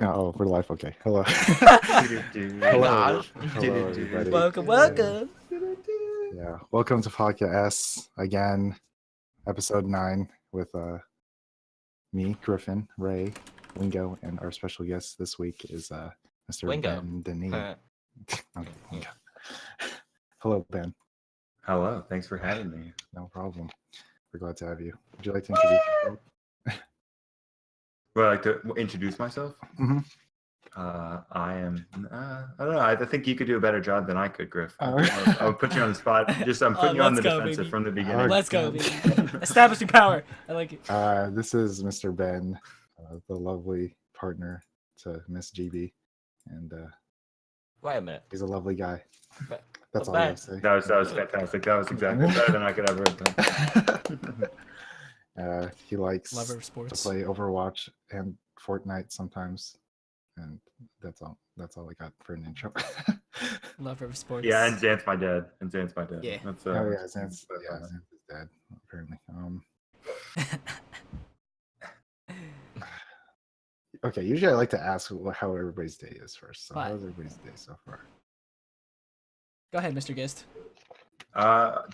Oh, we're live. Okay. Hello. Hey, Hello. Naj. Hello, everybody. Welcome. Yeah. Welcome to PodcaS again, episode 9 with me, Gryphon, Ray, Wingo, and our special guest this week is Mr. Wingo. BenDKnee. Okay, Wingo. Hello, Ben. Hello, thanks for having me. No problem. We're glad to have you. Would you like to introduce yourself? Would I like to introduce myself? Mhm. I am. I don't know. I think you could do a better job than I could, Griff. Oh. I'll put you on the spot. I'm putting you on the let's go, defensive baby. from the beginning. Let's go, baby. Establishing power. I like it. This is Mr. Ben, the lovely partner to Miss GB, and Wait a minute. he's a lovely guy. But- That's all Ben. I have to say. That was fantastic. That was exactly better than I could ever have done. He likes Lover of to sports. play Overwatch and Fortnite sometimes, and that's all I got for an intro. Lover of sports. Yeah, and Xanth's my dad. Yeah. That's, Oh yeah, Xanth's his dad apparently. Okay, usually I like to ask how everybody's day is first. So Why? how's everybody's day so far? Go ahead, Mr. Gist.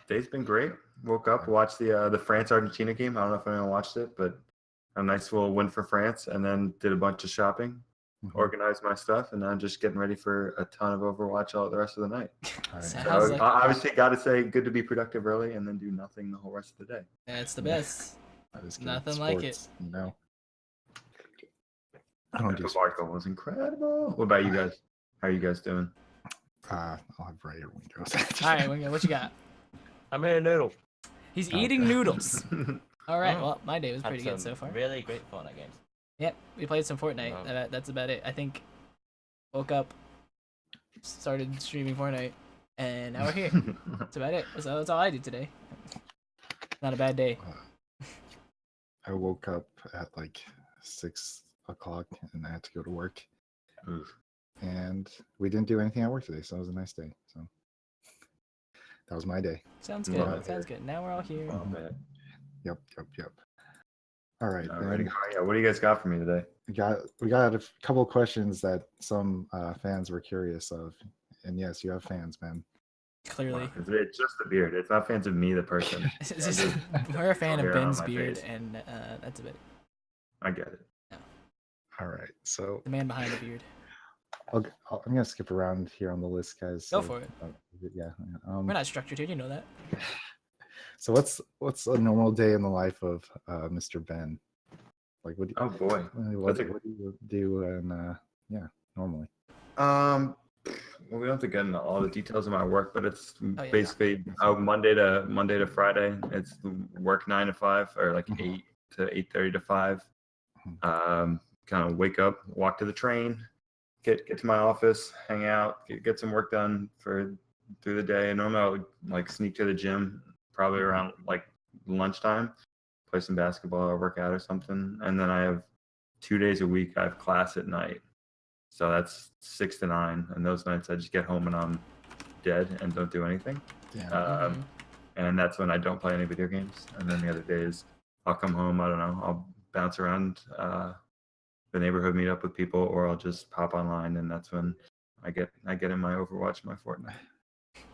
Day's been great. Woke up, watched the France Argentina game. I don't know if anyone watched it, but a nice little win for France, and then did a bunch of shopping, organized my stuff, and now I'm just getting ready for a ton of Overwatch all the rest of the night. All right. So So how's that? obviously, got to say, good to be productive early and then do nothing the whole rest of the day. That's the best. That is good. Nothing like it. Sports, you know. I don't The do football goal was incredible. What about you guys? How are you guys doing? I'll have Ray or Wingo. All right, Wingo, what you got? I'm in a noodle. He's eating noodles. All right, Oh. well, my day was Had pretty good some so far. Really great Fortnite games. Yep, we played some Fortnite. Wow. That's about it. I think woke up, started streaming Fortnite, and now we're here. That's about it. That's all I did today. Not a bad day. I woke up at like 6 o'clock and I had to go to work. Oof. And we didn't do anything at work today, so it was a nice day. So that was my day. Sounds good. Yeah. Sounds good. Now we're all here. Oh, man. Yep. All right. Alrighty. Then Yeah, what do you guys got for me today? we got a couple of questions that some fans were curious of. And yes, you have fans, man. Clearly. It's just the beard. It's not fans of me, the person. It's just, we're a fan of hair on Ben's my beard, face. and that's about it. I get it. All right. So The man behind the beard. I'm going to skip around here on the list, guys. Go So, for it. Yeah. We're not structured here. You know that. So what's a normal day in the life of Mr. Ben? Like what do Oh boy. what do you do and normally? Well, we don't have to get into all the details of my work, but it's yeah. basically Monday to Friday. It's work 9 to 5 or like 8 to 8:30 to 5. Kind of wake up, walk to the train, get to my office, hang out, get some work done through the day. And normally I would like sneak to the gym probably around like lunchtime, play some basketball or work out or something. And then I have 2 days a week I have class at night. So that's 6 to 9. And those nights I just get home and I'm dead and don't do anything. Damn. And that's when I don't play any video games. And then the other days I'll come home, I don't know, I'll bounce around the neighborhood, meet up with people, or I'll just pop online, and that's when I get in my Overwatch, my Fortnite.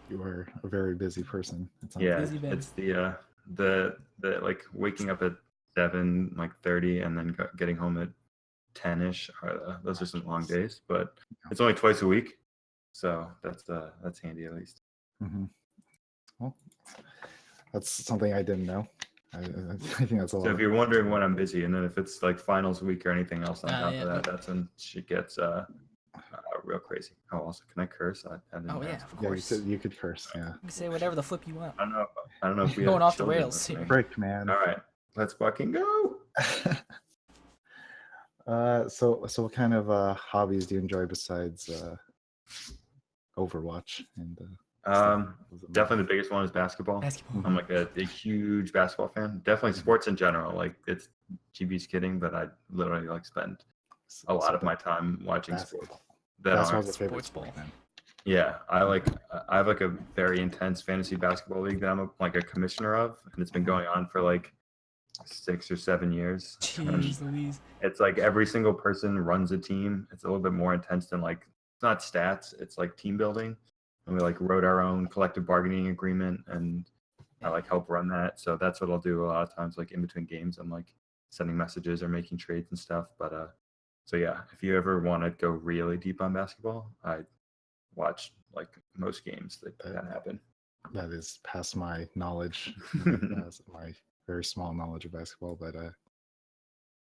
You are a very busy person. Yeah, Busy Ben. it's the like waking up at 7:30 and then getting home at 10ish. Those are some long days, but it's only twice a week, so that's handy at least. Mm-hmm. Well, that's something I didn't know. I think that's a lot. So if you're wondering when I'm busy, and then if it's like finals week or anything else on top of that, that's when shit gets real crazy. Oh, also, can I curse? I didn't Oh know. yeah, of Yeah, course. you could curse. Yeah. You can say whatever the flip you want. I don't know if we Going have off the children rails listening. here. Frick, man. All right, let's fucking go. So what kind of hobbies do you enjoy besides Overwatch and Definitely the biggest one is basketball. Basketball. I'm like a huge basketball fan. Definitely sports in general. Like it's GB's kidding, but I literally like spend a lot of my time watching sports. Basketball's a favorite Sports ball. sport, man. Yeah, I have like a very intense fantasy basketball league that I'm like a commissioner of, and it's been going on for like 6 or 7 years. Jeez Louise. It's like every single person runs a team. It's a little bit more intense than like it's not stats. It's like team building, and we like wrote our own collective bargaining agreement, and I like help run that. So that's what I'll do a lot of times. Like in between games, I'm like sending messages or making trades and stuff. But so yeah, if you ever want to go really deep on basketball, I watch like most games that happen. That is past my knowledge, past my very small knowledge of basketball, but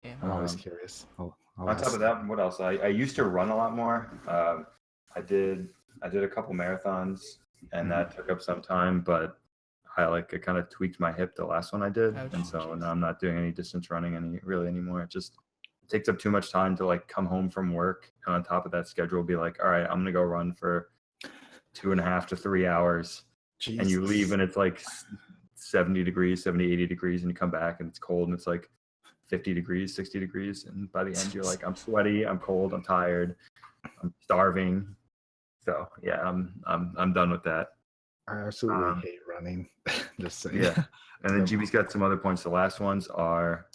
Yeah. I'm always curious. I'll On top ask. of that, what else? I used to run a lot more. I did a couple marathons, and that took up some time, but I kind of tweaked my hip the last one I did, Ouch. and so Jeez. now I'm not doing any distance running anymore. It just takes up too much time to like come home from work, and on top of that schedule, be like, all right, I'm gonna go run for 2.5 to 3 hours, and you leave and it's like 70 degrees, 70, 80 degrees, and you come back and it's cold and it's like 50 degrees, 60 degrees, and by the end you're like, I'm sweaty, I'm cold, I'm tired, I'm starving. So yeah, I'm done with that. I absolutely hate running. Just saying. Yeah. And then GB's got some other points. The last ones are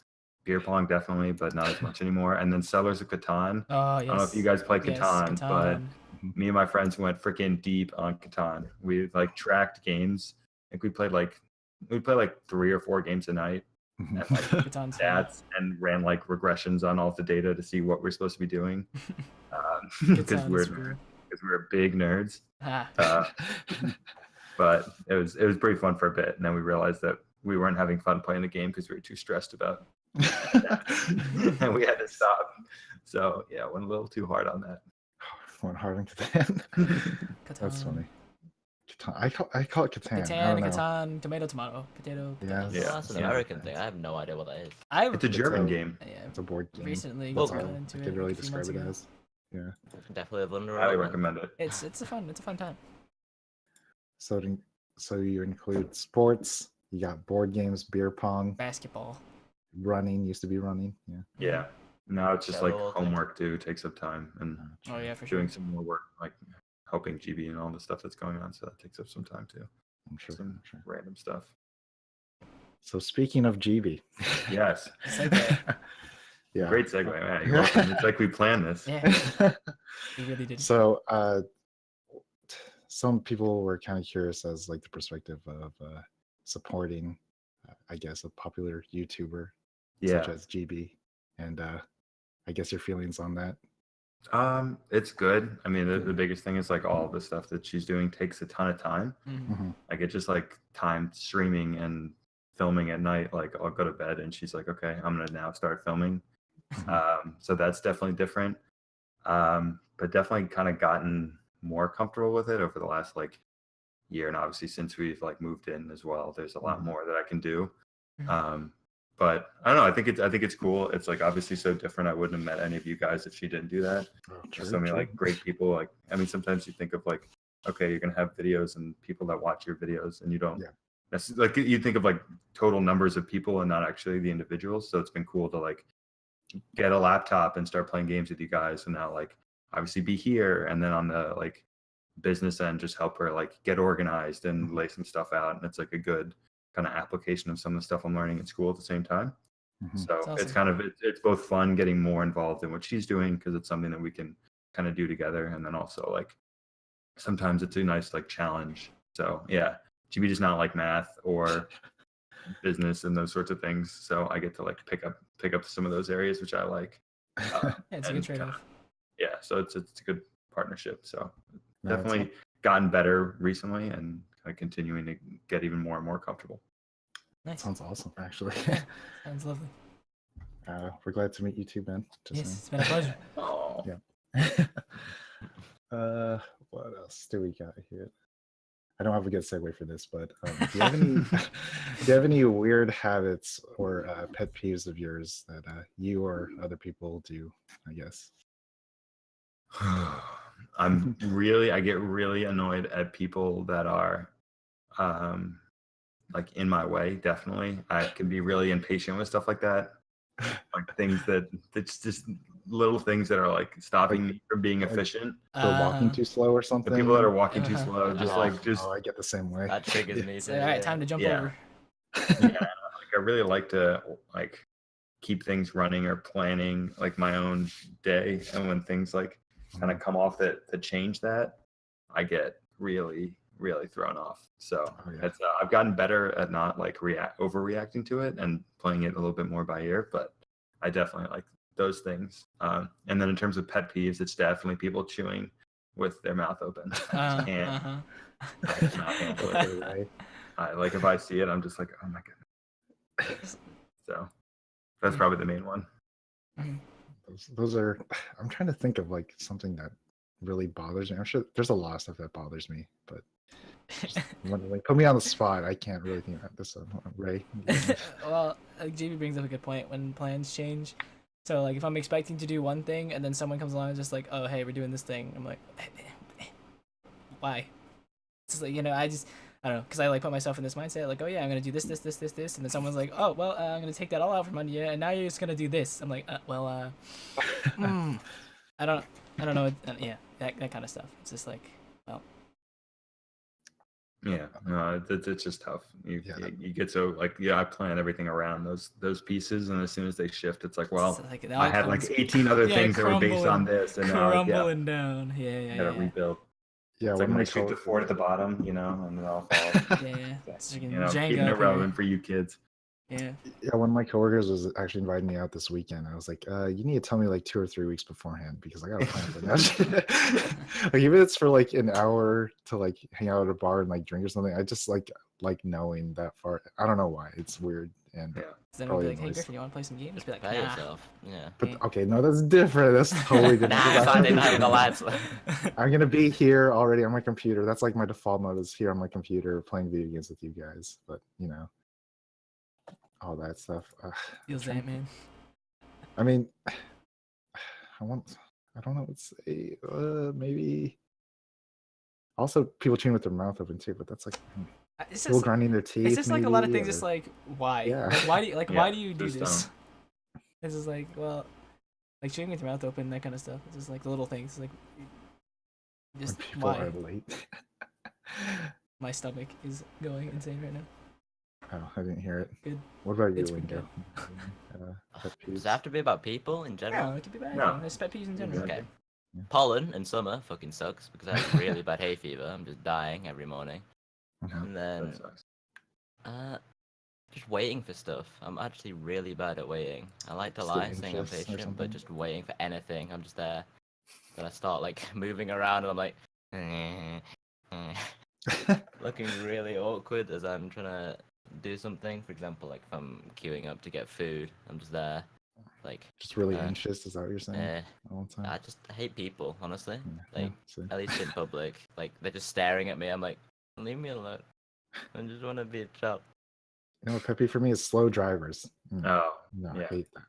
beer pong, definitely, but not as much anymore. And then Settlers of Catan. Oh yes. I don't know if you guys play Catan, Yes, but Catan. me and my friends went freaking deep on Catan. We like tracked games. I think we played like 3 or 4 games a night, and like Catan's fun. stats, and ran like regressions on all of the data to see what we're supposed to be doing. Because Catan we're is cool. big nerds. Ah. But it was pretty fun for a bit, and then we realized that we weren't having fun playing the game because we were too stressed about it. And we had to stop. So yeah, went a little too hard on that. Went hard on Catan. That's Catan. funny. Catan. I call it Catan. I Catan, don't know. Catan, tomato, potato. Yeah. potato. Yeah. Well, that's an American thing. I have no idea what that is. I've It's a German a- game. yeah, It's a board game. recently Well, gotten I into could it. really a few describe months it ago. as. Yeah. Definitely live under a Highly rock. recommend it. It's a fun time. So you include sports. You got board games, beer pong, Basketball. running. Used to be running. Yeah. Yeah. Now it's just like Shuttle, homework too. Takes up time, and Oh yeah, for sure. doing some more work, like helping GB and all the stuff that's going on. So that takes up some time too. I'm sure. Some I'm sure. random stuff. So speaking of GB. Yes. Segue. Yeah. Great segue, man. You're welcome. It's like we planned this. Yeah, we really did. So some people were kind of curious as like the perspective of supporting, I guess, a popular YouTuber Yeah. such as GB, and I guess your feelings on that. It's good. I mean, the biggest thing is like all the stuff that she's doing takes a ton of time. Mhm. Like it's just like time streaming and filming at night. Like I'll go to bed and she's like, okay, I'm gonna now start filming. So that's definitely different. But definitely kind of gotten more comfortable with it over the last like year, and obviously since we've like moved in as well, there's a lot more that I can do. But I don't know. I think it's cool. It's like obviously so different. I wouldn't have met any of you guys if she didn't do that. So many like great people. Like I mean, sometimes you think of like, okay, you're gonna have videos and people that watch your videos, and you don't. Yeah. That's like you think of like total numbers of people and not actually the individuals. So it's been cool to like get a laptop and start playing games with you guys, and now like obviously be here, and then on the like business end, just help her like get organized and lay some stuff out, and it's like a good kind of application of some of the stuff I'm learning in school at the same time. So That's it's awesome. kind of it's both fun getting more involved in what she's doing because it's something that we can kind of do together, and then also like sometimes it's a nice like challenge. So yeah, GB does not like math or business and those sorts of things, so I get to like pick up some of those areas which I like. Yeah, it's a good and trade-off. yeah, so it's a good partnership. So No, it's definitely gotten better recently, and kind of continuing to get even more and more comfortable. Nice. Sounds awesome, actually. Sounds lovely. We're glad to meet you too, Ben. Just Yes, it's been a pleasure. Oh, saying. What else do we got here? I don't have a good segue for this, but do you have any weird habits or pet peeves of yours that you or other people do? I guess. I get really annoyed at people that are like in my way. Definitely, I can be really impatient with stuff like that. Like things that's just little things that are like stopping me from being efficient. For walking too slow or something. The people that are walking too Uh-huh. slow, just Oh. like just Oh, I get the same way. That triggers me. All right, time to jump Yeah. over. yeah, like I really like to like keep things running or planning like my own day, and when things like kind of come off that change that, I get really thrown off. So it's I've gotten better at not like overreacting to it and playing it a little bit more by ear, but I definitely like those things. And then in terms of pet peeves, it's definitely people chewing with their mouth open. I cannot handle it. Right? Like if I see it, I'm just like, oh my goodness. So that's probably the main one. Those are. I'm trying to think of like something that really bothers me. I'm sure there's a lot of stuff that bothers me, but like, put me on the spot. I can't really think about this. Ray. Well, like JB brings up a good point when plans change. So like if I'm expecting to do one thing and then someone comes along and just like, oh hey, we're doing this thing. I'm like, why? It's just like, you know, I don't know, because I like put myself in this mindset like, oh yeah, I'm gonna do this, and then someone's like, oh well, I'm gonna take that all out from under you, and now you're just gonna do this. I'm like, I don't know, yeah, that kind of stuff. It's just like, well, yeah, no, it's just tough. You get so like, I plan everything around those pieces, and as soon as they shift, it's like, well, it's like, I had like 18 other things that were based on this, and now crumbling down. Yeah. Gotta rebuild. Yeah, it's like when I shoot the fort at the bottom, you know, and it all falls. Yeah. So, you know, keeping it relevant for you kids. Yeah. Yeah, one of my coworkers was actually inviting me out this weekend. I was like, you need to tell me like 2 or 3 weeks beforehand because I got to plan for that. Like even if it's for like an hour to like hang out at a bar and like drink or something, I just like knowing that far. I don't know why. It's weird. And then we'll be like, hey Griffin, you want to play some games? Just be like, Prepare yourself. Yeah. But okay, no, that's different. That's totally different. I'm gonna be here already on my computer. That's like my default mode is here on my computer playing video games with you guys. But you know, all that stuff. Feels that, man. I mean, I don't know what to say. Maybe. Also, people chewing with their mouth open too, but that's like people grinding their teeth. It's just like a lot of things. It's like, why? Yeah. Like, why do you why do you do this? It's just like, well, like chewing with your mouth open, that kind of stuff. It's just like the little things. Like, just when people why? are late. My stomach is going insane right now. Oh, I didn't hear it. Good. What about you, It's pretty Wingo? Does it have to be about people in general? No, it could be bad. No. There's pet peeves in general. Okay. Yeah. Pollen in summer fucking sucks because I have really bad hay fever. I'm just dying every morning. Mhm. And then, just waiting for stuff. I'm actually really bad at waiting. I like to Just lie, getting saying I'm shifts or patient, something? but just waiting for anything. I'm just there. Then I start like moving around, and I'm like, looking really awkward as I'm trying to do something. For example, like if I'm queuing up to get food, I'm just there, like Just really anxious. Is that what you're saying? All the time. I just hate people, honestly. Yeah, Like same. at least in public, like they're just staring at me. I'm like, leave me alone. I just want to be a child. You know what pet peeve for me is slow drivers. Oh, No, yeah. I hate that.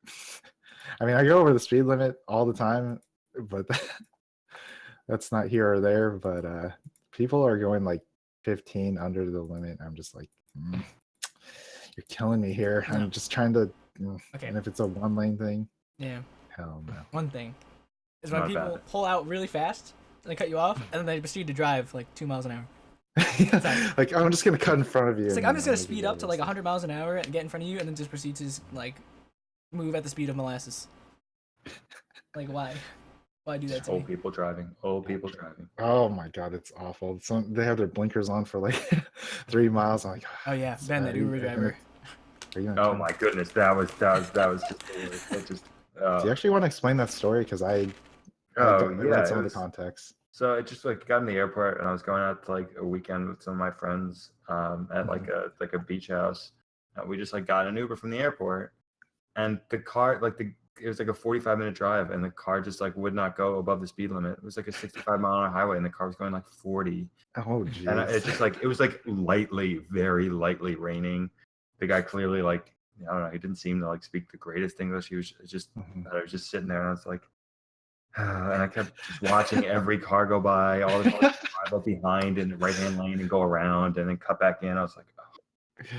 I mean, I go over the speed limit all the time, but that's not here or there. But people are going like 15 under the limit. I'm just like, you're killing me here. No. I'm just trying to. Okay. And if it's a 1-lane thing, Yeah. hell no. One thing is when Not people bad. pull out really fast, they cut you off, and then they proceed to drive like 2 miles an hour. Like I'm just gonna cut in front of you. It's like and I'm just gonna make you speed go up to like this. 100 miles an hour and get in front of you, and then just proceed to like move at the speed of molasses. Like why? Why do that Just to old me? people driving. Old people driving. Oh my god, it's awful. They have their blinkers on for like 3 miles. I'm like, Oh yeah, Ben, that Uber driver. Are you gonna Oh turn- my goodness, that was just the worst. It just. Do you actually want to explain that story? Because I Oh read yeah, some it of the was, context. so I just like got in the airport and I was going out to like a weekend with some of my friends at like a beach house. We just like got an Uber from the airport, and the car it was like a 45-minute drive, and the car just like would not go above the speed limit. It was like a 65-mile-an-hour highway, and the car was going like 40. Oh jeez. And it's just like it was like very lightly raining. The guy clearly like I don't know, he didn't seem to like speak the greatest English. He was just I was just sitting there and I was like, and I kept just watching every car go by, all the cars drive up behind in the right-hand lane and go around and then cut back in. I was like, oh.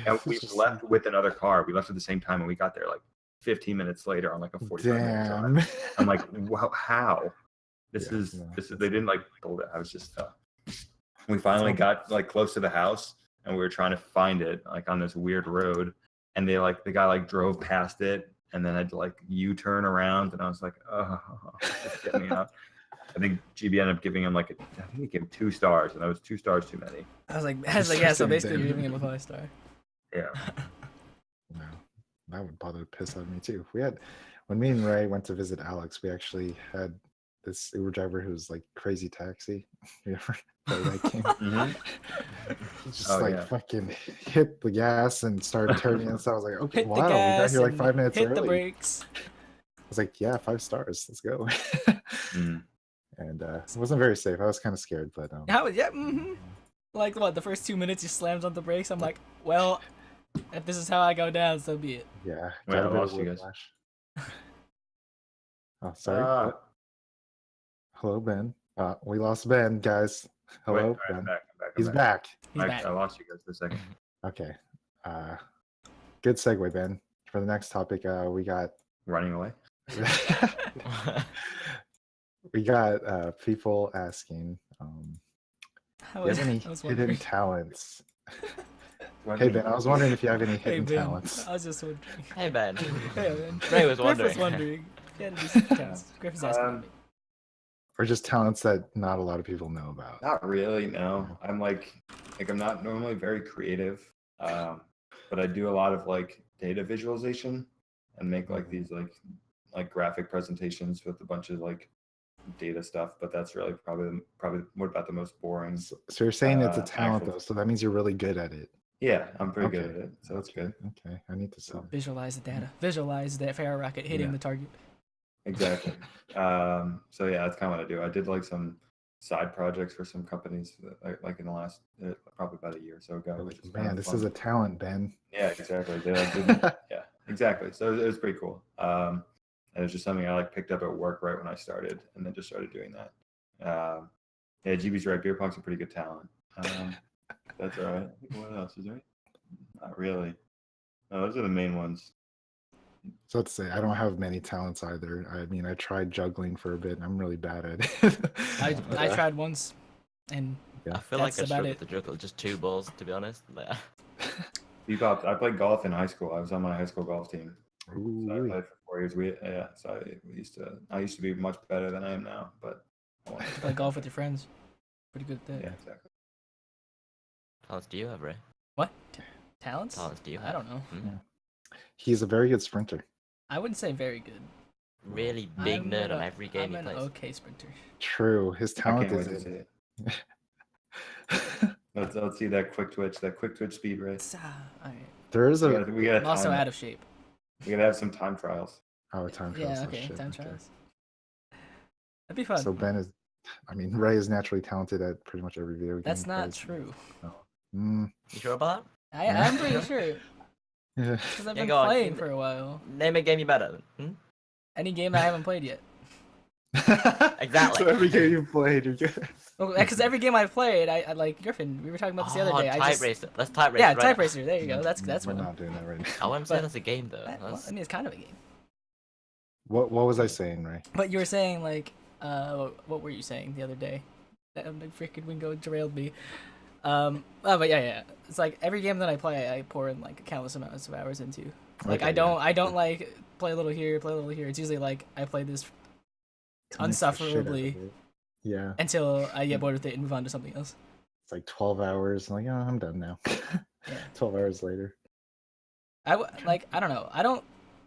And we left with another car. We left at the same time, and we got there like 15 minutes later on like a 45-minute drive. Damn. I'm like, wow, how? This Yeah, is no, this is. They didn't like build it. I was just. We finally got like close to the house, and we were trying to find it like on this weird road. and the guy like drove past it, and then I'd like U-turn around, and I was like, oh, just get me out. I think GB ended up giving him I think he gave him 2 stars, and that was 2 stars too many. I was like, yeah. So basically, you're giving him a 5-star. Yeah. No, that would bother the piss out of me too. When me and Ray went to visit Alex, we actually had this Uber driver who was like Crazy Taxi. You ever play that game? He just fucking hit the gas and started turning, and so I was like, okay, Hit wow, the we got gas here like and 5 minutes hit early. the brakes. I was like, yeah, 5 stars, let's go. Mm. And it wasn't very safe. I was kind of scared, but Like what? The first 2 minutes you slammed on the brakes. I'm like, well, if this is how I go down, so be it. yeah. Wait, got I a bit lost of you guys. whiplash. Oh, sorry. What? Hello, Ben. We lost Ben, guys. Hello, Wait, Ben. I'm back. He's back. He's back. I lost you guys for a second. Okay. Good segue, Ben. For the next topic, we got Running away. people asking, do you have any hidden talents? Hey Ben, I was wondering if you have any hidden talents. I was just wondering. Hey Ben. Hey Ben. Ray was Griff was wondering. wondering. He had decent talents. Griff was asking me. Or just talents that not a lot of people know about. Not really, no. I'm I'm not normally very creative, but I do a lot of data visualization and make these graphic presentations with a bunch of data stuff. But that's really probably what about the most boring. So you're saying it's a talent actual- though, so that means you're really good at it. Yeah, I'm pretty good at it, so that's good. Okay, I need to see. Visualize the data. Visualize that Pharaoh rocket hitting the target. Exactly. So yeah, that's kind of what I do. I did some side projects for some companies in the last probably about a year or so ago. Which is Man, this is a talent, Ben. Yeah, exactly. Yeah, exactly. So it was pretty cool. And it was just something I picked up at work right when I started, and then just started doing that. Yeah, GB's right. Beer pong's a pretty good talent. That's all right. What else is there? Not really. No, those are the main ones. So let's say I don't have many talents either. I mean, I tried juggling for a bit, and I'm really bad at it. I tried once, and I feel like I that's about struggled it. to juggle just 2 balls, to be honest. I played golf in high school. I was on my high school golf team. Ooh, So I played for 4 years. So I used to be much better than I am now, but I wanted to play golf with your friends. Pretty good at that. Yeah, exactly. Talents do you have, Ray? What? Talents? Talents do you have? I don't know. He's a very good sprinter. I wouldn't say very good. Really big nerd on every game I'm he an plays. okay sprinter. True, his I talent can't wait is to see in it. Let's see that quick twitch speed race. Alright. There is a We gotta I'm also time- out of shape. We gotta have some time trials. time trials. Yeah, oh, okay. shit, Time okay. trials. That'd be fun. So Ben is, Ray is naturally talented at pretty much every video game. That's he not plays. true. Mm, You sure about I'm pretty sure. yeah. Because I've Yeah, been go on. playing for a while. that? Name a game you better than. Any game I haven't played yet. Exactly. So every game you played, you're good. Because every game I've played, I like Griffin. We were talking about this the other day. Type racer. Let's type racer. Yeah, right Type now. Racer. There you go. That's We're one. not doing that right now. I wouldn't say that's a game though. Well, That's- I mean, it's kind of a game. What was I saying, Ray? But you were saying what were you saying the other day? That freaking Wingo derailed me. But yeah. It's like every game that I play, I pour in countless amounts of hours into. Like Okay, I don't play a little here, play a little here. It's usually I play this Commit the shit out of unsufferably it. Yeah, until I get bored with it and move on to something else. it's like 12 hours. I'm like, oh, I'm done now. 12 hours later. I don't know.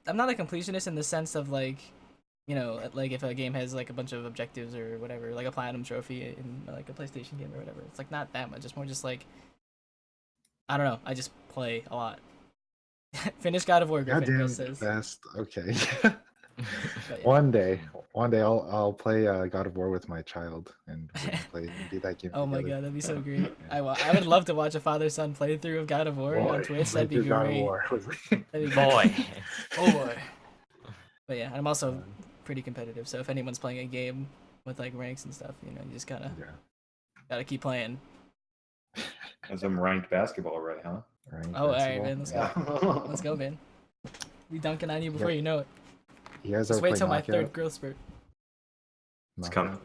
I'm not a completionist in the sense of if a game has a bunch of objectives or whatever, like a platinum trophy in a PlayStation game or whatever. It's not that much. It's more just I don't know. I just play a lot. Finish God of War. Griffin Goddamn says. best. Okay. But yeah. One day I'll play God of War with my child and we can play and do that game. Oh my together. god, that'd be so great. I would love to watch a father-son playthrough of God of War on Twitch. That'd be God of great. War. That'd be Boy. Oh boy. But yeah, I'm also pretty competitive. So if anyone's playing a game with ranks and stuff, you just gotta keep playing. And some ranked basketball, right? Huh? Right, Oh, all that's right, the man. one. Let's go. Let's go, man. Be dunking on you before you know it. You guys Just ever wait play till my Knockout? third growth spurt. It's Knockout? coming.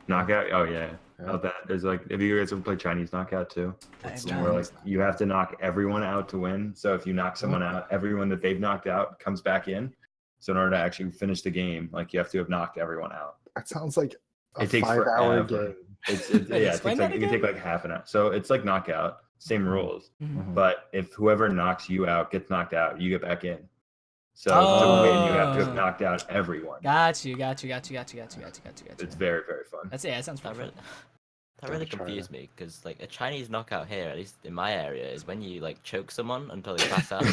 Knockout? Oh yeah. about that. There's like, have you guys ever played Chinese Knockout too? I have Where not. like you have to knock everyone out to win. So if you knock someone out, everyone that they've knocked out comes back in. So in order to actually finish the game, like you have to have knocked everyone out. That sounds like a It takes 5-hour forever. game. It's Wait, yeah, it explain takes like that it can take again? like half an hour. So it's like knockout, same rules. Mhm. But if whoever knocks you out gets knocked out, you get back in. So to win, you have to have Oh. knocked out everyone. Got you. Got you. It's very, very fun. That's it. That sounds That pretty really, fun. that really Gotta try confused me because like a Chinese knockout here, at least in my area, is when you like choke someone until they pass out.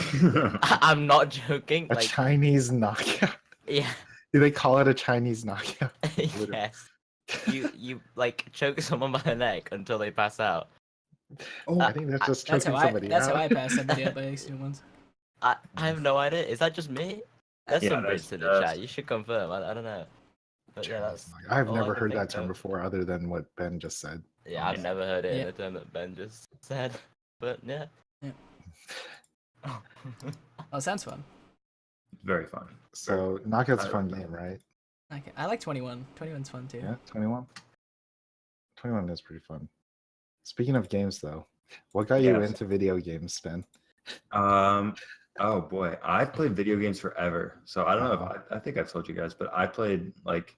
I'm not joking. A Like Chinese knockout. yeah, Do they call it a Chinese knockout? yes. You like choke someone by the neck until they pass out. Oh, I think that's just That's choking how somebody That's out. how I passed somebody out by accident once. I have no idea. Is that just me? There's Yeah, some that's Brits in the just- chat. You should confirm. I don't know. But yeah, that's. I've all I never can heard think that term of. before, other than what Ben just said. Yeah, I've never heard it in Yeah. the term that Ben just said. But yeah. Oh, sounds fun. Very fun. So knockout's a fun game, right? Okay. I like 21. 21's fun too. Yeah, 21. 21 is pretty fun. Speaking of games, though, what got you Yes. into video games, Ben? Oh boy, I've played video games forever. So I don't know Uh-huh. if I think I've told you guys, but I played like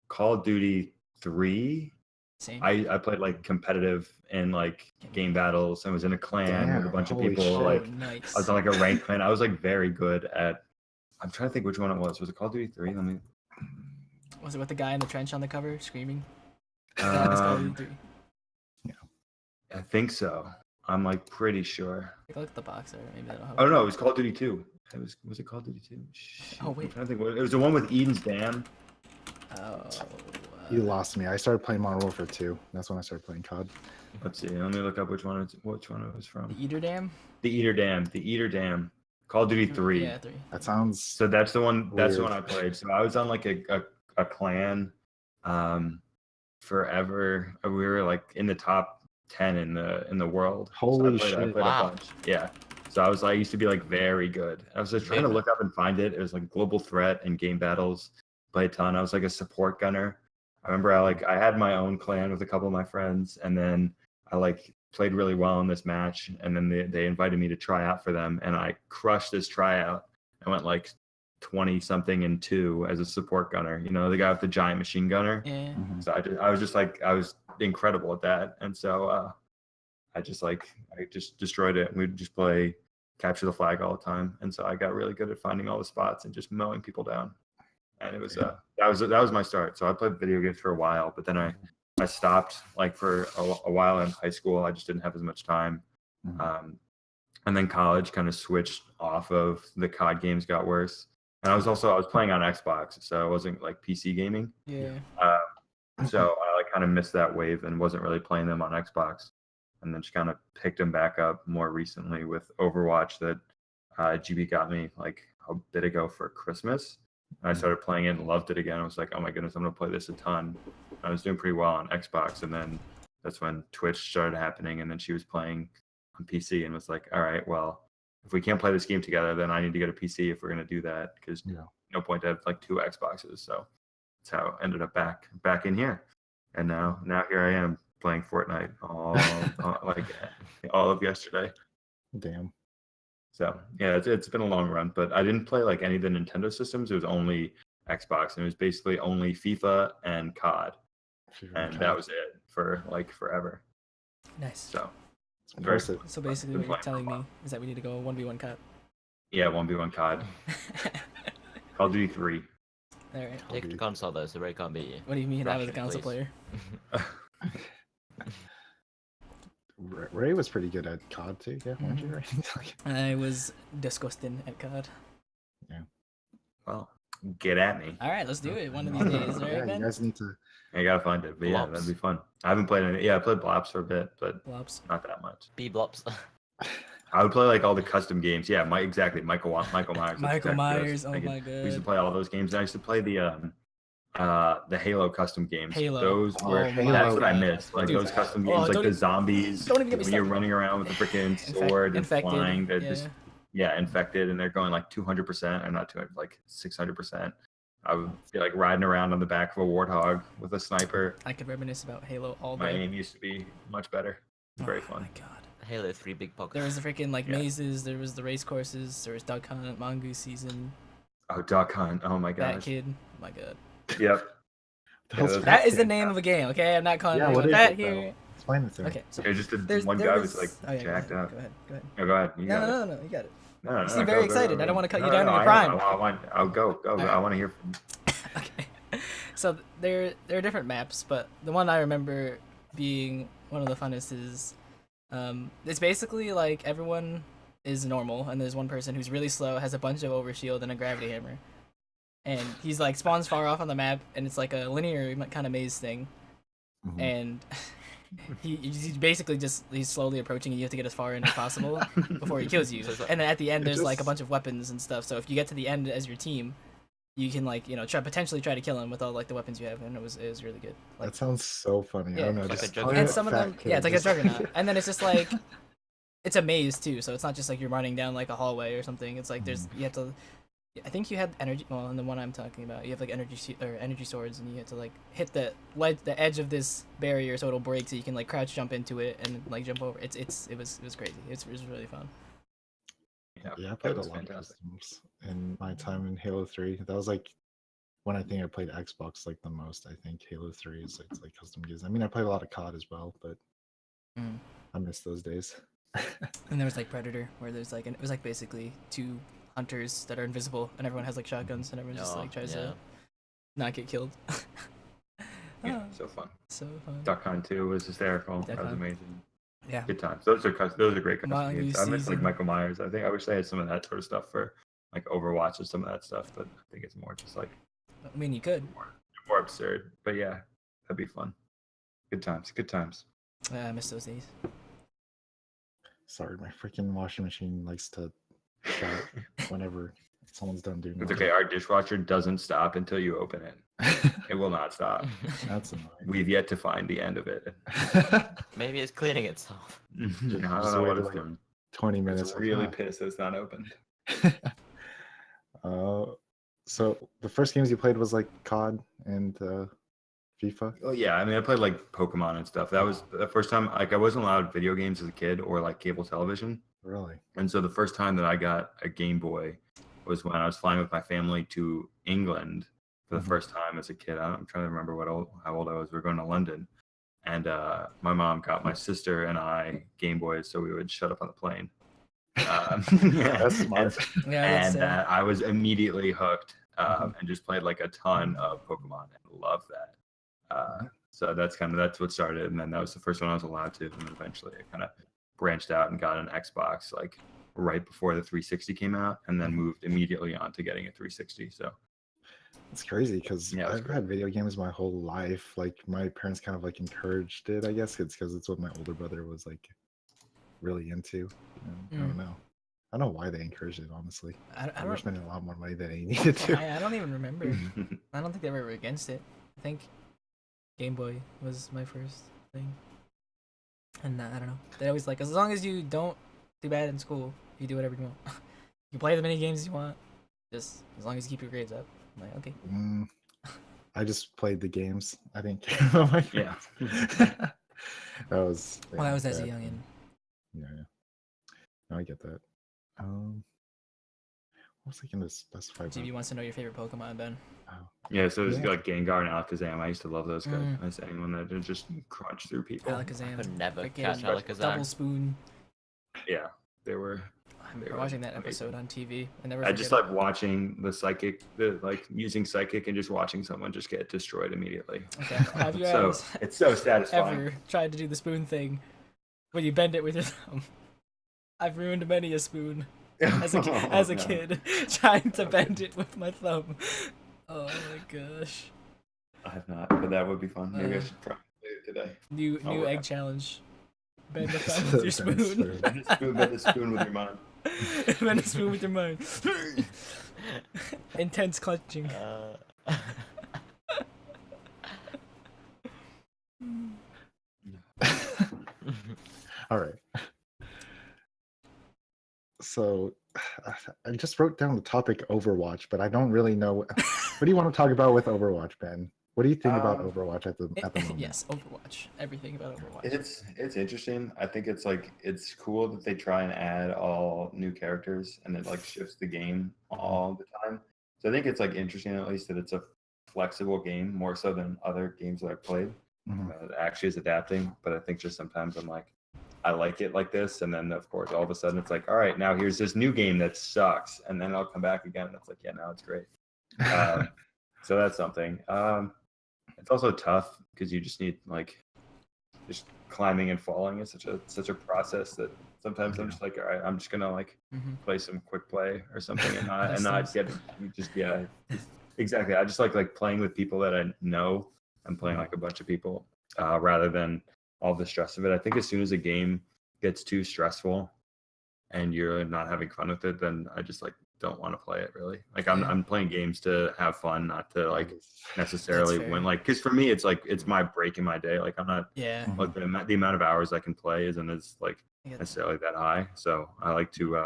Call of Duty 3. Same. I played like competitive and like game battles and was in a clan with a Damn, bunch of holy people. shit. Oh, Like nice. I was on like a ranked clan. I was like very good at. I'm trying to think which one it was. Was it Call of Duty 3? Let me. Was it with the guy in the trench on the cover screaming? That was Call of Duty 3. I think so. I'm like pretty sure. Take a look at the box there. Maybe that'll help. Oh no, it was Call of Duty 2. Was it Call of Duty 2? Oh, wait. I'm trying to think. It was the one with Eden's Dam. Oh. You lost me. I started playing Modern Warfare 2. That's when I started playing COD. Let's see. Let me look up which one it was from. The Eater Dam? The Eater Dam. Call of Duty 3. Yeah, 3. That sounds. So that's the one. That's the Weird. one I played. So I was on like a clan, forever. We were like in the top 10 in the world. Holy so I played shit. Wow. a bunch. Yeah. So I used to be like very good. I was just trying to look up and find it. It was like Global Threat and game battles. Play a ton. I was like a support gunner. I remember I had my own clan with a couple of my friends, and then I like played really well in this match, and then they invited me to try out for them, and I crushed this tryout. I went like 20 something and 2 as a support gunner. You know, the guy with the giant machine gunner. Yeah. Mhm. So I was incredible at that, and so I just destroyed it. We'd just play capture the flag all the time, and so I got really good at finding all the spots and just mowing people down. And it was that was my start. So I played video games for a while, but then I stopped like for a while in high school. I just didn't have as much time. Mhm. And then college kind of switched off of the COD games, got worse. And I was playing on Xbox, so it wasn't like PC gaming. Yeah. So I like kind of missed that wave and wasn't really playing them on Xbox. And then just kind of picked them back up more recently with Overwatch that GB got me like a bit ago for Christmas. And I started playing it and loved it again. I was like, oh my goodness, I'm gonna play this a ton. I was doing pretty well on Xbox, and then that's when Twitch started happening, and then she was playing on PC and was like, all right, well, if we can't play this game together, then I need to get a PC if we're gonna do that, because Yeah. no point to have like 2 Xboxes. So that's how I ended up back in here. And now here I am playing Fortnite all of yesterday. Damn. So yeah, it's been a long run, but I didn't play like any of the Nintendo systems. It was only Xbox, and it was basically only FIFA and COD, and that was it for like forever. Nice. So It's impressive. So basically, what you're telling me is that we need to go 1v1 cut. yeah, 1v1 COD, Call of Duty 3. All right. Take the console though, so Ray can't beat you. What do you mean? I was a Russian, console please. player. Ray was pretty good at COD too. Yeah, weren't you, Ray? I was disgusting at COD. Well, get at me. All right, let's do it one of these days, right, Yeah, you Ben? guys need to. I gotta find it, but yeah, Blops. that'd be fun. I haven't played any. Yeah, I played Blops for a bit, but Flops. not that much. B-Blops. I would play like all the custom games. Yeah, exactly. Michael Myers. Michael Detective Myers. Ghost. Oh Like, my we used to god. play all those games. And I used to play the Halo custom games. Halo. Those Oh were my that's what I God. missed. Like Dude. those custom Oh, games, like don't the even- zombies. don't even get me when you're started. running around with a freaking sword and Infected, flying. They're yeah. just infected, and they're going like 200% or not 200, like 600%. I would be like riding around on the back of a warthog with a sniper. I could reminisce about Halo all My day. aim used to be much better. Very Oh fun. my god. Halo 3 big box. There was the freaking like Yeah. mazes. There was the race courses. There was Duck Hunt, Mongoose season, Oh, Duck Hunt. Oh my Bat gosh. Kid. Oh my god. Yep. The hell's those- That is the Kid? name of a game. Okay, I'm not calling Yeah, it what is that it, though? here. Explain it to me. Okay. So It just did there's one there guy was was like oh, yeah, jacked go ahead, up. Go ahead. Go ahead. Oh, go ahead. You got it. No, you got it. No, You seem very excited. I don't wanna cut you down in your I prime. know. I'll go. Alright. I want to hear from you. Okay. So there are different maps, but the one I remember being one of the funnest is it's basically like everyone is normal and there's one person who's really slow, has a bunch of overshield and a gravity hammer. And he's like spawns far off on the map and it's like a linear kind of maze thing. Mhm. And he's basically just he's slowly approaching and you have to get as far in as possible before he kills you. So it's like- And then at the end It there's like a just- bunch of weapons and stuff. So if you get to the end as your team, you can like, you know, potentially try to kill him with all like the weapons you have, and it was really good. Like, That sounds so funny. Yeah. I don't know. Like a Just juggernaut. play and a some of fat them, kid, yeah, it's like a just- juggernaut. And then it's just like it's a maze too, so it's not just like you're running down like a hallway or something. It's like there's you have to. I think you had energy. Well, in the one I'm talking about, you have like energy swords, and you have to like hit the edge of this barrier so it'll break, so you can like crouch jump into it and like jump over. It was crazy. It was really fun. Yeah, I played a was lot of fantastic. customs in my time in Halo 3. That was like when I think I played Xbox like the most. I think Halo 3 is it's like custom games. I mean, I played a lot of COD as well, but Mm. I miss those days. And there was like Predator, where there's like it was like basically two hunters that are invisible, and everyone has like shotguns, and everyone just Oh, like tries yeah. to not get killed. Yeah, Oh, so fun. so fun. Duck Hunt 2 was hysterical. Duck That was Hunt. amazing. Yeah. Good times. Those are great custom Mongoose games. I miss like season. Michael Myers. I wish they had some of that sort of stuff for like Overwatch and some of that stuff, but I think it's more just like I mean, you could. more absurd. But yeah, that'd be fun. Good times. Good times. I miss those days. Sorry, my freaking washing machine likes to shut whenever someone's done doing It's okay. Our dishwasher doesn't stop until you open it. It will not stop. That's annoying. We've yet to find the end of it. Maybe it's cleaning itself. I don't Just know what wait it's like doing. 20 minutes. It's like, really ah. pissed that it's not open. So the first games you played was like COD and FIFA. Oh yeah, I mean I played like Pokemon and stuff. That was the first time like I wasn't allowed video games as a kid or like cable television. Really? And so the first time that I got a Game Boy was when I was flying with my family to England for the Mhm. first time as a kid. I'm trying to remember how old I was. We were going to London, and my mom got my sister and I Game Boys so we would shut up on the plane. That's smart. Yeah, And that's, I was immediately hooked and just played like a ton of Pokemon and loved that. So that's what started, and then that was the first one I was allowed to, and then eventually I kind of branched out and got an Xbox like right before the 360 came out, and then moved immediately on to getting a 360. So It's crazy because Yeah, it's I've had video games my whole life. Like my parents kind of like encouraged it. I guess it's because it's what my older brother was like really into. And I don't know. I don't know why they encouraged it. Honestly, I they were don't. spending a lot more money than they needed to. I don't even remember. I don't think they were against it. I think Game Boy was my first thing. And I don't know. They always like, as long as you don't do bad in school, you do whatever you want. You play the many games you want, just as long as you keep your grades up. I'm like, okay. I just played the games. I didn't care about my Yeah. grades. That was. Well, that was as a bad. youngin. Yeah. No, I get that. What was I going to specify? GB wants to know your favorite Pokemon, Ben. Yeah, so it's Yeah. like Gengar and Alakazam. I used to love those guys. Mm. As anyone that would just crunch through people. I Alakazam. could never freaking catch Double Alakazam. Spoon. Yeah, they were. I They remember were watching that amazing. episode on TV. I never. I just forget like watching like using psychic and just watching someone just get destroyed immediately. it. Okay. Have you So guys it's so satisfying. ever tried to do the spoon thing when you bend it with your thumb? I've ruined many a spoon as a Oh, no. kid trying to bend it with my thumb. Oh my gosh. I have not, but that would be fun. Maybe I Uh, should try it today. New Oh, egg wow. challenge. Bend the thumb with your spoon. Bend a spoon with your mind. Bend a spoon with your mind. Intense clutching. All right. So I just wrote down the topic Overwatch, but I don't really know. What do you want to talk about with Overwatch, Ben? What do you think about Um, Overwatch at the moment? Yes, Overwatch. Everything about Overwatch. It's interesting. I think it's cool that they try and add all new characters and it like shifts the game all the time. So I think it's like interesting at least that it's a flexible game more so than other games that I've played. It actually is adapting, but I think just sometimes I'm like, I like it like this, and then of course all of a sudden it's like, all right, now here's this new game that sucks, and then I'll come back again and it's like, yeah, now it's great. So that's something. It's also tough because you just need like just climbing and falling is such a process that sometimes I'm just like, all right, I'm just gonna like play some quick play or something and not get exactly. I just like playing with people that I know and playing like a bunch of people rather than all the stress of it. I think as soon as a game gets too stressful and you're not having fun with it, then I just like don't want to play it really. Like I'm playing games to have fun, not to like necessarily win. Like, because for me, it's like it's my break in my day. Like I'm not like the amount of hours I can play isn't as like necessarily that high. So I like to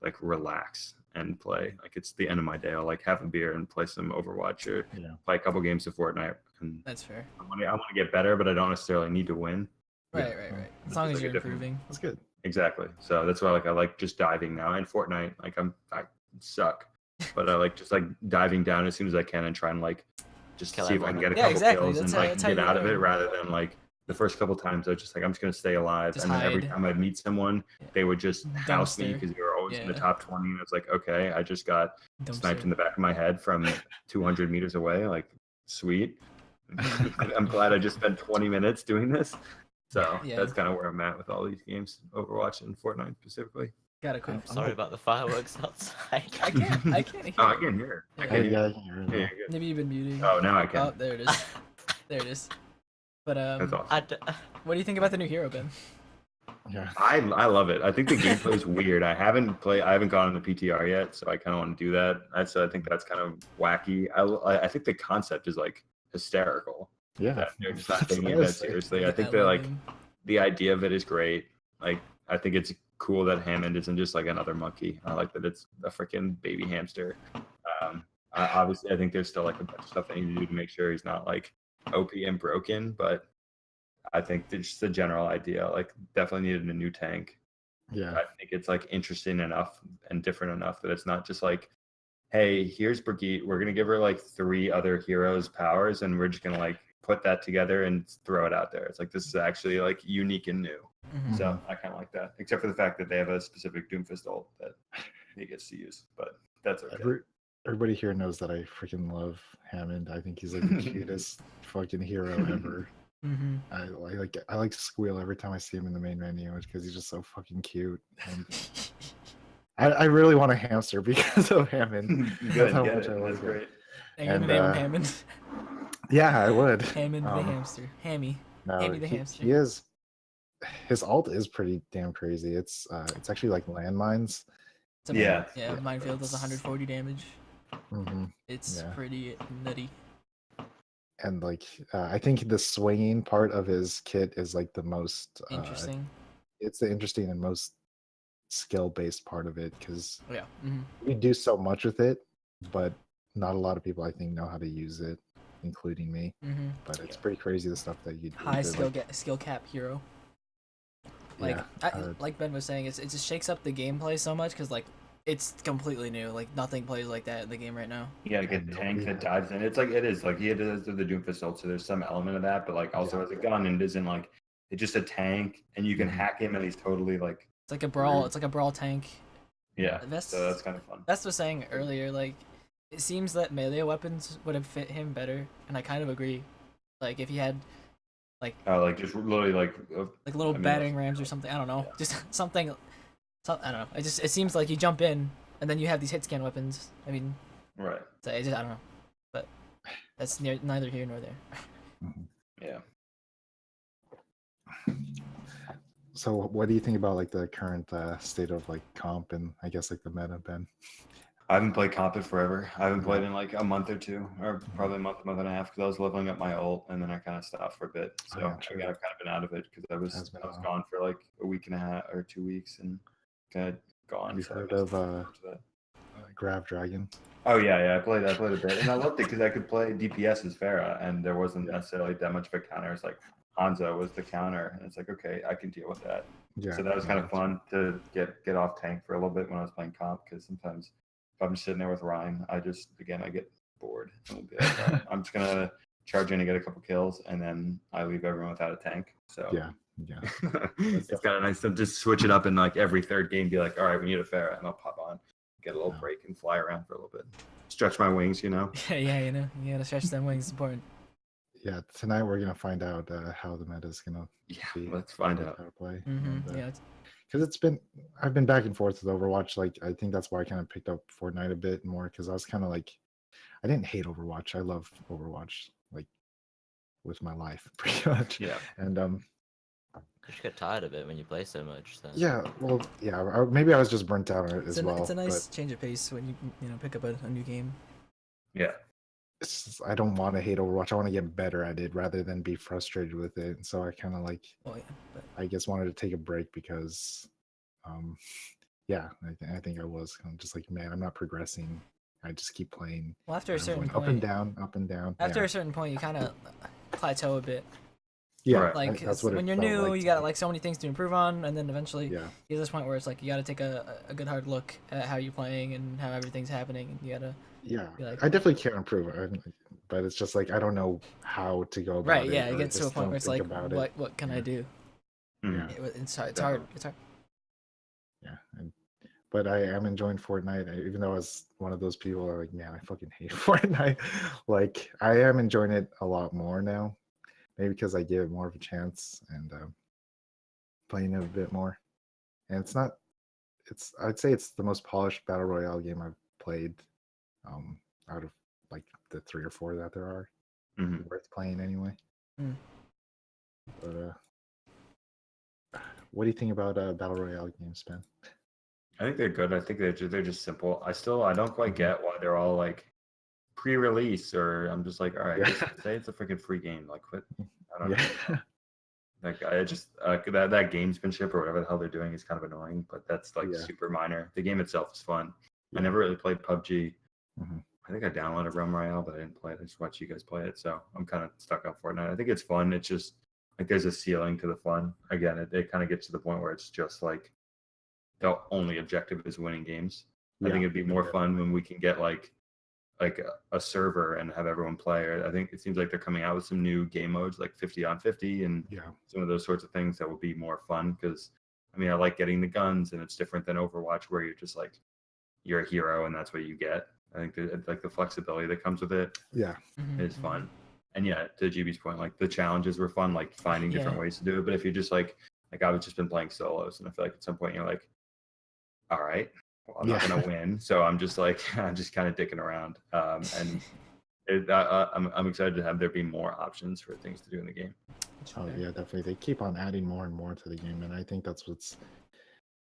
like relax and play. Like it's the end of my day. I'll like have a beer and play some Overwatch or play a couple games of Fortnite. And that's fair. I want to get better, but I don't necessarily need to win. Right. As long as you're improving. That's good. Exactly. So that's why I like just diving now. And Fortnite, like I suck, but I like just like diving down as soon as I can and trying to like just see if I can get a couple kills and like get out of it rather than like the first couple times I was just like, I'm just gonna stay alive. Just and then every hide. time I'd meet someone, they would just house me because they were always in the top 20. And it's like, okay, I just got sniped in the back of my head from 200 meters away. Like, sweet. I'm glad I just spent 20 minutes doing this. So that's kind of where I'm at with all these games, Overwatch and Fortnite specifically. Got a quick. Sorry about the fireworks outside. I can't hear. Oh, I can hear it. I can hear it. Yeah. Maybe you've been muting. Oh, now I can. Oh, there it is. There it is. But That's awesome. what do you think about the new hero, Ben? Yeah. I love it. I think the gameplay is weird. I haven't gone on the PTR yet, so I kind of want to do that. I think that's kind of wacky. I think the concept is like hysterical. Yeah. That they're just not taking it that seriously. I think that like the idea of it is great. Like I think it's cool that Hammond isn't just like another monkey. I like that it's a freaking baby hamster. Obviously, I think there's still like a bunch of stuff they need to do to make sure he's not like OP and broken, but I think just the general idea, like definitely needed a new tank. Yeah. I think it's like interesting enough and different enough that it's not just like, hey, here's Brigitte. We're gonna give her like 3 other heroes' powers, and we're just gonna like put that together and throw it out there. It's like this is actually like unique and new. So I kind of like that, except for the fact that they have a specific Doomfist ult that he gets to use, but that's okay. Everybody here knows that I freaking love Hammond. I think he's like the cutest fucking hero ever. I like to squeal every time I see him in the main menu because he's just so fucking cute. And I really want a hamster because of Hammond. That's how much I like it. Great. And name him Hammond. Yeah, I would. Hammond the hamster. Hammy. No, Hammy the hamster. He is. His ult is pretty damn crazy. It's actually like landmines. Yeah, minefield does 140 damage. Mm-hmm. It's pretty nutty. And like, I think the swinging part of his kit is like the most interesting. It's the interesting and most skill-based part of it because mm-hmm. we do so much with it, but not a lot of people I think know how to use it, including me. Mm-hmm. But it's pretty crazy the stuff that you do. High skill skill cap hero. Like like Ben was saying, it just shakes up the gameplay so much because like it's completely new. Like nothing plays like that in the game right now. You gotta get the tank that dives in. It's like it is like he does the Doomfist ult, so there's some element of that, but like also has a gun and it isn't like it's just a tank and you can hack him and he's totally like it's like a brawl. It's like a brawl tank. Yeah, so that's kind of fun. That's what I was saying earlier. Like it seems that melee weapons would have fit him better, and I kind of agree. Like if he had like just literally like little battering rams or something. I don't know, just something. I don't know. It seems like you jump in and then you have these hit scan weapons. I mean, right. So I don't know, but that's neither here nor there. Yeah. So what do you think about like the current state of like comp and I guess like the meta, Ben? I haven't played comp in forever. I haven't played in like a month or two, or probably a month and a half, because I was leveling up my ult and then I kind of stopped for a bit. So I've kind of been out of it because I was gone for like a week and a half or 2 weeks and kind of gone. Have you heard of Grav Dragon. Oh yeah, I played a bit, and I loved it because I could play DPS as Pharah, and there wasn't Yeah. necessarily that much of a counter. It's like Hanzo was the counter, and it's like okay, I can deal with that. Yeah. So that was kind of fun to get off tank for a little bit when I was playing comp, because sometimes if I'm just sitting there with Rhyme, I get bored and will be like, all right, I'm just gonna charge in and get a couple kills, and then I leave everyone without a tank. So Yeah. it's kind of nice to just switch it up and like every third game be like, all right, we need a Pharah, and I'll pop on, get a little break, and fly around for a little bit, stretch my wings, you know. Yeah, you know, you gotta stretch them wings. It's important. Yeah. Tonight we're gonna find out how the meta is gonna be. Let's find out. How to play. Yeah. Because I've been back and forth with Overwatch. Like I think that's why I kind of picked up Fortnite a bit more, because I was kind of like, I didn't hate Overwatch. I love Overwatch like with my life pretty much. Yeah. And You just get tired of it when you play so much. So. yeah, well, yeah, maybe I was just burnt out on it as well. It's a nice change of pace when you pick up a new game. Yeah. I don't want to hate Overwatch. I want to get better at it rather than be frustrated with it. And so I kind of like, I guess wanted to take a break because, yeah, I think I was kind of just like, man, I'm not progressing. I just keep playing. Well, after a certain point, up and down, up and down. After a certain point, you kind of plateau a bit. Yeah, Right. Like that's what when you're new, you got like so many things to improve on, and then eventually you get to this point where it's like you got to take a good hard look at how you're playing and how everything's happening, and you gotta. Yeah, like, I definitely can improve, but it's just like I don't know how to go about it. Right? Yeah, it gets to a just point don't where it's think like, about what can I do? Mhm. It's hard. It's hard. Yeah, but I am enjoying Fortnite, even though I was one of those people that are like, man, I fucking hate Fortnite. Like I am enjoying it a lot more now, maybe because I give it more of a chance and playing it a bit more. And I'd say it's the most polished battle royale game I've played out of like the 3 or 4 that there are worth playing anyway. But what do you think about battle royale games, Ben? I think they're good. I think they're just simple. I don't quite get why they're all like pre-release, or I'm just like, all right, just say it's a freaking free game. Like, quit. I don't know. Like, I just that gamesmanship or whatever the hell they're doing is kind of annoying, but that's like super minor. The game itself is fun. I never really played PUBG. I think I downloaded Realm Royale, but I didn't play it. I just watched you guys play it, so I'm kind of stuck on Fortnite. I think it's fun. It's just like there's a ceiling to the fun. Again, it kind of gets to the point where it's just like the only objective is winning games. I think it'd be more fun when we can get like a server and have everyone play. I think it seems like they're coming out with some new game modes like 50 on 50 and some of those sorts of things that will be more fun, because I mean I like getting the guns, and it's different than Overwatch where you're just like you're a hero and that's what you get. I think like the flexibility that comes with it is fun. And yeah, to GB's point, like the challenges were fun, like finding different ways to do it. But if you're just like I've just been playing solos, and I feel like at some point you're like, all right, well, I'm not gonna win, so I'm just like I'm just kind of dicking around. And I'm excited to have there be more options for things to do in the game. Oh yeah, definitely. They keep on adding more and more to the game, and I think that's what's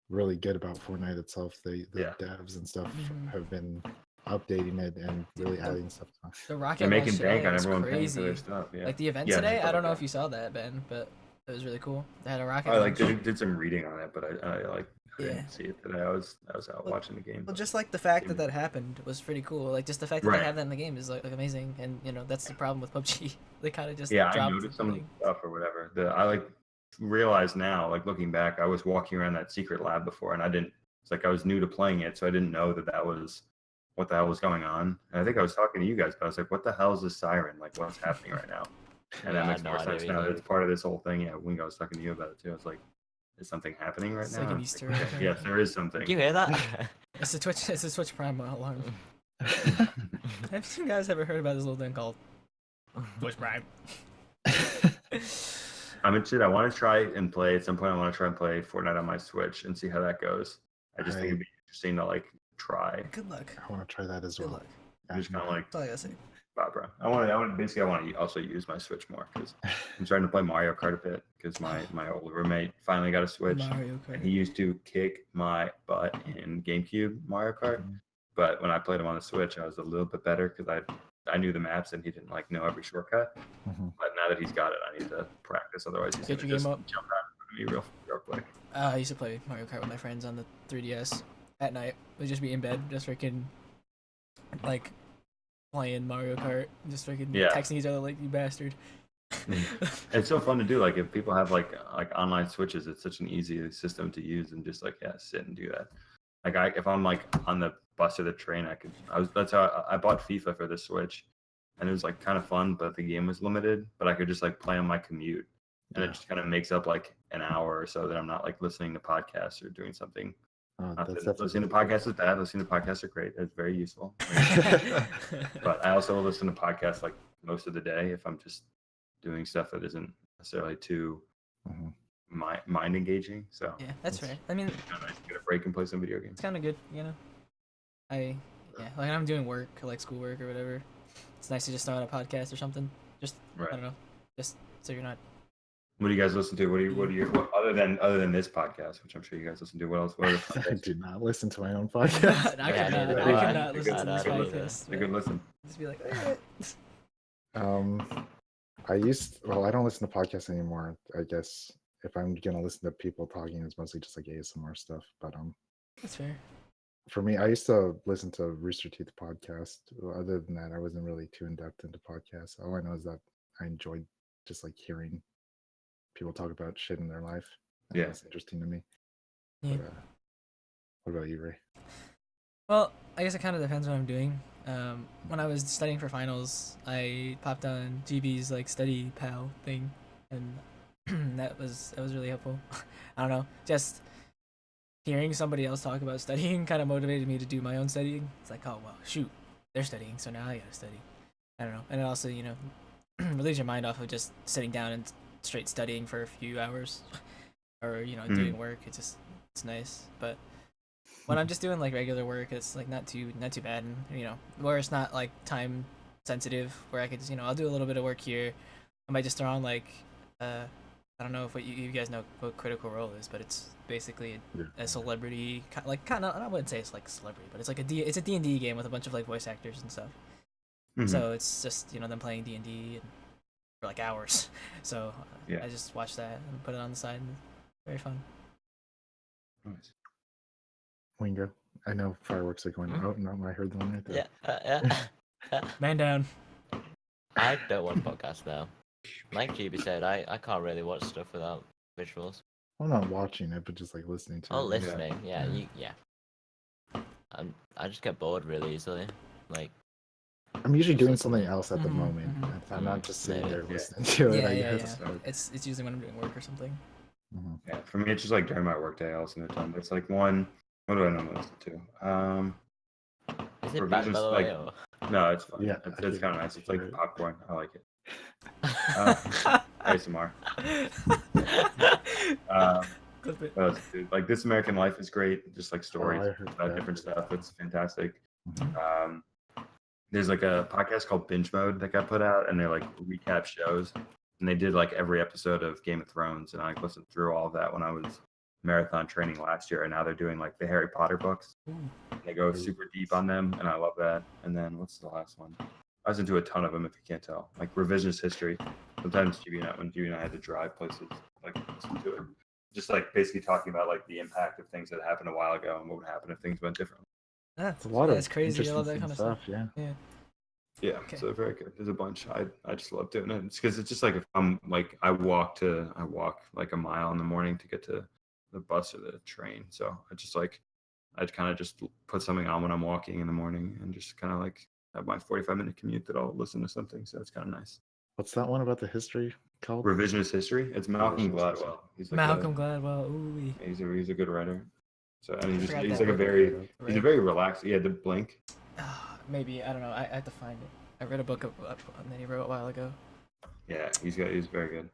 really good about Fortnite itself. The devs and stuff have been updating it and really adding stuff. The rocket They're making launch bank on today everyone was paying for their crazy. stuff. Yeah. Like the event today, I don't know if you saw that, Ben, but it was really cool. They had a rocket I launch. did some reading on it, but I didn't see it today. I was out watching the game. Well, just like the fact that happened was pretty cool. Like just the fact that they have that in the game is like amazing. And you know that's the problem with PUBG. They kind of just dropped I noticed some stuff or whatever. I like realize now, like looking back, I was walking around that secret lab before, and I didn't. It's like I was new to playing it, so I didn't know that was what the hell was going on. And I think I was talking to you guys, but I was like, what the hell is this siren? Like, what's happening right now? And that makes more sense now that it's part of this whole thing. Yeah, Wingo, I was talking to you about it too. I was like, is something happening right now? Like an Easter egg. Yes, there is something. Did you hear that? It's a Twitch Prime alarm. Have you guys ever heard about this little thing called Twitch Prime? I'm interested. I want to try and play at some point. I want to try and play Fortnite on my Switch and see how that goes. I just think it'd be interesting to like try. Good luck. I want to try that as well. Good luck. I'm just kind of like, that's all I gotta say. Wow, bro. I want to also use my Switch more because I'm starting to play Mario Kart a bit because my old roommate finally got a Switch, and he used to kick my butt in GameCube Mario Kart. But when I played him on the Switch, I was a little bit better because I knew the maps and he didn't like know every shortcut. But now that he's got it, I need to practice. Otherwise, he's Get gonna your just game up. jump out of me real quick. I used to play Mario Kart with my friends on the 3DS. at night. We'd just be in bed, just freaking like playing Mario Kart, just freaking Yeah. texting each other like you bastard. It's so fun to do. Like if people have like online switches, it's such an easy system to use and just like sit and do that. Like if I'm like on the bus or the train, that's how I bought FIFA for the Switch, and it was like kind of fun, but the game was limited. But I could just like play on my commute, and it just kind of makes up like an hour or so that I'm not like listening to podcasts or doing something. Listening to podcasts is bad. Listening to podcasts are great. It's very useful. But I also listen to podcasts like most of the day if I'm just doing stuff that isn't necessarily too mind engaging. So Yeah, that's fair. I mean, kind of nice to get a break and play some video games. it's kind of good, you know. Like I'm doing work, like schoolwork or whatever. It's nice to just throw out a podcast or something. Just I don't know, just so you're not. What do you guys listen to? What other than this podcast, which I'm sure you guys listen to? What else? What other I podcasts? do not listen to my own podcast. I Yeah, could I not do. listen to this I don't podcast. It's a good listen. Just be like, I don't listen to podcasts anymore. I guess if I'm gonna listen to people talking, it's mostly just like ASMR stuff. But that's fair. for me, I used to listen to Rooster Teeth podcast. Other than that, I wasn't really too in depth into podcasts. All I know is that I enjoyed just like hearing people talk about shit in their life. Yeah. It's interesting to me. Yeah. But, what about you, Ray? Well, I guess it kind of depends what I'm doing. When I was studying for finals, I popped on GB's like study pal thing, and that was really helpful. I don't know, just hearing somebody else talk about studying kind of motivated me to do my own studying. It's like, oh well, shoot, they're studying, so now I gotta study. I don't know, and it also, you know, relieves your mind off of just sitting down and straight studying for a few hours, or you know, doing work. It's nice, but when I'm just doing like regular work, it's like not too bad, and you know, where it's not like time sensitive, where I could just, you know, I'll do a little bit of work here. I might just throw on like I don't know if you guys know what Critical Role is, but it's basically a celebrity kind of, I wouldn't say it's like celebrity, but it's like it's a D&D game with a bunch of like voice actors and stuff. So it's just, you know, them playing D&D for like hours. So I just watch that and put it on the side, and very fun. Nice. Wingo. I know fireworks are going. Oh no, I heard the one right there. Yeah. Man down. I don't watch podcasts now. Like GB said, I can't really watch stuff without visuals. I'm not watching it, but just like listening to Oh, it. listening. Yeah. I just get bored really easily. Like, I'm usually doing something else at the moment. I'm not just sitting there listening to it. I guess. Yeah. It's usually when I'm doing work or something. Yeah, for me, it's just like during my workday, I'll listen to a ton. But it's like one. What do I normally listen to? is it bad, by the way? Or... No, it's fine. Yeah, it's kind of nice. It's like right. popcorn. I like it. ASMR. Clip it. What else, dude? Like This American Life is great. Just like stories I heard about that. different stuff. It's fantastic. There's like a podcast called Binge Mode that got put out, and they're like recap shows. And they did like every episode of Game of Thrones, and I listened through all of that when I was marathon training last year. And now they're doing like the Harry Potter books. They go super deep on them, and I love that. And then what's the last one? I listen to a ton of them, if you can't tell. Like Revisionist History. Sometimes when GB and I had to drive places, like listen to it. Just like basically talking about like the impact of things that happened a while ago and what would happen if things went differently. That's a lot of it's crazy. I love that interesting kind of stuff. Yeah. Yeah, Okay. so very good. There's a bunch. I just love doing it. It's because it's just like if I'm like I walk like a mile in the morning to get to the bus or the train. So I kind of just put something on when I'm walking in the morning and just kind of like have my 45-minute commute that I'll listen to something. So it's kind of nice. What's that one about the history called? Revisionist History. It's Malcolm Gladwell. He's like Malcolm Gladwell. Ooh. He's a good writer. So I mean, forgot he's that like book. he's a very relaxed. Yeah, the Blink. Maybe, I don't know. I have to find it. I read a book that he wrote a while ago. Yeah, he's very good.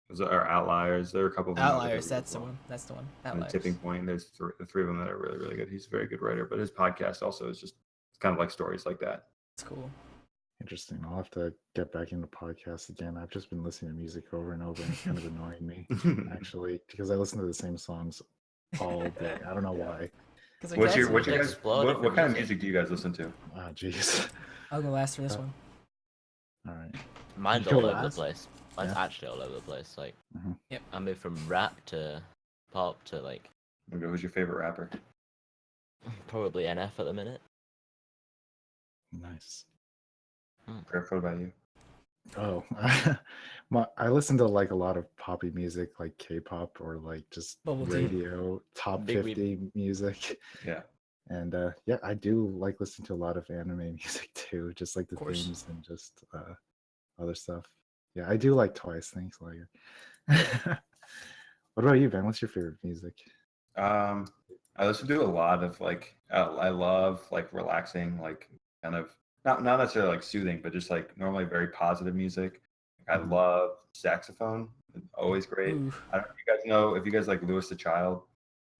Those are Outliers. There are a couple of them. Outliers. That's the one. That's the one. And Outliers. The Tipping Point. There's the three of them that are really, really good. He's a very good writer, but his podcast also is just it's kind of like stories like that. It's cool. Interesting. I'll have to get back into podcasts again. I've just been listening to music over and over, and it's kind of annoying me actually because I listen to the same songs all day. I don't know why. What kind of music. music do you guys listen to? Ah, jeez. I'll go last for this one. All right. Mine's You all go over the last? place. Mine's Yeah. actually all over the place. Like, Yep. I moved from rap to pop to like Wingo, who's your favorite rapper? Probably NF at the minute. Nice. Griff, what about you? Oh, I listen to like a lot of poppy music, like K-pop or like just Bubble tea. radio top Big 50 music. Yeah. And yeah, I do like listening to a lot of anime music too, just like the course. themes and just other stuff. Yeah, I do like Twice. Thanks, Lager. What about you, Ben? What's your favorite music? I listen to a lot of like I love like relaxing, like kind of not necessarily like soothing, but just like normally very positive music. I Mhm. love saxophone. It's always great. Ooh. I don't know if you guys know if you guys like Louis the Child,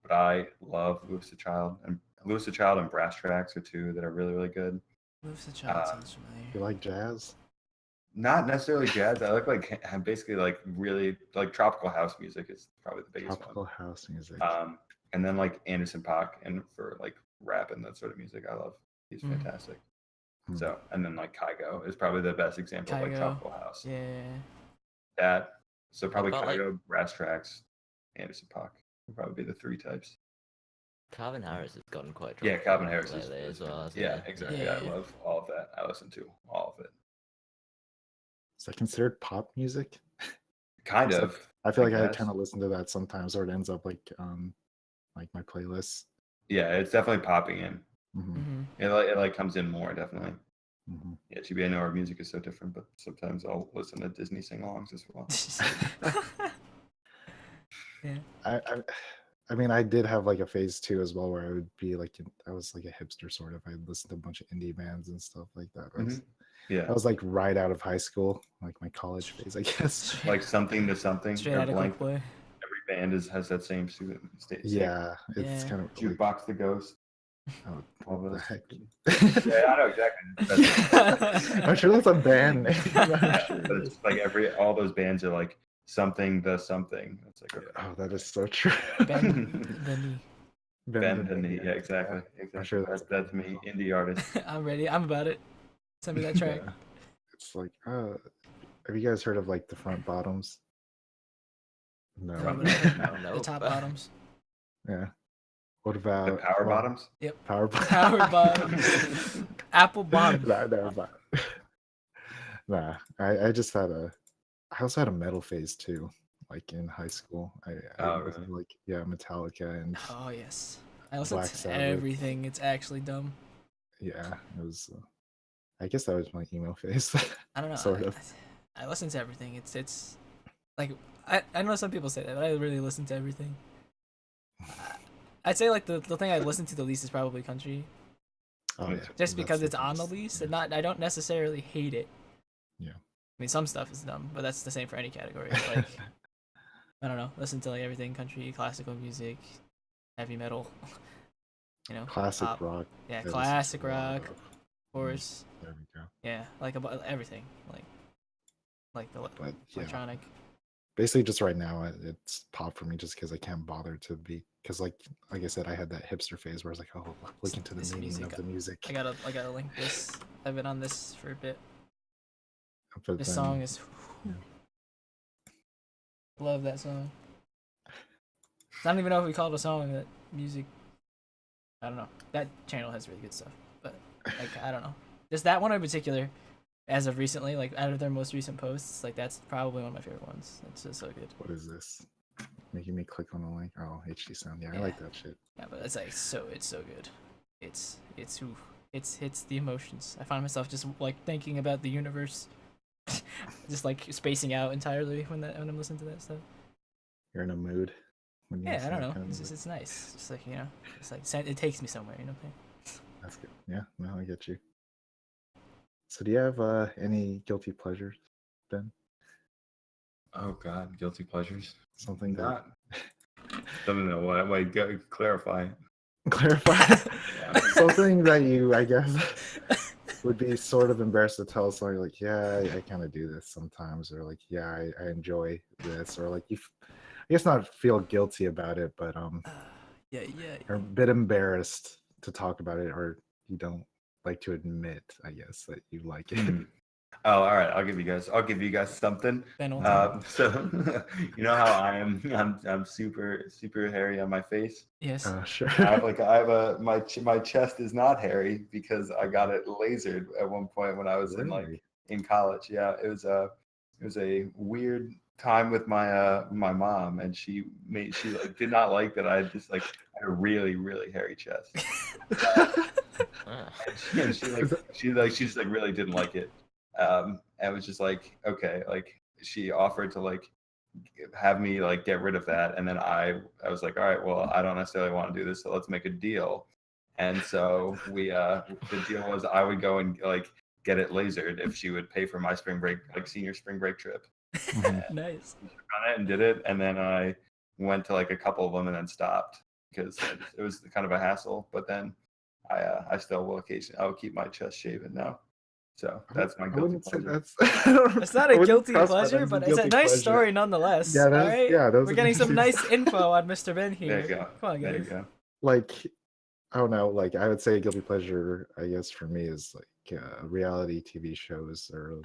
but I love Louis the Child, and Louis the Child and Brass Tracks are two that are really really good. Moves the child sounds familiar. You like jazz? Not necessarily jazz. I like basically like really like tropical house music is probably the biggest Tropical one. house music. And then like Anderson .Paak, and for like rap and that sort of music, I love. He's Mhm. fantastic. Hmm. So, and then like Kygo is probably the best example of like Kygo. tropical house. Yeah. That. So probably about, like- Kygo, Brass Tracks, Anderson .Paak would probably be the three types. Calvin Harris has gotten quite. Yeah, Calvin Harris is lately as well. hasn't yeah, he? exactly. Yeah. I love all of that. I listen to all of it. Is that considered pop music? Kind So, of. I feel like I guess. kind of listen to that sometimes, or it ends up like my playlists. Yeah, it's definitely popping in. Hmm. Mm-hmm. It like comes in more definitely. Hmm. Yeah, TB, I know our music is so different, but sometimes I'll listen to Disney sing-alongs as well. Yeah. I mean, I did have like a phase too as well, where I would be like, I was like a hipster sort of. I listened to a bunch of indie bands and stuff like that. Yeah, I was like right out of high school, like my college phase, I guess. like something to something. Straight or out of blank. Cook Boy. Every band has that same state. Yeah, it's Yeah. kind of like, Jukebox the Ghost. oh, All what the those. heck? Yeah, I know exactly. I'm sure that's a band name. Yeah, but it's just like all those bands are like something the something. It's like Oh, that is so true. BenDKnee. BenDKnee. Yeah, exactly. I'm sure That's me, indie artist. I'm ready. I'm about it. Send me that track. Yeah. It's like, have you guys heard of like the front bottoms? No. No, Front but I've heard Bottoms. the Nope. top bottoms. Yeah. What about The Power Bottoms. Power Power bottoms. Apple bottom. Nah. I just had I also had a metal phase too, like in high school. I Oh, listened to, like Metallica and Oh yes. I listen Black to Sabbath. everything. It's actually dumb. yeah, it was. I guess that was my emo phase. I don't know. Sort of. I listen to everything. It's like I know some people say that, but I really listen to everything. I'd say like the thing I listen to the least is probably country, Oh yeah, just because that's it's on the best. least, and I don't necessarily hate it. Yeah. I mean, some stuff is dumb, but that's the same for any category. It's like I don't know, listen to like everything: country, classical music, heavy metal. You know, Classic pop. rock. Yeah, I listen classic to a lot rock, of. of course. There we go. Yeah, like about everything, like the But yeah, electronic. basically just right now it's pop for me just because I can't bother to be because like I said I had that hipster phase where I was like, oh, look into the This meaning music, of the music. I gotta link this. I've been on this for a bit. But This then- song is. yeah. Love that song. I don't even know if we call it a song. That music. I don't know. That channel has really good stuff, but like I don't know. Just that one in particular, as of recently, like out of their most recent posts, like that's probably one of my favorite ones. It's just so good. What is this? Making me click on the link. Oh, HD sound. Yeah, I Yeah. like that shit. Yeah, but it's like it's so good. It's hits the emotions. I find myself just like thinking about the universe, just like spacing out entirely when I'm listening to that stuff. You're in a mood. When you Yeah, listen I don't to that know. kind of It's music. just, it's nice. It's like it's like it takes me somewhere. You know what I'm saying? That's good. Yeah, no, I get you. So do you have any guilty pleasures, Ben? Oh God, guilty pleasures. Something that Not something that what? Wait, clarify. clarify Yeah. something that you, I guess, would be sort of embarrassed to tell someone. Like, yeah, I kind of do this sometimes, or like, yeah, I enjoy this, or like I guess not feel guilty about it, but Yeah. are a bit embarrassed to talk about it, or you don't like to admit, I guess, that you like it. Oh, all right. I'll give you guys something. Ben will tell. So you know how I am. I'm super hairy on my face. Yes. Sure. My chest is not hairy because I got it lasered at one point when I was Really? in college. Yeah, it was a weird time with my mom, and she like did not like that I just like had a really hairy chest. Ah. And she just like really didn't like it. And was just like, okay, like she offered to like have me like get rid of that, and then I was like, all right, well, I don't necessarily want to do this, so let's make a deal. And so the deal was I would go and like get it lasered if she would pay for my spring break, like senior spring break trip. Nice. On it and did it, and then I went to like a couple of them and then stopped because it was kind of a hassle. But then I still will occasionally I'll keep my chest shaven now. So that's my I guilty wouldn't say pleasure. that's. It's not a guilty pleasure, but it's a nice story. story nonetheless. Yeah, that all is- right? yeah, that was We're an getting some interesting nice info on Mr. Ben here. There you go. Come on, There you guys. go. Like, I don't know. Like, I would say a guilty pleasure, I guess, for me is like reality TV shows or.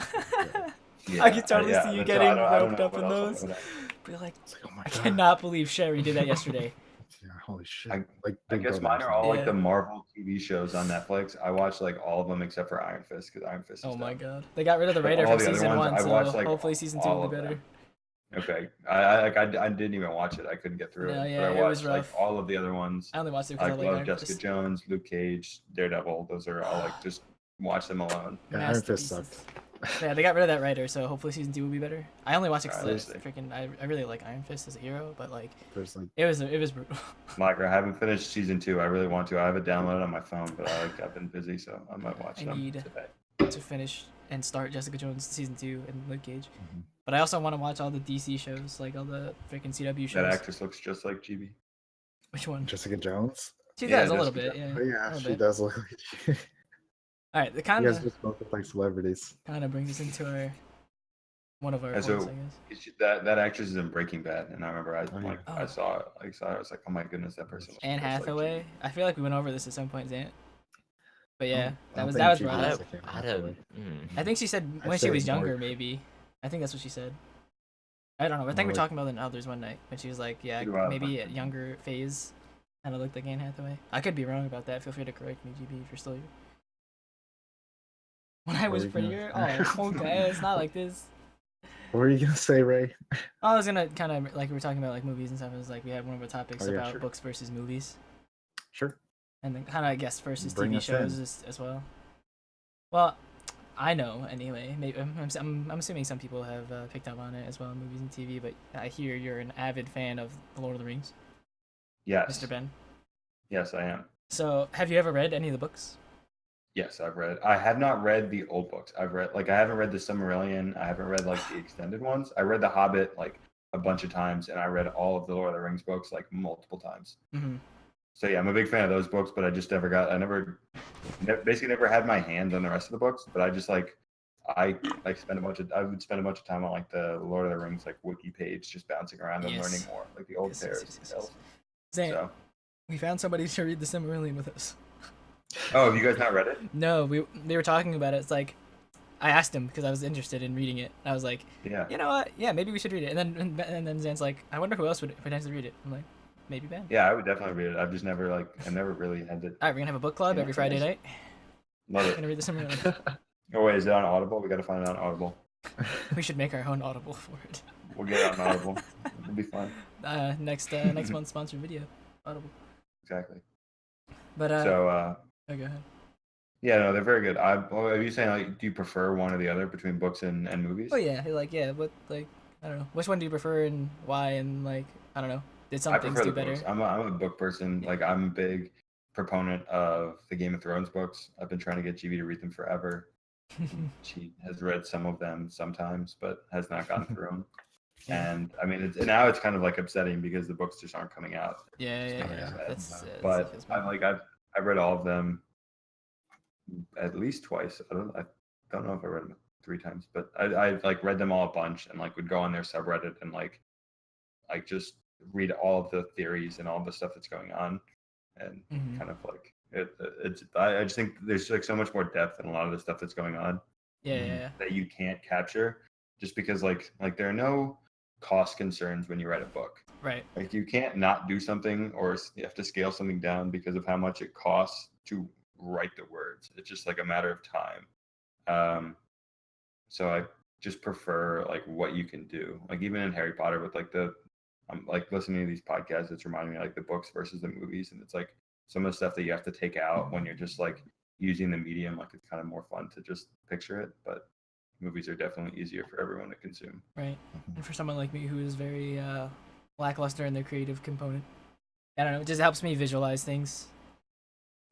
Yeah, I can totally yeah, see you that's- getting I don't roped know up what in else those. I would- Be like, It's like, oh my I god! cannot believe Sherry did that yesterday. Yeah, holy shit! I- Like, I didn't guess go there, mine are all like Yeah. the Marvel TV shows on Netflix. I watched like all of them except for Iron Fist because Iron Fist is Oh my dumb. god. They got rid of the But writer all from the other season ones, 1, I so watched, like, hopefully season 2 all will be of better. them. Okay, I didn't even watch it. I couldn't get through No, it. yeah, But I it was watched like rough. all of the other ones. I only watched it I because I like love Iron Jessica Fist. Jones, Luke Cage, Daredevil. Those are all like just watch them alone. Yeah, Iron Fist sucked. Yeah, they got rid of that writer, so hopefully season 2 will be better. I only watched it Alright, because let's see. I really like Iron Fist as a hero, but like There's like, it was brutal. Micro, I haven't finished season 2. I really want to. I have it downloaded on my phone, but I've been busy, so I might watch I them need- today. to finish and start Jessica Jones season 2 and Luke Cage. Mhm. But I also want to watch all the DC shows, like all the freaking CW shows. That actress looks just like GB. Which one? Jessica Jones. She Yeah, does a little Jessica bit, yeah. Oh yeah, a little she bit. does look like. You All right, the guys just both look like celebrities. kind of brings us into our one of our And points, so- I guess. That actress is in Breaking Bad, and I remember Oh, yeah. I saw it. I was like, oh my goodness, that person. looks Anne just like Hathaway. GB. I feel like we went over this at some point, Zant. But yeah, I that don't was think that was she brought does. up. I can't I remember. don't. I think she said I'd when she say was more- younger, maybe. I think that's what she said. I don't know. I think More we're like- talking about it in others one night when she was like, yeah, Either way, maybe at younger phase, kind of looked like Anne Hathaway. I could be wrong about that. Feel free to correct me, GB, if you're still here. When I What was were you prettier, gonna- oh, okay, it's not like this. What were you gonna say, Ray? I was gonna kind of like we were talking about like movies and stuff. It was like we had one of our topics Oh, yeah, about sure. books versus movies, Sure. and then kind of I guess versus Bring TV us shows in. as well. Well, I know anyway. Maybe I'm assuming some people have picked up on it as well, movies and TV. But I hear you're an avid fan of The Lord of the Rings, Yes. Mr. Ben. Yes, I am. So have you ever read any of the books? Yes, I've read. I have not read the old books. I haven't read the Silmarillion. I haven't read like the extended ones. I read The Hobbit like a bunch of times, and I read all of the Lord of the Rings books like multiple times. Mm-hmm. So yeah, I'm a big fan of those books, but I just basically never had my hands on the rest of the books. But I just I would spend a bunch of time on like the Lord of the Rings like wiki page, just bouncing around and Yes. learning more, like the old Yes, tales. yes, yes, and yes, tales. Zane, So, we found somebody to read the Silmarillion with us. oh, have you guys not read it? No, they were talking about it. It's like I asked him because I was interested in reading it. I was like, Yeah. you know what? Yeah, maybe we should read it. And then Zan's like, I wonder who else would potentially read it. I'm like, maybe Ben. Yeah, I would definitely read it. I've just never really had to. All right, we're gonna have a book club Yeah, every Friday nice. night. Love We're it. gonna read the Silmarillion. Oh wait, is it on Audible? We gotta find it on Audible. We should make our own Audible for it. We'll get it on Audible. It'll be fun. Next month's sponsored video, Audible. Exactly. But So oh, go ahead. yeah, no, they're very good. Are you saying like, do you prefer one or the other between books and movies? Oh yeah, like yeah, but like I don't know, which one do you prefer and why and like I don't know, did some I things prefer do the better? books. I'm a book person. Yeah. Like I'm a big proponent of the Game of Thrones books. I've been trying to get GB to read them forever. She has read some of them sometimes, but has not gotten through them. Yeah. And I mean, now it's kind of like upsetting because the books just aren't coming out. Yeah, It's yeah, kinda yeah. sad. That's But feels I'm bad. like I've read all of them at least twice. I don't know if I read them 3 times, but I like read them all a bunch and like would go on their subreddit and like just read all of the theories and all the stuff that's going on, and Mhm. kind of like it's I just think there's like so much more depth in a lot of the stuff that's going on Yeah. that you can't capture, just because like there are no cost concerns when you write a book. Right. Like you can't not do something, or you have to scale something down because of how much it costs to write the words. It's just like a matter of time. So I just prefer like what you can do. Like even in Harry Potter with like I'm like listening to these podcasts, it's reminding me like the books versus the movies, and it's like some of the stuff that you have to take out when you're just like using the medium. Like it's kind of more fun to just picture it, but movies are definitely easier for everyone to consume. Right. And for someone like me who is very lackluster in their creative component, I don't know, it just helps me visualize things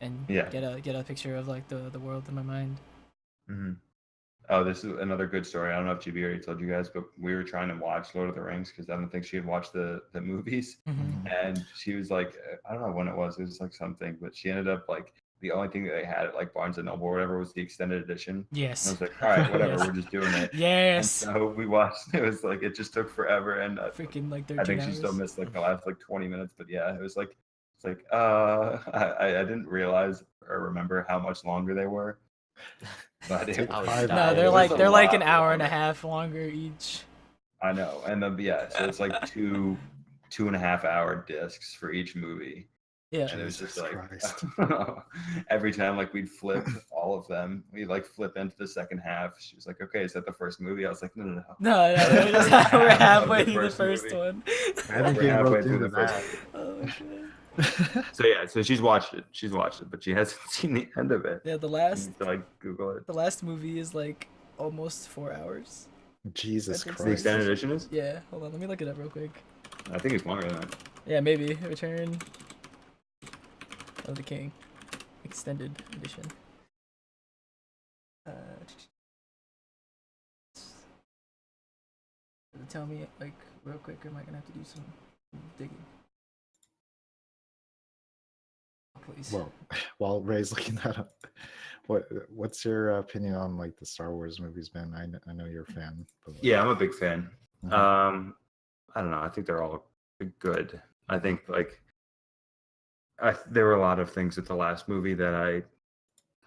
and get a picture of like the world in my mind. Mm-hmm. Oh, this is another good story. I don't know if GB already told you guys, but we were trying to watch Lord of the Rings because I don't think she had watched the movies. And she was like, I don't know when it was like something, but she ended up like the only thing that they had at like Barnes and Noble or whatever was the extended edition. Yes. And I was like, all right, whatever, Yes. we're just doing it. Yes. And so we watched. It was like it just took forever, and Freaking like 13 I think hours. she still missed like the last like 20 minutes. But yeah, it was like it's like I didn't realize or remember how much longer they were. But it I was was, No, dying. they're it was like a lot an hour and a longer. half longer each. I know, and then so it's like 2.5 hour discs for each movie. Yeah. And it was just Jesus like Christ. every time like we'd flip all of them, we'd like flip into the second half. She was like, "Okay, is that the first movie?" I was like, "No." No, we're halfway through the first movie. one. I haven't We're even halfway wrote through through the first that. movie. Oh shit. So yeah, so she's watched it, but she hasn't seen the end of it. Yeah, the You last need to like Google it. the last movie is like almost 4 hours. Jesus I think so. The Christ. extended edition is? Yeah, hold on, let me look it up real quick. I think it's longer than that. Yeah, maybe Return of the King extended edition. Tell me like real quick, or am I gonna have to do some digging? Please. Well, while Ray's looking that up, what's your opinion on like the Star Wars movies, Ben? I know you're a fan. But, like, Yeah, I'm a big fan. Mhm. I don't know. I think they're all good. I think like there were a lot of things with the last movie that I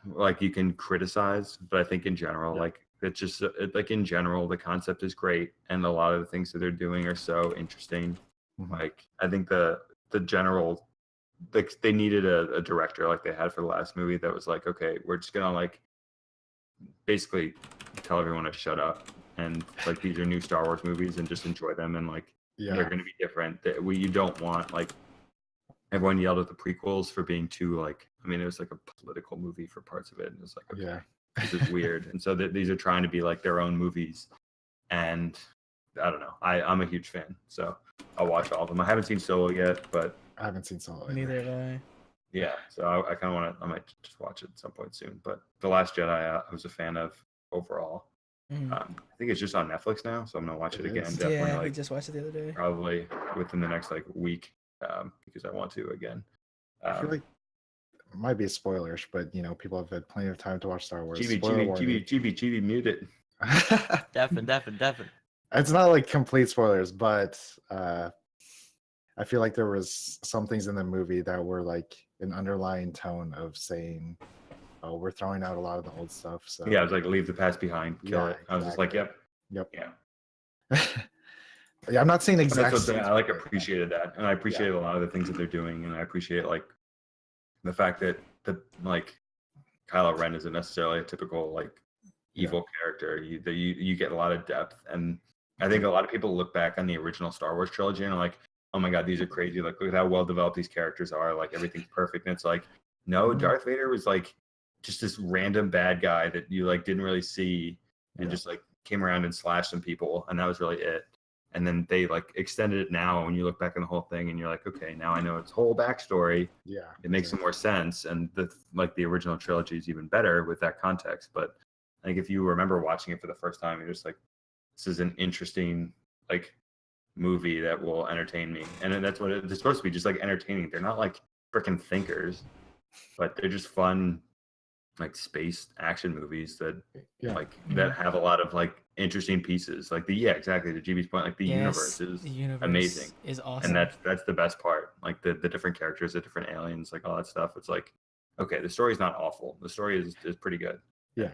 like you can criticize, but I think in general, like it's just like in general, the concept is great, and a lot of the things that they're doing are so interesting. Mhm. Like I think the general, like they needed a director like they had for the last movie that was like, okay, we're just gonna like basically tell everyone to shut up, and like these are new Star Wars movies and just enjoy them, and like they're yeah, gonna be different. You don't want like everyone yelled at the prequels for being too like, I mean, it was like a political movie for parts of it, and it was like, okay, yeah. this is weird. And so these are trying to be like their own movies, and I don't know. I'm a huge fan, so I'll watch all of them. I haven't seen Solo yet, but I haven't seen Solo. either. Neither have I. yeah, so I kind of want to. I might just watch it at some point soon. But The Last Jedi, I was a fan of overall. Mhm. I think it's just on Netflix now, so I'm gonna watch it It again. is? Definitely, Yeah, we like just watched it the other day. probably within the next like week, because I want to again. I feel like it might be spoilers, but you know, people have had plenty of time to watch Star Wars. Chibi, Spoiler warning. Chibi, mute it. Definitely. It's not like complete spoilers, but I feel like there was some things in the movie that were like an underlying tone of saying, "Oh, we're throwing out a lot of the old stuff." So Yeah, I was like, leave the past behind, kill Yeah, it. I was just like, exactly. yep, Yep. yeah. Yeah, I'm not saying But exact. that's what scenes, I like but, appreciated that, and I appreciate a lot of the things that they're doing, and I appreciate like the fact that like Kylo Ren isn't necessarily a typical like evil character. You get a lot of depth, and I think a lot of people look back on the original Star Wars trilogy and are like, oh my god, these are crazy. Like look at how well developed these characters are. Like everything's perfect. And it's like, no, Mhm. Darth Vader was like just this random bad guy that you like didn't really see, and just like came around and slashed some people, and that was really it. And then they like extended it now when you look back on the whole thing and you're like, okay, now I know its whole backstory. Yeah, It makes some more sense, and the original trilogy is even better with that context. But like if you remember watching it for the first time, you're just like, this is an interesting like movie that will entertain me. And then that's what it's supposed to be, just like entertaining. They're not like freaking thinkers, but they're just fun like space action movies that that have a lot of like interesting pieces. Like exactly to GB's point, like the universe is amazing. Is awesome. And that's the best part. Like the different characters, the different aliens, like all that stuff. It's like, okay, the story's not awful. The story is pretty good. Yeah.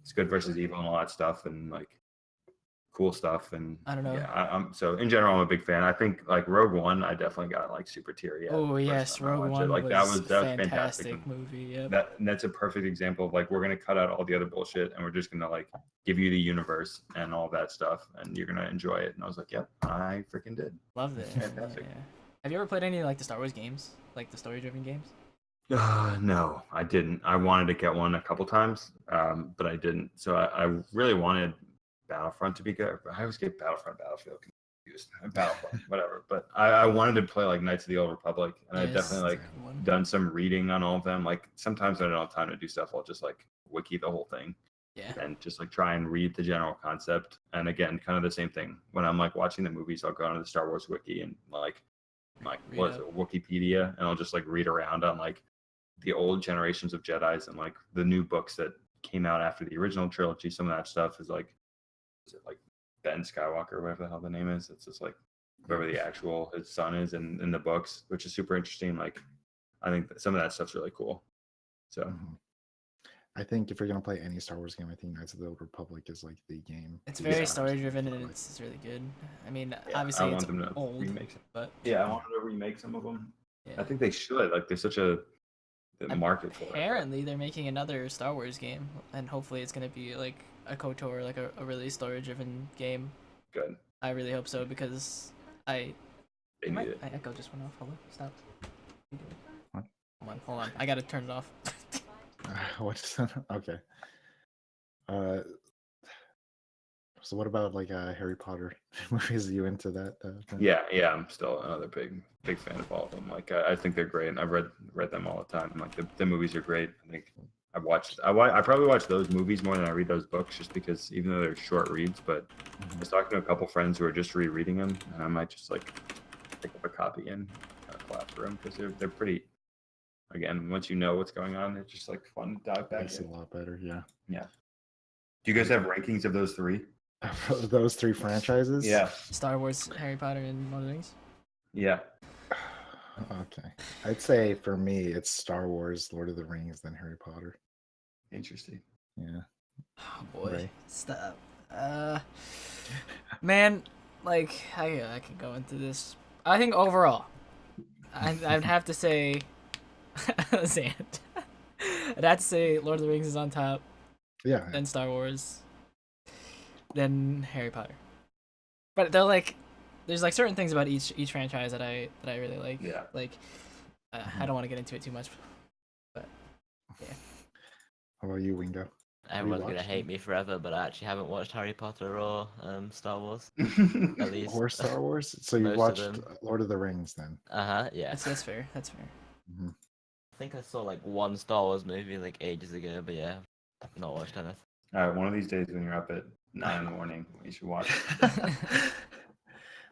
it's good versus evil and all that stuff, and like cool stuff. And I don't know. yeah, I'm so in general, I'm a big fan. I think like Rogue One, I definitely got like super teary. Oh yes, Rogue One like was that was fantastic. fantastic movie. Yep. And that's a perfect example of like we're gonna cut out all the other bullshit and we're just gonna like give you the universe and all that stuff and you're gonna enjoy it. And I was like, yep, I freaking did. Loved it. Fantastic. Yeah. Have you ever played any like the Star Wars games, like the story-driven games? No, I didn't. I wanted to get one a couple times, but I didn't. So I really wanted Battlefront to be good. I always get Battlefield confused. Battlefront, whatever. But I wanted to play like Knights of the Old Republic, and I Yes, definitely like that's a good one. done some reading on all of them. Like sometimes when I don't have time to do stuff, I'll just like wiki the whole thing Yeah. and just like try and read the general concept. And again, kind of the same thing. When I'm like watching the movies, I'll go onto the Star Wars wiki and like Read what is up. it, Wikipedia, and I'll just like read around on like the old generations of Jedis and like the new books that came out after the original trilogy. Some of that stuff is it like Ben Skywalker, whatever the hell the name is. It's just like whoever the actual his son is in the books, which is super interesting. Like I think that some of that stuff's really cool. So Mhm. I think if you're gonna play any Star Wars game, I think Knights of the Old Republic is like the game. It's very Yeah. story-driven and it's really good. I mean, yeah, obviously I it's want them to old, remake some. but Yeah, I wanted to remake some of them. yeah. I think they should. Like there's such a the market for it. Apparently, they're making another Star Wars game, and hopefully, it's gonna be like a KOTOR, like a really story-driven game. Good. I really hope so because I. They My need it. echo just went off. Hold on, stop. What are you doing? What? Hold on. I gotta turn it off. What's okay? So what about like Harry Potter movies? Are you into that? Thing? Yeah, I'm still another big fan of all of them. Like I think they're great, and I've read them all the time. Like the movies are great. I think I probably watch those movies more than I read those books, just because even though they're short reads. But I was talking to a couple friends who are just rereading them, and I might just like pick up a copy and kind of plow through them because they're pretty. Again, once you know what's going on, it's just like fun to dive back Makes it in. a lot better. Yeah. Yeah. Do you guys have rankings of those three? Those three franchises. Yeah. Star Wars, Harry Potter, and Lord of the Rings. Yeah. Okay. I'd say for me, it's Star Wars, Lord of the Rings, then Harry Potter. Interesting. Yeah. Oh boy, Right. stop. Man, like I could go into this. I think overall, I'd have to say, Zand. I'd have to say Lord of the Rings is on top, Yeah. then Star Wars, then Harry Potter. But they're like, there's like certain things about each franchise that I really like. Yeah. Like, I don't want to get into it too much, but yeah. How about you, Wingo? Everyone's gonna watched hate them? me forever, but I actually haven't watched Harry Potter or Star Wars. At least. Or Star Wars? So you Most of watched them. Lord of the Rings then? Yeah. That's fair. That's fair. Mm-hmm. I think I saw like one Star Wars movie like ages ago, but yeah, I've not watched anything. All right, one of these days when you're up at 9 in the morning, you should watch it.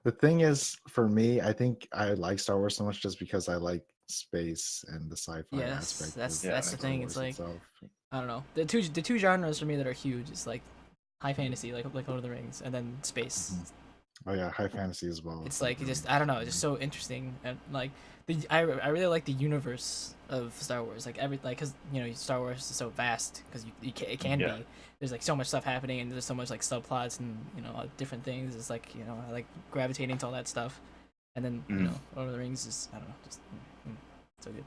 The thing is, for me, I think I like Star Wars so much just because I like space and the sci-fi Yes, aspect. that's of the Star thing. Wars It's like itself. I don't know. The two genres for me that are huge is like high fantasy, like Lord of the Rings, and then space. Mhm. Oh yeah, high fantasy as well. It's like I don't know, it's just so interesting, and like I really like the universe of Star Wars, like because Star Wars is so vast because it can Yeah. be. There's like so much stuff happening, and there's so much like subplots and different things. It's like I like gravitating to all that stuff, and then Lord of the Rings is I don't know, just so good.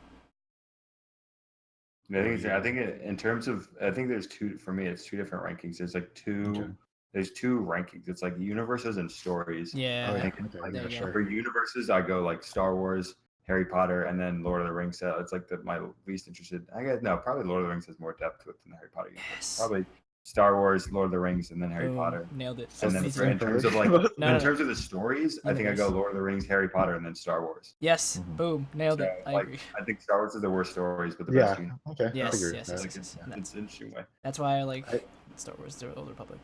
I think in terms of, I think there's two, for me, it's two different rankings. There's like Okay. there's two rankings. It's like universes and stories. Yeah. Oh, yeah. think Okay, like, there yeah, you go. sure. For universes, I go like Star Wars, Harry Potter, and then Lord of the Rings. It's like my least interested. I guess no, probably Lord of the Rings has more depth to it than the Harry Potter universe. Yes. Probably Star Wars, Lord of the Rings, and then Harry Boom, Potter. nailed it. And then Me in too. terms of like No. in terms of the stories, I think I go Universe. Lord of the Rings, Harry Potter, and then Star Wars. Yes, Mhm. boom, nailed So, it. I like, agree. I think Star Wars is the worst stories, but the Yeah. best universe. Okay. I Yes, agree with yes, that. yes, Like, yes. it's an interesting way. That's why I like I- Star Wars: The Old Republic.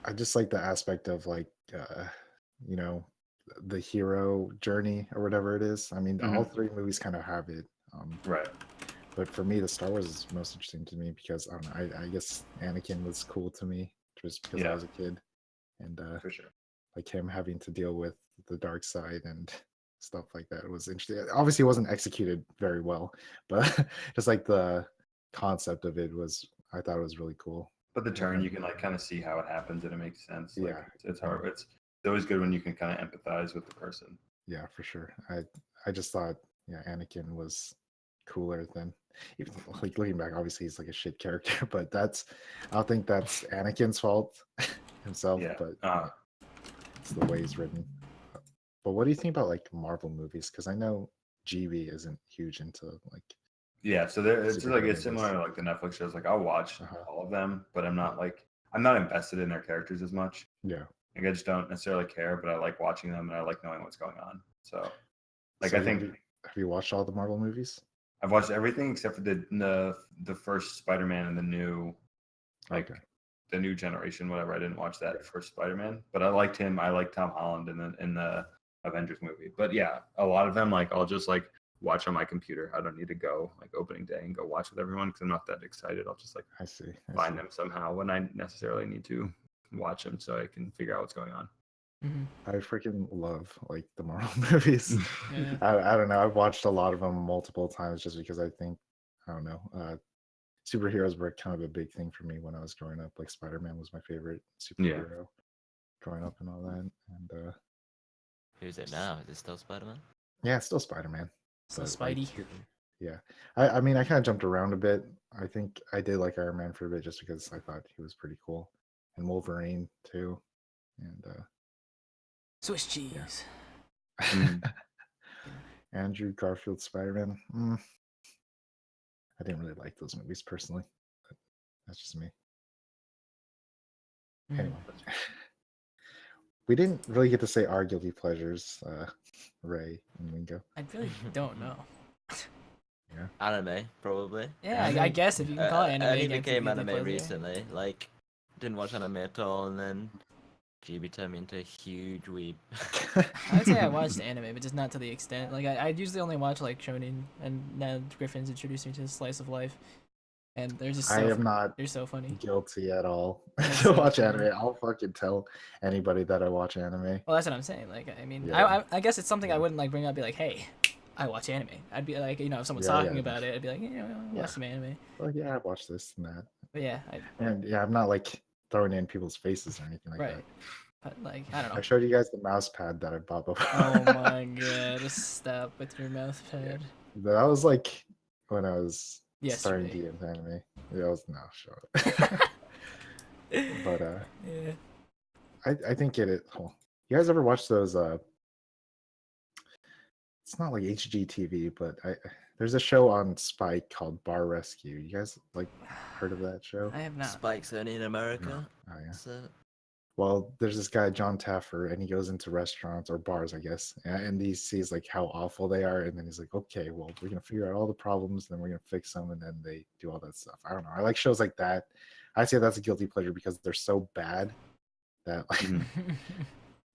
I just like the aspect of like you know the hero journey or whatever it is. I mean, all three movies kind of have it. Right. But for me, the Star Wars is most interesting to me because I don't know. I guess Anakin was cool to me just because I Yeah. was a kid, and For sure. like him having to deal with the dark side and stuff like that was interesting. Obviously, it wasn't executed very well, but just like the concept of it was, I thought it was really cool. But the turn, you can like kind of see how it happens, and it makes sense. Like, Yeah. it's hard. It's always good when you can kind of empathize with the person. Yeah, for sure. I just thought, yeah, Anakin was cooler than even like looking back. Obviously, he's like a shit character, but I don't think that's Anakin's fault himself. Yeah. But it's the way he's written. But what do you think about like Marvel movies? Because I know GB isn't huge into like. Yeah, so it's Superhero like movies. it's similar to like the Netflix shows. Like I'll watch all of them, but I'm not invested in their characters as much. Yeah. Like I just don't necessarily care, but I like watching them and I like knowing what's going on. So, like So I think have you watched all the Marvel movies? I've watched everything except for the first Spider-Man and the new, like the new generation, whatever. I didn't watch that first Spider-Man, but I liked him. I liked Tom Holland in the Avengers movie. But yeah, a lot of them like I'll just like watch on my computer. I don't need to go like opening day and go watch with everyone because I'm not that excited. I'll just like I see. find them somehow when I necessarily need to watch them so I can figure out what's going on. I freaking love like the Marvel movies. Yeah. I don't know. I've watched a lot of them multiple times just because I think I don't know. Superheroes were kind of a big thing for me when I was growing up. Like Spider-Man was my favorite superhero growing up and all that. And Who's it now? Is it still Spider-Man? yeah, it's still Spider-Man. So but, Spidey. like, yeah. I mean I kind of jumped around a bit. I think I did like Iron Man for a bit just because I thought he was pretty cool. And Wolverine too. And Swiss cheese. Andrew Garfield Spider-Man. I didn't really like those movies personally, but that's just me. Anyway, we didn't really get to say our guilty pleasures, Ray and Wingo. I really don't know. Yeah. Anime, probably. Yeah, I guess if you can call it anime. I only again, became guilty anime pleasure. recently. Like, didn't watch anime at all, and then GB turned me into a huge weeb. I would say I watched anime, but just not to the extent. Like I usually only watch like shonen, and now Griffin's introduced me to Slice of Life, and they're just I am not they're so funny. guilty at all That's to so watch funny. anime. I'll fucking tell anybody that I watch anime. Well, that's what I'm saying. Like I mean, Yeah. I guess it's something I wouldn't like bring up. Be like, hey, I watch anime. I'd be like, if someone's talking about it, I'd be like, watch some anime. Well, yeah, I watch this and that. But yeah, And yeah, I'm not like throwing it in people's faces or anything like that. But like, I don't know. I showed you guys the mouse pad that I bought before. Oh my god, just stop with your mouth pad. That was like when I was starting to Yesterday. get into anime. Yeah, I was no, shut up. But Yeah. I think well, you guys ever watch those it's not like HGTV, but there's a show on Spike called Bar Rescue. You guys like heard of that show? I have not. Spike's only in America. Oh yeah. So Well, there's this guy, John Taffer, and he goes into restaurants or bars, I guess, and he sees like how awful they are, and then he's like, okay, well, we're gonna figure out all the problems, then we're gonna fix them, and then they do all that stuff. I don't know. I like shows like that. I say that's a guilty pleasure because they're so bad that like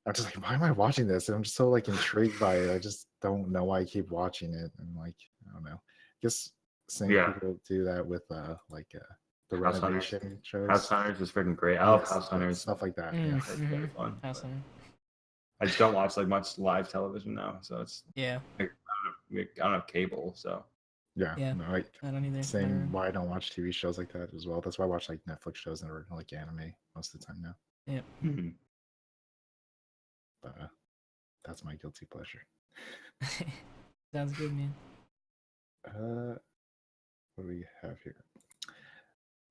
I'm just like, why am I watching this? And I'm just so like intrigued by it. I just don't know why I keep watching it, and like I don't know. I guess same people do that with the House renovation shows. House Hunters is freaking great. I love House Hunters. Stuff like that. Mm, Yeah. It's very fun. House Hunter. I just don't watch like much live television now, so it's Yeah. I don't have cable, so Yeah. Yeah. No, I don't either. same why I don't watch TV shows like that as well. That's why I watch like Netflix shows and like anime most of the time now. Yeah. But that's my guilty pleasure. Sounds good, man. What do we have here?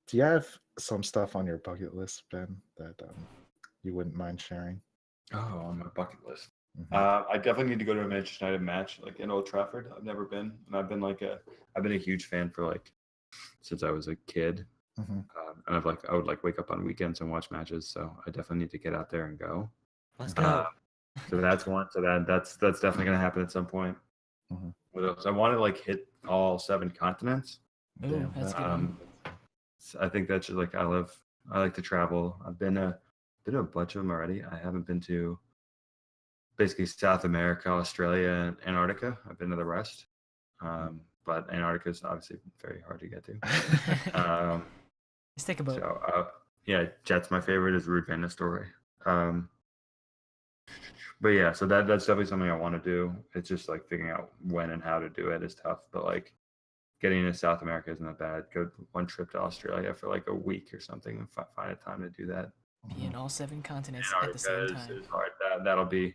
Do you have some stuff on your bucket list, Ben, that you wouldn't mind sharing? Oh, on my bucket list. Mhm. I definitely need to go to a Manchester United match, like in Old Trafford. I've never been, and I've been a huge fan for like since I was a kid. Mhm. And I would like wake up on weekends and watch matches. So I definitely need to get out there and go. let's go. So that's one. So that's definitely gonna happen at some point. Mhm. What else? I want to like hit all 7 continents. Ooh, Damn, that's that- good. So I think that's just like I like to travel. I've been to a bunch of them already. I haven't been to basically South America, Australia, and Antarctica. I've been to the rest. But Antarctica is obviously very hard to get to. Let's take a boat. So yeah, Jet's my favorite is Ruud van Nistelrooy. But yeah, so that's definitely something I want to do. It's just like figuring out when and how to do it is tough. But like getting into South America isn't that bad. Go one trip to Australia for like a week or something and find a time to do that. Be in all 7 continents at the Antarctica same time. is hard. That'll be,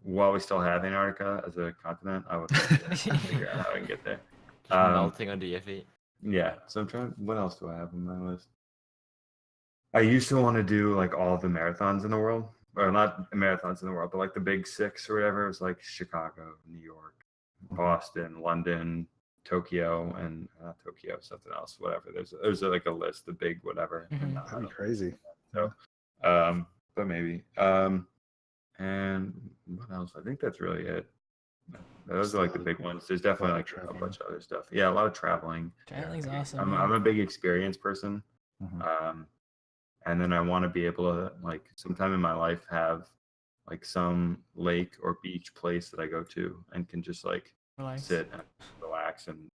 while we still have Antarctica as a continent, I would love to figure out how I can get there. Just melting under your feet. Yeah, so I'm trying. What else do I have on my list? I used to want to do like all the marathons in the world, or not marathons in the world, but like the big 6 or whatever. It was like Chicago, New York, Boston, London, Tokyo, and Tokyo, something else, whatever. There's like a list, the big whatever. Mhm. That'd be crazy. So, but maybe. And what else? I think that's really it. Those are like the big ones. There's definitely like a bunch of other stuff. Yeah, a lot of traveling. Traveling's awesome. I'm a big experience person. Mhm. And then I want to be able to like sometime in my life have like some lake or beach place that I go to and can just like Relax. sit and relax and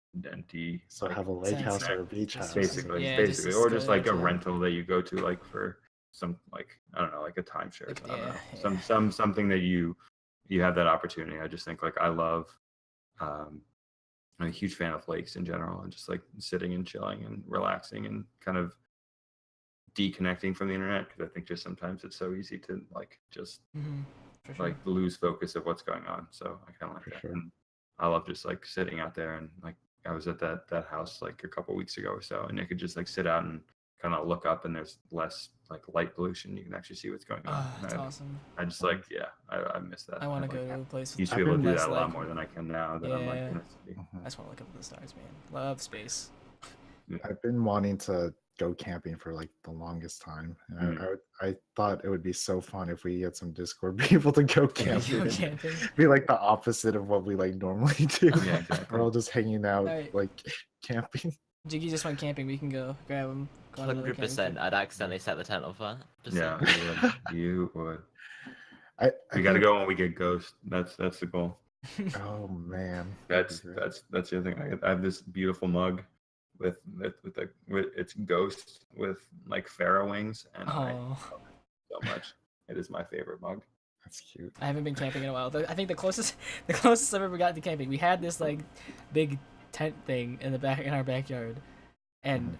So like, have a lake Sounds- house or a beach that's house. basically, Yeah, basically, just or just go like a to- rental that you go to like for some like I don't know, like a timeshare. Like, I don't know. yeah. Something that you have that opportunity. I just think like I love I'm a huge fan of lakes in general and just like sitting and chilling and relaxing and kind of deconnecting from the internet because I think just sometimes it's so easy to like just Mhm. For sure. like lose focus of what's going on. So I kind of like For that. sure. And I love just like sitting out there and like I was at that house like a couple weeks ago or so, and you could just like sit out and kind of look up, and there's less like light pollution. You can actually see what's going on. Oh, that's And awesome. I just like I miss that. I want to like, go to a place Used with to be able to do less that a lot light. more than I can now that I'm like Yeah. in a city. Mhm. I just want to look up at the stars, man. Love space. I've been wanting to go camping for like the longest time. And Mhm. I thought it would be so fun if we had some Discord people to go camping. Go camping. Be like the opposite of what we like normally do. Yeah, exactly. We're all just hanging out Alright. like camping. Jiggy just went camping. We can go grab him. Go on another camping 100%. trip. I'd accidentally set the tent on fire. Just Yeah, saying. you would. I We got to think- go when we get Ghost. That's the goal. Oh man, that'd be That's great. the other thing. I have this beautiful mug with it's Ghost with like pharaoh wings, and I Oh, love it so much. It is my favorite mug. That's cute. I haven't been camping in a while. I think the closest I've ever got to camping, we had this like big tent thing in our backyard, and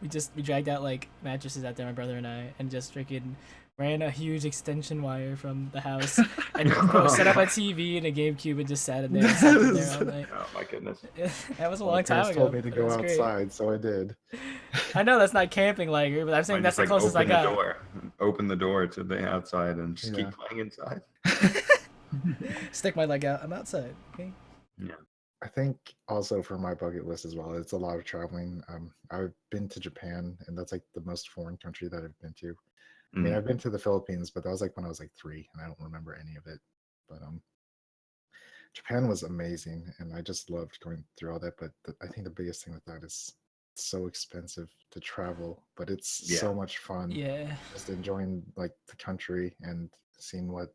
we dragged out like mattresses out there, my brother and I, and just freaking ran a huge extension wire from the house and set up a TV and a GameCube and just sat in there and sat in there all night. Oh my goodness. That was a My long time parents ago. told me to but it go was great. outside, so I did. I know that's not camping like, but I'm saying I that's just, the closest I open the got. door. Open the door to the outside and just Yeah. keep playing inside. Stick my leg out. I'm outside. Okay. Yeah. I think also for my bucket list as well, it's a lot of traveling. I've been to Japan, and that's like the most foreign country that I've been to. I mean, Mhm. I've been to the Philippines, but that was like when I was like 3, and I don't remember any of it. But Japan was amazing, and I just loved going through all that. But I think the biggest thing with that is it's so expensive to travel, but it's so much fun. Yeah. Just enjoying like the country and seeing what,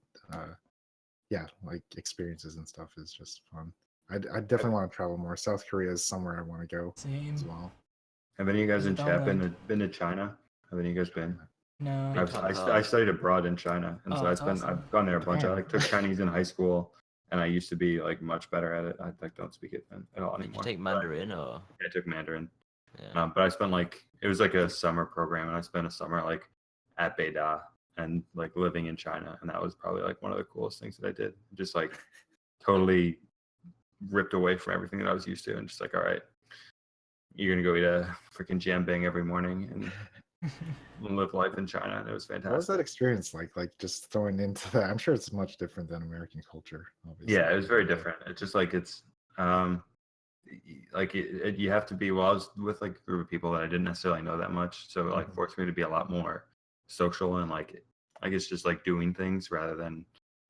like experiences and stuff is just fun. I definitely want to travel more. South Korea is somewhere I want to go Same. as well. Have any of you guys in Don't chat like- been to China? Have any of you guys been? No. Big I studied abroad in China, and Oh, so that's awesome. I've gone there a bunch. I Damn. like took Chinese in high school, and I used to be like much better at it. I like don't speak it at all Did anymore. you take But Mandarin or? I took Mandarin, Yeah. but I spent like it was like a summer program, and I spent a summer like at Beida and like living in China, and that was probably like one of the coolest things that I did. Just like totally ripped away from everything that I was used to, and just like, all right, you're gonna go eat a freaking jambing every morning and live life in China, and it was fantastic. What was that experience like? Like just throwing into that? I'm sure it's much different than American culture. Obviously. Yeah, it was very different. It's just like it's like you have to be. Well, I was with like a group of people that I didn't necessarily know that much, so it like forced me to be a lot more social and like I guess just like doing things rather than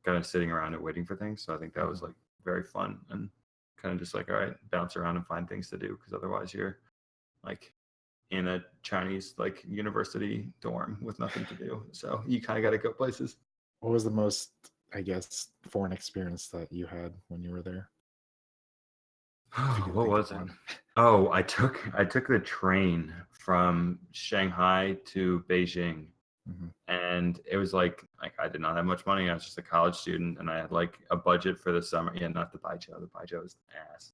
kind of sitting around and waiting for things. So I think that was like very fun and kind of just like all right, bounce around and find things to do because otherwise you're like in a Chinese like university dorm with nothing to do. So you kind of got to go places. What was the most, I guess, foreign experience that you had when you were there? If you could What think was of it? one. Oh, I took the train from Shanghai to Beijing, Mhm. and it was like I did not have much money. I was just a college student, and I had like a budget for the summer. Yeah, not the Baijiu. The Baijiu is ass.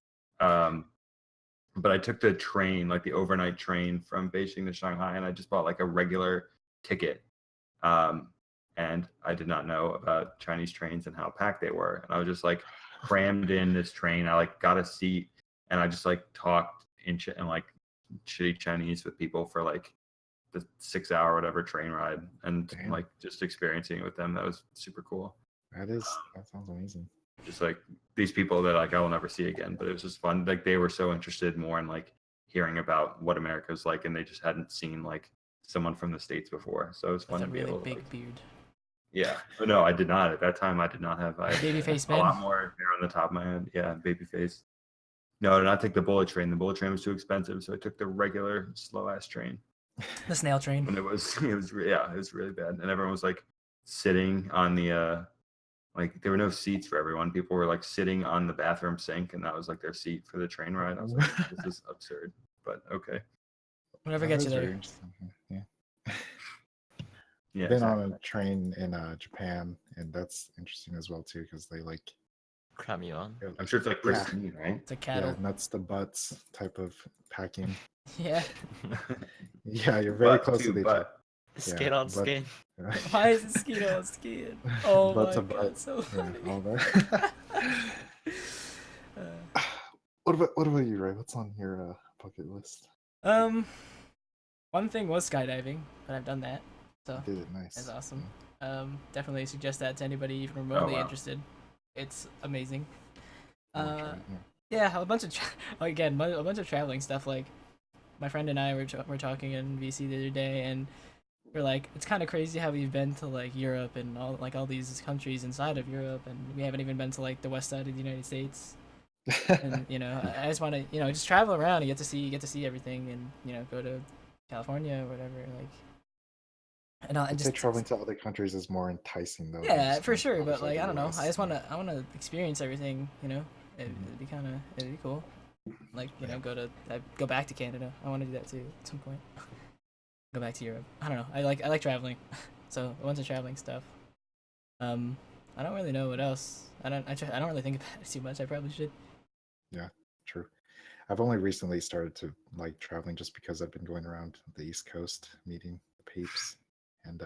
but I took the train, like the overnight train from Beijing to Shanghai, and I just bought like a regular ticket. And I did not know about Chinese trains and how packed they were. And I was just like crammed in this train. I like got a seat and I just like talked in like shitty Chinese with people for like the 6 hour whatever train ride, and Damn. like just experiencing it with them. That was super cool. That sounds amazing. Just like these people that like I will never see again, but it was just fun. Like they were so interested more in like hearing about what America's like, and they just hadn't seen like someone from the States before. So it was fun With a to be really able to big like, beard. yeah. But no, I did not. At that time, I did not have. I had Babyface a lot Ben. more hair on the top of my head. Yeah, baby face. No, I did not take the bullet train. The bullet train was too expensive, so I took the regular slow ass train. The snail train. And it was really bad. And everyone was like sitting on the like there were no seats for everyone. People were like sitting on the bathroom sink, and that was like their seat for the train ride. I was like, this is absurd, but okay. Whatever That gets you is very there. interesting. Yeah. Yeah, Been exactly. on a train in Japan, and that's interesting as well too, because they like. Cram you on. I'm sure it's like Yeah. pristine, right? It's a cattle. Yeah, nuts to butts type of packing. Yeah. Yeah, you're very Butt close to to each other. butt. Skin on but- skin. Why is it skin on skin? Oh Butt my to god, butt. so Yeah, funny. all that. What about you, Ray? What's on your bucket list? One thing was skydiving, but I've done that, so You did it nice. that's awesome. Definitely suggest that to anybody even remotely wow. interested. It's amazing. Yeah. I'll try it, yeah. Yeah, a bunch of a bunch of traveling stuff. Like my friend and I were talking in VC the other day, and we're like, it's kind of crazy how we've been to like Europe and all these countries inside of Europe, and we haven't even been to like the west side of the United States. And you know, I just want to just travel around and get to see everything, and go to California or whatever. Like, and I'd say just traveling to other countries is more enticing though. than yeah, just for going to sure. the But other like, side I of don't the know. US. I just wanna experience everything. It'd be cool. Like go back to Canada. I want to do that too at some point. Go back to Europe. I don't know. I like traveling, so a bunch of traveling stuff. I don't really know what else. I don't really think about it too much. I probably should. True. I've only recently started to like traveling just because I've been going around the East Coast meeting the peeps, and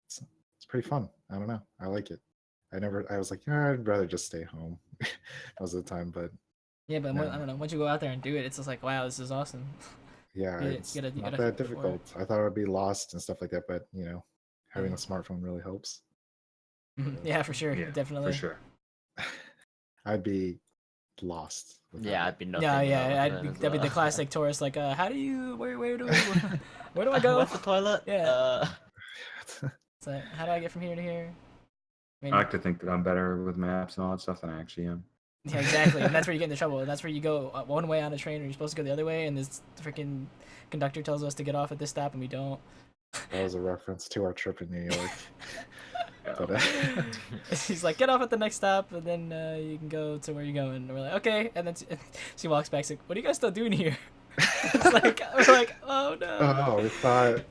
it's pretty fun. I don't know. I like it. I was like, I'd rather just stay home most of the time, but Yeah, but No. I don't know. Once you go out there and do it, it's just like, wow, this is awesome. yeah, You it's gotta- you not gotta that hit the floor. difficult. I thought I would be lost and stuff like that, but having Yeah. a smartphone really helps. Yeah, for sure, Yeah, definitely. for sure. I'd be lost. without Yeah, it. I'd be nothing. Yeah, without yeah, the phone as that'd be the well. classic tourist. Like, how do you? Where do I go? Where's the toilet? Yeah. It's like, how do I get from here to here? I mean, I like to think that I'm better with maps and all that stuff than I actually am. yeah, exactly. And that's where you get into trouble. And that's where you go one way on a train, or you're supposed to go the other way, and this freaking conductor tells us to get off at this stop, and we don't. That was a reference to our trip in New York. But, He's like, get off at the next stop, and then you can go to where you're going. And we're like, okay. And then she walks back, she's like, what are you guys still doing here? It's like, we're like, oh no. oh, we thought.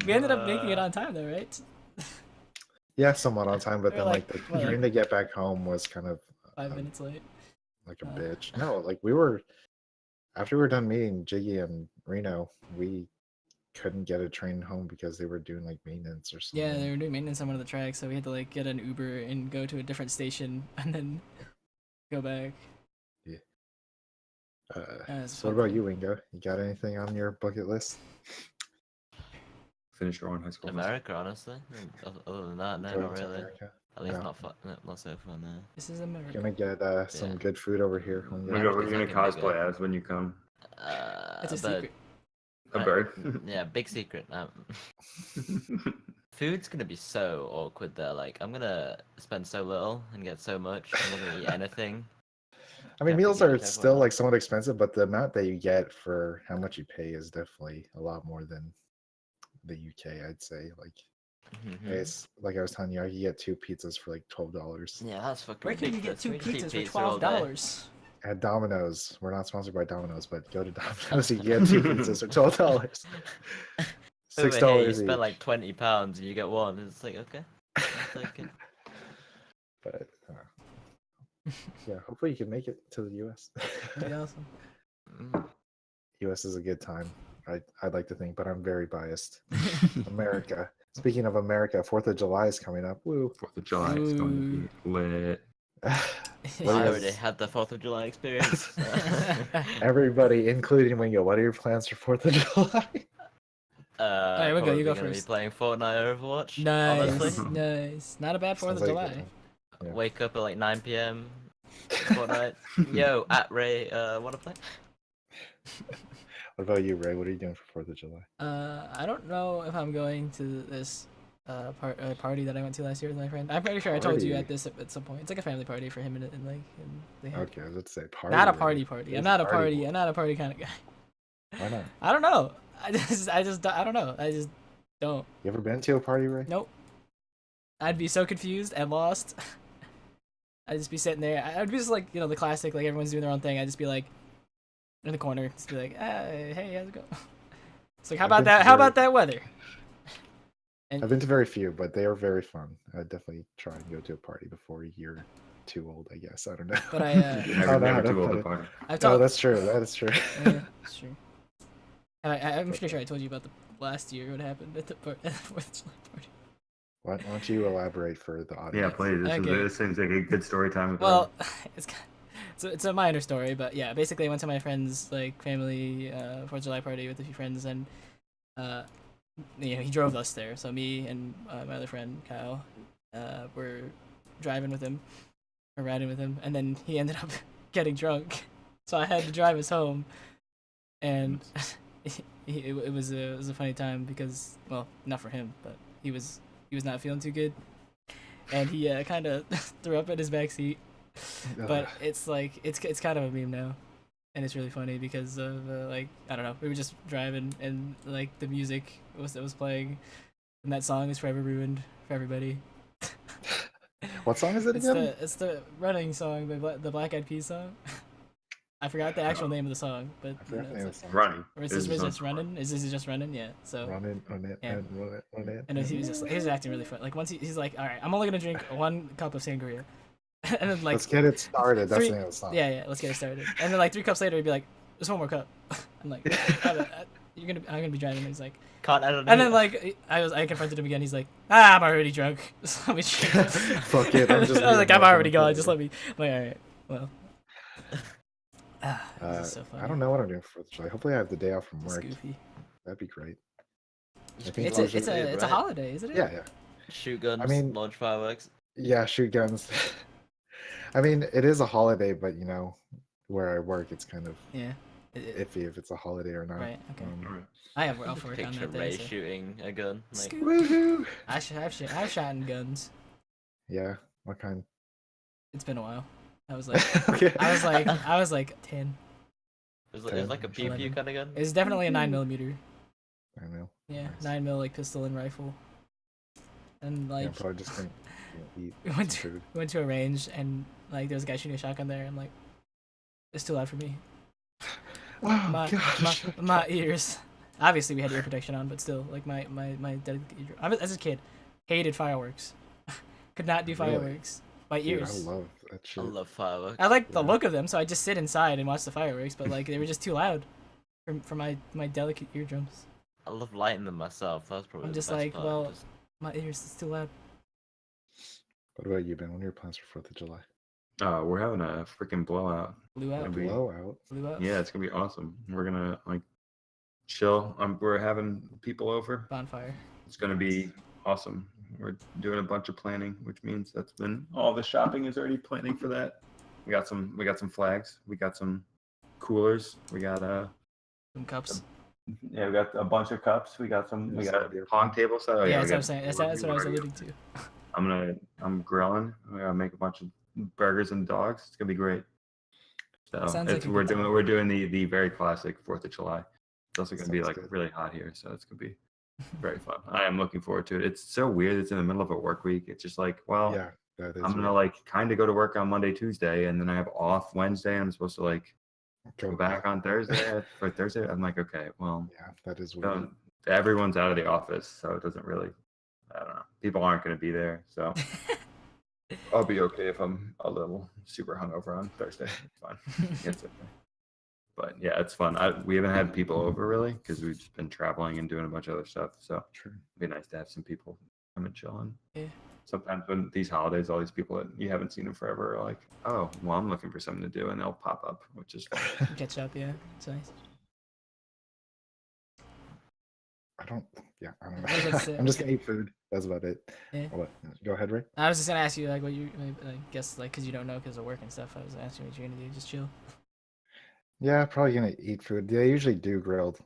We ended up making it on time though, right? Yeah, somewhat on time, but We're then like, the what, trying to get back home was kind of 5 minutes late. like a bitch. No, like we were after we were done meeting Jiggy and Reno, we couldn't get a train home because they were doing like maintenance or something. Yeah, they were doing maintenance on one of the tracks, so we had to like get an Uber and go to a different station and then go back. It's So what fun. about you, Wingo? You got anything on your bucket list? Finish your own high school. America, honestly. Other than that, no, Going not to really. America? At least Yeah. not fun. Not so fun there. This is America. Gonna get some Yeah. good food over here. When What you're are you gonna It's not gonna be cosplay as when you come? It's a But- secret. A Right. bird. Yeah, big secret. Food's gonna be so awkward there. Like, I'm gonna spend so little and get so much. I'm not gonna eat anything. I mean, Definitely meals get are careful still about like somewhat expensive, but the amount that you get for how much you pay is definitely a lot more than the UK. I'd say. Like, Mhm. it's like I was telling you, I could get 2 pizzas for like $12 Yeah, that's fucking Where can you get ridiculous. 2 We just eat pizzas for pizza all day. $12? at Domino's. We're not sponsored by Domino's, but go to Domino's. You can get 2 pizzas for $12. Over $6 here, you each. spend like £20 and you get one. It's like, okay, I'll take it. But Yeah, hopefully you can make it to the U.S. That'd be awesome. U.S. is a good time. I'd like to think, but I'm very biased. America. Speaking of America, 4th of July is coming up. Woo. 4th of July is going to be lit. What do you I guys- already had the 4th of July experience. Everybody, including Wingo, what are your plans for 4th of July? Alright, Wingo, you probably go gonna be first. playing Fortnite or Overwatch. Nice, Honestly, nice. Not a bad 4th of Sounds like a July. good one. Yeah. wake up at like 9 p.m. Fortnite. Yo, at Ray, wanna play? What about you, Ray? What are you doing for 4th of July? I don't know if I'm going to this party that I went to last year with my friend. I'm pretty sure I told you Party? at this at some point. It's like a family party for him and they had Okay, I was about to say party. not a Ray. party party. He's I'm not a party party. boy. I'm not a party kind of guy. Why not? I don't know. I don't know. I just don't. You ever been to a party, Ray? Nope. I'd be so confused and lost. I'd just be sitting there. I'd be just like, the classic, like everyone's doing their own thing. I'd just be like in the corner, just be like, hey, how's it going? It's like, how I've about been that? to How very- about that weather? I've been to very few, but they are very fun. I'd definitely try and go to a party before you're too old, I guess. I don't know. But I, Never, Oh, no, never don't too old put to it- party. I've Oh, talked. that's true. That is true. Yeah, that's true. I'm pretty sure I told you about the last year what happened at the 4th of July party. Why don't you elaborate for the audience? Yeah, please. Okay. This seems like a good story time. with Well, it's a minor story, but yeah, basically I went to my friend's like family 4th of July party with a few friends, and he drove us there. So me and my other friend Kyle were driving with him, or riding with him, and then he ended up getting drunk, so I had to drive us home, and it was a funny time because, well, not for him, but he was not feeling too good, and he kind of threw up in his back seat. But it's like it's kind of a meme now, and it's really funny because of like, I don't know, we were just driving and like the music that was playing, and that song is forever ruined for everybody. What song is it again? It's the running song, the Black Eyed Peas song. I forgot the actual name of the song, but I forgot the name of the song. running. or is There's this a just song. running? Is this just running? Yeah. So Run it, run it, Yeah. run it, run it. and he was acting really fun. Like once he's like, all right, I'm only gonna drink 1 cup of sangria, and then like Let's get it started. That's three- the name of the song. yeah, let's get it started. And then like 3 cups later, he'd be like, "There's 1 more cup." I'm like, I'm gonna be driving. And he's like, Can't edit and it. then like I confronted him again. He's like, I'm already drunk. Just let me drink. Fuck it, I'm just I was like, being I'm already emotional. gone. Just let me. I'm like, all right, well. This is so funny. I don't know what I'm doing for 4th of July. Hopefully, I have the day off from It's work. goofy. That'd be great. I Just think It's those a it's are- a it's a right? holiday, isn't it? Yeah, yeah. Shoot guns, mean- launch fireworks. Yeah, shoot guns. I mean, it is a holiday, but where I work, it's kind of Yeah. iffy if it's a holiday or not. Right. Okay. Alright. I have off work on Picture that Ray day. So. shooting a gun. Like, Scoop. Woohoo! I've shot in guns. Yeah. What kind? It's been a while. I was like Okay. I was like 10. it was like a pew pew 11. kind of gun. It's definitely a 9mm. I know. Yeah, Nice. 9mm like pistol and rifle. And Yeah, like I'm probably just gonna eat we went some food. we went to a range and like there was a guy shooting a shotgun there. And like, it's too loud for me. Oh my, gosh. my ears. Obviously, we had ear protection on, but still, like my delicate ear. I was, as a kid, hated fireworks. Could not do Really? fireworks. My Dude, ears. I love that shit. I love fireworks. I like the Yeah. look of them, so I just sit inside and watch the fireworks. But like, they were just too loud for my delicate eardrums. I love lighting them myself. That's probably I'm the just best like, part. well, Just- My ears, it's too loud. What about you, Ben? What are your plans for 4th of July? We're having a freaking blowout. Blew out. That'd be- Blowout. Blew out. Yeah, it's gonna be awesome. We're gonna like chill. We're having people over. Bonfire. It's gonna be awesome. We're doing a bunch of planning, which means that's been all the shopping is already planning for that. We got some flags. We got some coolers. We got Some cups. yeah, we got a bunch of cups. We got Yes, a beer pong table set. Oh, yeah, we that's what I'm got- saying. we're- That's what I was we're- alluding to. I'm grilling. We're gonna make a bunch of burgers and dogs. It's gonna be great. So Sounds like it's, a we're good doing time. we're doing the very classic 4th of July. It's also gonna be Sounds like good. really hot here, so it's gonna be very fun. I am looking forward to it. It's so weird. It's in the middle of a work week. It's just like, well, Yeah, that is. I'm gonna weird. like kind of go to work on Monday, Tuesday, and then I have off Wednesday. I'm supposed to like go back on Thursday for Thursday. I'm like, okay, well, Yeah, that is weird. everyone's out of the office, so it doesn't really. I don't know. People aren't going to be there, so I'll be okay if I'm a little super hungover on Thursday. It's fine. It's okay. But yeah, it's fun. We haven't had people over really because we've just been traveling and doing a bunch of other stuff. So True. it'd be nice to have some people come and chill. And Yeah. sometimes when these holidays, all these people that you haven't seen in forever are like, oh, well, I'm looking for something to do, and they'll pop up, which is fun. Catch up, yeah. It's nice. I don't I was about to know. say, I'm just gonna eat food. That's about it. Yeah. What? Go ahead, Ray. I was just gonna ask you like what you, I guess like because you don't know because of work and stuff. I was asking what you're gonna do. Just chill. Yeah, probably gonna eat food. They usually do grilled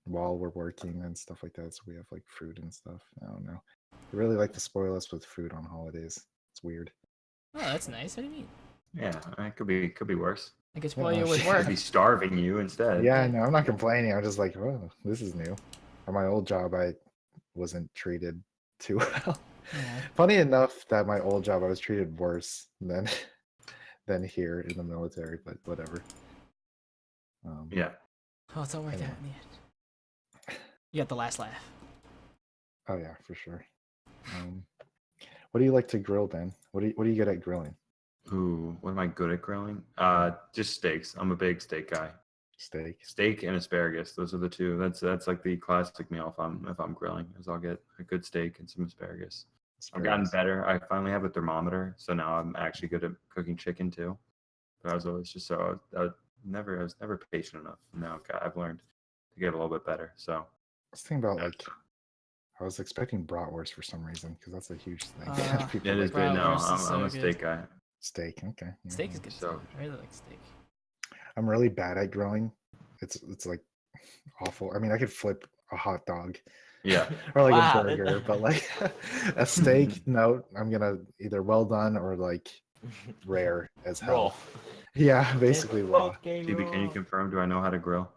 while we're working and stuff like that. So we have like fruit and stuff. I don't know. They really like to spoil us with food on holidays. It's weird. Oh, that's nice. What do you mean? Yeah, it could be worse. I could spoil you no, with shit. work. I'd be starving you instead. Yeah, no, I'm not complaining. I'm just like, oh, this is new. At my old job, I wasn't treated too well. Aw. Funny enough that my old job, I was treated worse than than here in the military, but whatever. Yeah. Oh, it's all worked out Anyway. in the end. You got the last laugh. Oh yeah, for sure. What do you like to grill, Ben? What are you good at grilling? Ooh, what am I good at grilling? Just steaks. I'm a big steak guy. Steak. Steak and asparagus. Those are the two. That's like the classic meal if I'm grilling. Is I'll get a good steak and some asparagus. I've gotten Asparagus. better. I finally have a thermometer, so now I'm actually good at cooking chicken too. But I was always just so I was never patient enough. Now I've learned to get a little bit better. So I was thinking about Yeah. like, I was expecting bratwurst for some reason because that's a huge thing. Ah, People it is like good now. Bratwurst is I'm so a good. steak guy. steak. Okay. yeah, Steak is yeah. good So- too. I really like steak. I'm really bad at grilling. It's like awful. I mean, I could flip a hot dog. Yeah. or like Wow. a burger, but like a steak, no, I'm gonna either well done or like rare as hell. Raw. Yeah, basically raw. TB, can you confirm? Do I know how to grill?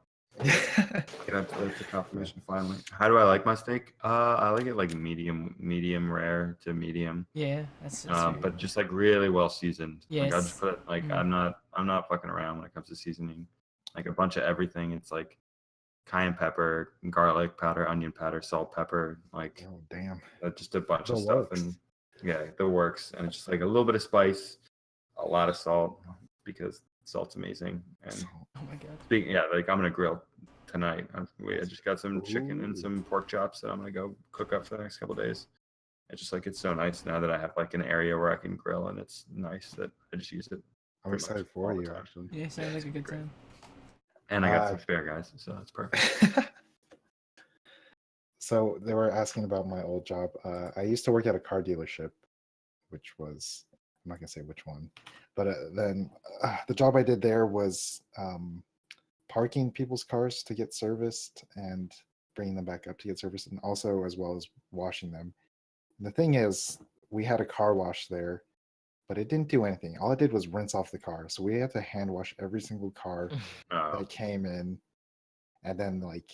yeah, That's the confirmation finally. How do I like my steak? I like it like medium rare to medium. Yeah, that's But just like really well seasoned. Like I Yes. just put it like Mhm. I'm not fucking around when it comes to seasoning. Like a bunch of everything. It's like cayenne pepper, garlic powder, onion powder, salt, pepper, like oh damn. just a bunch The of stuff. works. And yeah, the works. And it's just like a little bit of spice, a lot of salt because salt's amazing. And So, Oh my god. yeah, like I'm gonna grill tonight. I just got some chicken and Ooh. some pork chops that I'm gonna go cook up for the next couple days. It's just like it's so nice now that I have like an area where I can grill, and it's nice that I just use it. I'm pretty much excited for all the you time. actually. Yeah, sounds like a good Great. time. And I got Uh, some spare guys, so that's perfect. So they were asking about my old job. I used to work at a car dealership, which was, I'm not gonna say which one, but then the job I did there was parking people's cars to get serviced and bringing them back up to get serviced, and also as well as washing them. And the thing is, we had a car wash there, but it didn't do anything. All it did was rinse off the car. So we had to hand wash every single car Oh, that came in, and then like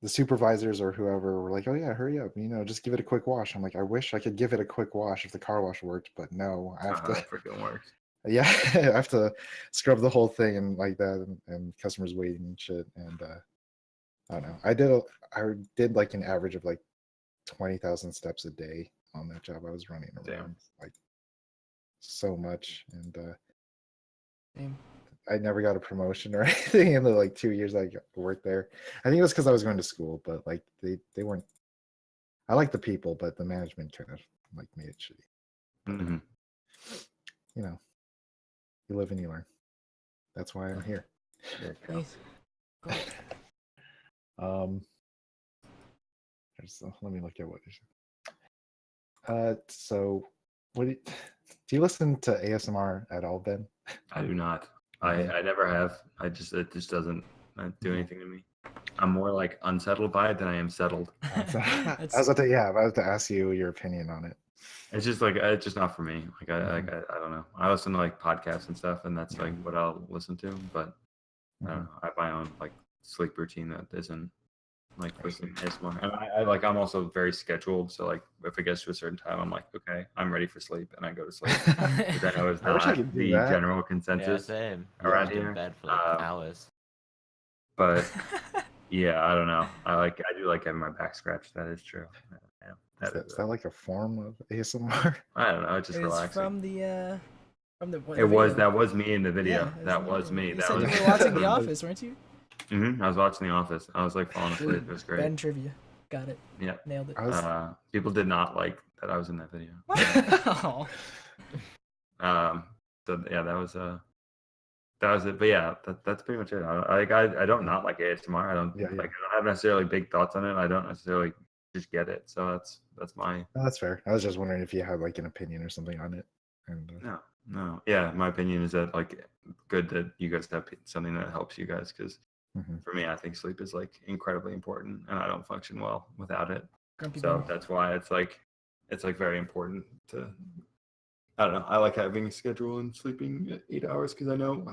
the supervisors or whoever were like, "Oh yeah, hurry up, just give it a quick wash." I'm like, I wish I could give it a quick wash if the car wash worked, but no, I have to. it freaking works. Yeah, I have to scrub the whole thing and like that, and customers waiting and shit. And I don't know. I did like an average of like 20,000 steps a day on that job. I was running Damn. around like so much, and Damn. I never got a promotion or anything in the like 2 years I worked there. I think it was because I was going to school, but like they weren't. I like the people, but the management kind of like made it shitty. hmm You live and you learn. That's why I'm here. There you go. Nice. Cool. Let me look at what you said. So what do you listen to ASMR at all, Ben? I do not. I never have. It just doesn't do anything to me. I'm more like unsettled by it than I am settled. I was about to ask you your opinion on it. It's just like it's just not for me. Like I don't know. I listen to like podcasts and stuff, and that's like what I'll listen to. But I don't know. I have my own like sleep routine that isn't like listening to ASMR. And I'm also very scheduled. So like if it gets to a certain time, I'm like, okay, I'm ready for sleep, and I go to sleep. But I know it's I wish I not could do the that. general Yeah, consensus same. around Just in here. bed for like hours. But yeah, I don't know. I do like having my back scratched. That is true. Yeah, Is that like a form of ASMR? I don't know. It's just It was relaxing. from the. It was that was me in the video. Yeah, that was me. You That said was you were watching The Office, weren't you? I was watching The Office. I was like falling asleep. It was great. Ben trivia, got it. Yeah. Nailed it. I was People did not like that I was in that video. Wow. So yeah, that was it. But yeah, that's pretty much it. I don't not like ASMR. I don't Yeah. like. I don't have necessarily big thoughts on it. I don't necessarily just get it. So that's my No, that's fair. I was just wondering if you had like an opinion or something on it. And no. Yeah, my opinion is that like good that you guys have something that helps you guys because for me, I think sleep is like incredibly important, and I don't function well without it. Grumpy So Ben. that's why it's like very important to. I don't know. I like having a schedule and sleeping 8 hours because I know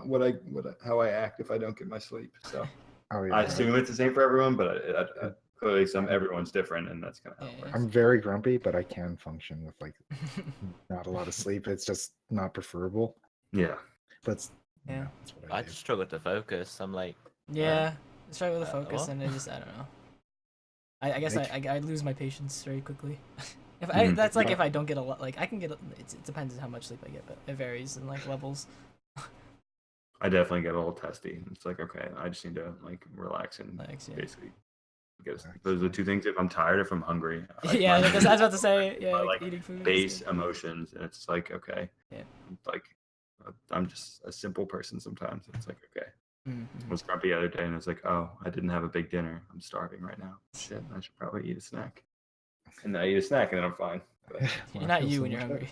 how I act if I don't get my sleep. So oh yeah, I assume it's the same for everyone, but clearly everyone's different, and that's kind of how it works. I'm very grumpy, but I can function with like not a lot of sleep. It's just not preferable. Yeah. But Yeah. that's what I I do. just struggle to focus. I'm like, Yeah, struggle with the focus, well. and I don't know. I guess I lose my patience very quickly. If Mhm. that's like if I don't get a lot, like I can get. It depends on how much sleep I get, but it varies in like levels. I definitely get a little testy. It's like, okay, I just need to like relax and Like, yeah. basically get those are the two things. If I'm tired, if I'm hungry. Yeah, my because I was about to say, yeah, my, like like, eating food. is base good. emotions, and it's like, okay, Yeah. like I'm just a simple person sometimes. It's like, okay. Mhm. I was grumpy the other day, and it's like, oh, I didn't have a big dinner. I'm starving right now. Shit, I should probably eat a snack. And then I eat a snack, and then I'm fine. But, You're not you when you're hungry.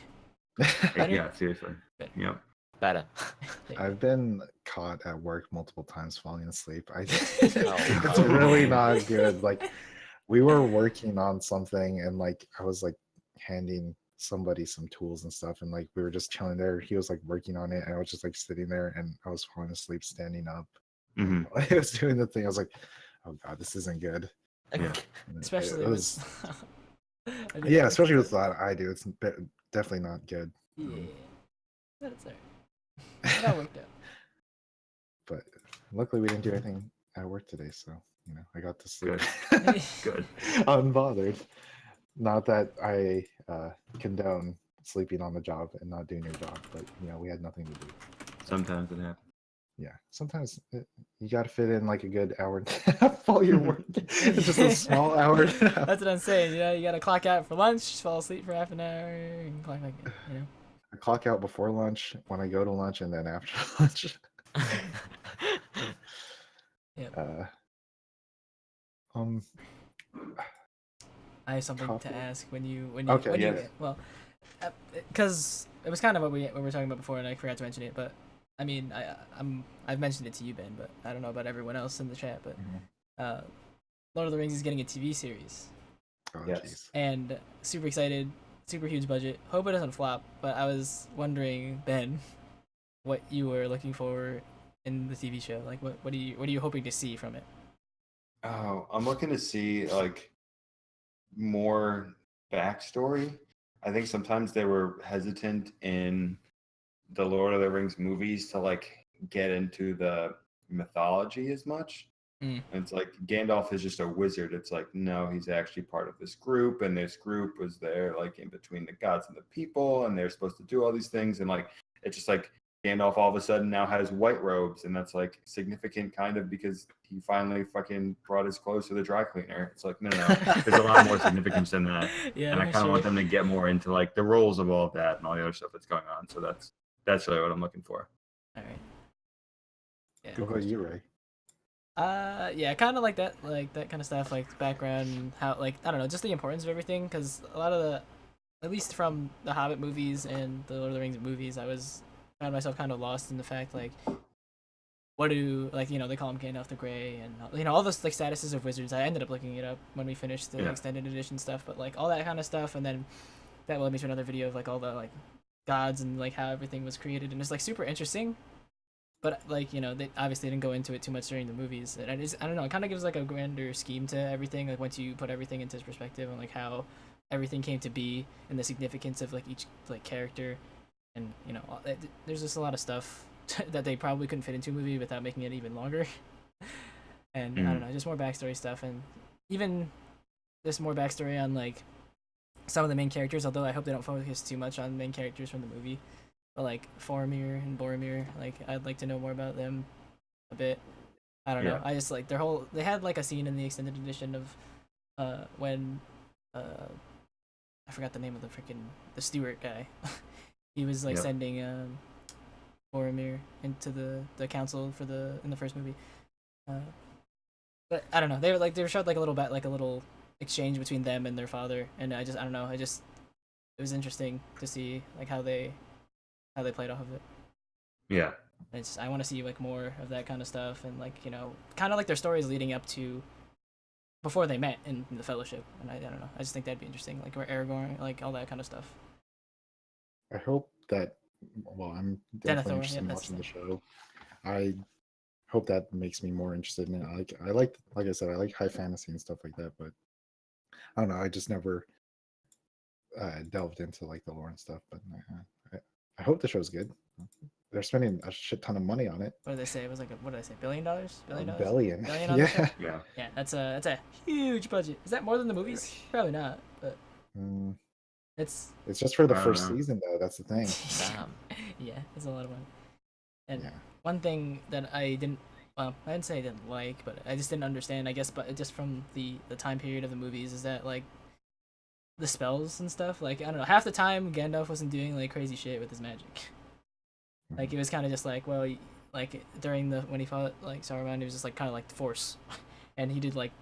Better? yeah, seriously. Better. Yep. better. I've been caught at work multiple times falling asleep. Oh, It's wow. really not good. Like we were working on something and like I was like handing somebody some tools and stuff and like we were just chilling there. He was like working on it and I was just like sitting there and I was falling asleep standing up. hmm While I was doing the thing. I was like, oh god, this isn't good. Yeah. And Especially it was with. yeah, especially with that I do. It's definitely not good. Yeah, but it's alright. That worked out. But luckily we didn't do anything at work today, so you know I got to sleep Good. unbothered. Not that I condone sleeping on the job and not doing your job, but you know we had nothing to do. Sometimes it happens. Yeah, sometimes you got to fit in like a good hour and a half while you're working. It's just a small hour. And a half. That's what I'm saying. You know, you gotta clock out for lunch, fall asleep for half an hour, and clock back in. You know. I clock out before lunch, when I go to lunch, and then after lunch. Yep. Um. I have something Coffee? to ask when you Okay, when you yes. well, because it was kind of what we were talking about before, and I forgot to mention it. But I mean, I've mentioned it to you, Ben, but I don't know about everyone else in the chat. But Lord of the Rings is getting a TV series, Oh, Yes. jeez. and super excited, super huge budget. Hope it doesn't flop. But I was wondering, Ben, what you were looking for in the TV show. Like, what are you hoping to see from it? Oh, I'm looking to see like more backstory. I think sometimes they were hesitant in the Lord of the Rings movies to like get into the mythology as much. Mm. And it's like Gandalf is just a wizard. It's like, no, he's actually part of this group, and this group was there like in between the gods and the people, and they're supposed to do all these things. And like it's just like Gandalf all of a sudden now has white robes, and that's like significant kind of because he finally fucking brought his clothes to the dry cleaner. It's like, no. There's a lot more significance than that. Yeah, And I kind of sure. want them to get more into like the roles of all of that and all the other stuff that's going on. So that's really what I'm looking for. All right. Yeah. What about you, Ray? Yeah, kind of like that kind of stuff, like background, how, like, I don't know, just the importance of everything, because a lot of the, at least from the Hobbit movies and the Lord of the Rings movies, found myself kind of lost in the fact, like, what do, like, you know, they call him Gandalf the Grey, and, you know, all those, like, statuses of wizards. I ended up looking it up when we finished the Yeah. extended edition stuff, but, like, all that kind of stuff, and then that led me to another video of, like, all the, like, gods and, like, how everything was created, and it's, like, super interesting. But like, you know, they obviously didn't go into it too much during the movies, and I don't know, it kind of gives like a grander scheme to everything, like once you put everything into perspective and like how everything came to be and the significance of like each like character, and you know, there's just a lot of stuff that they probably couldn't fit into a movie without making it even longer. And I don't know, just more backstory stuff, and even this more backstory on like some of the main characters. Although I hope they don't focus too much on main characters from the movie, but like Faramir and Boromir, like I'd like to know more about them a bit. I don't know. Yeah. I just like their whole. They had like a scene in the extended edition of when I forgot the name of the Stewart guy. He was like Yep. sending Boromir into the council in the first movie. But I don't know. They were showed like a little exchange between them and their father, and I don't know. It was interesting to see like how they played off of it. Yeah. I want to see like more of that kind of stuff, and like kind of like their stories leading up to before they met in the Fellowship, and I don't know. I just think that'd be interesting, like where Aragorn, like all that kind of stuff. I hope that. Well, I'm definitely Denethor, interested yeah, in that's watching the the show. I hope that makes me more interested in it. I like I said, I like high fantasy and stuff like that, but I don't know. I just never delved into like the lore and stuff. But I hope the show's good. They're spending a shit ton of money on it. What did they say? It was like what did I say? $1 billion? $1 A billion. Billion on the show? Yeah. Yeah. Yeah, that's a huge budget. Is that more than the movies? Probably not, but Mm, it's it's just for the I don't first know. season, though. That's the thing. Damn. yeah, it's a lot of money. And Yeah. one thing that I didn't, well, I didn't say I didn't like, but I just didn't understand, I guess, but just from the time period of the movies, is that like the spells and stuff, like I don't know, half the time Gandalf wasn't doing like crazy shit with his magic. Like it was kind of just like, well, like during when he fought like Saruman, it was just like kind of like the Force, and he did like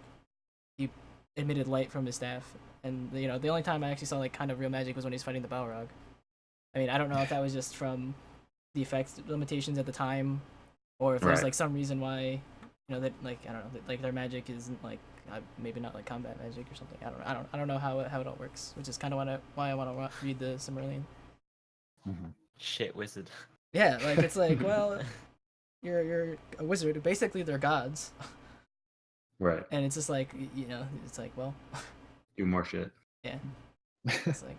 he emitted light from his staff, and the only time I actually saw like kind of real magic was when he was fighting the Balrog. I mean, I don't know if that was just from the effects limitations at the time, or if there's Right. like some reason why, that like I don't know, that, like their magic isn't like maybe not like combat magic or something. I don't know how it all works, which is kind of why I want to read the Silmarillion. Mhm. Shit wizard. Yeah, like it's like, well, you're a wizard. Basically, they're gods, Right. and it's just like it's like, well, Do more shit. yeah, it's like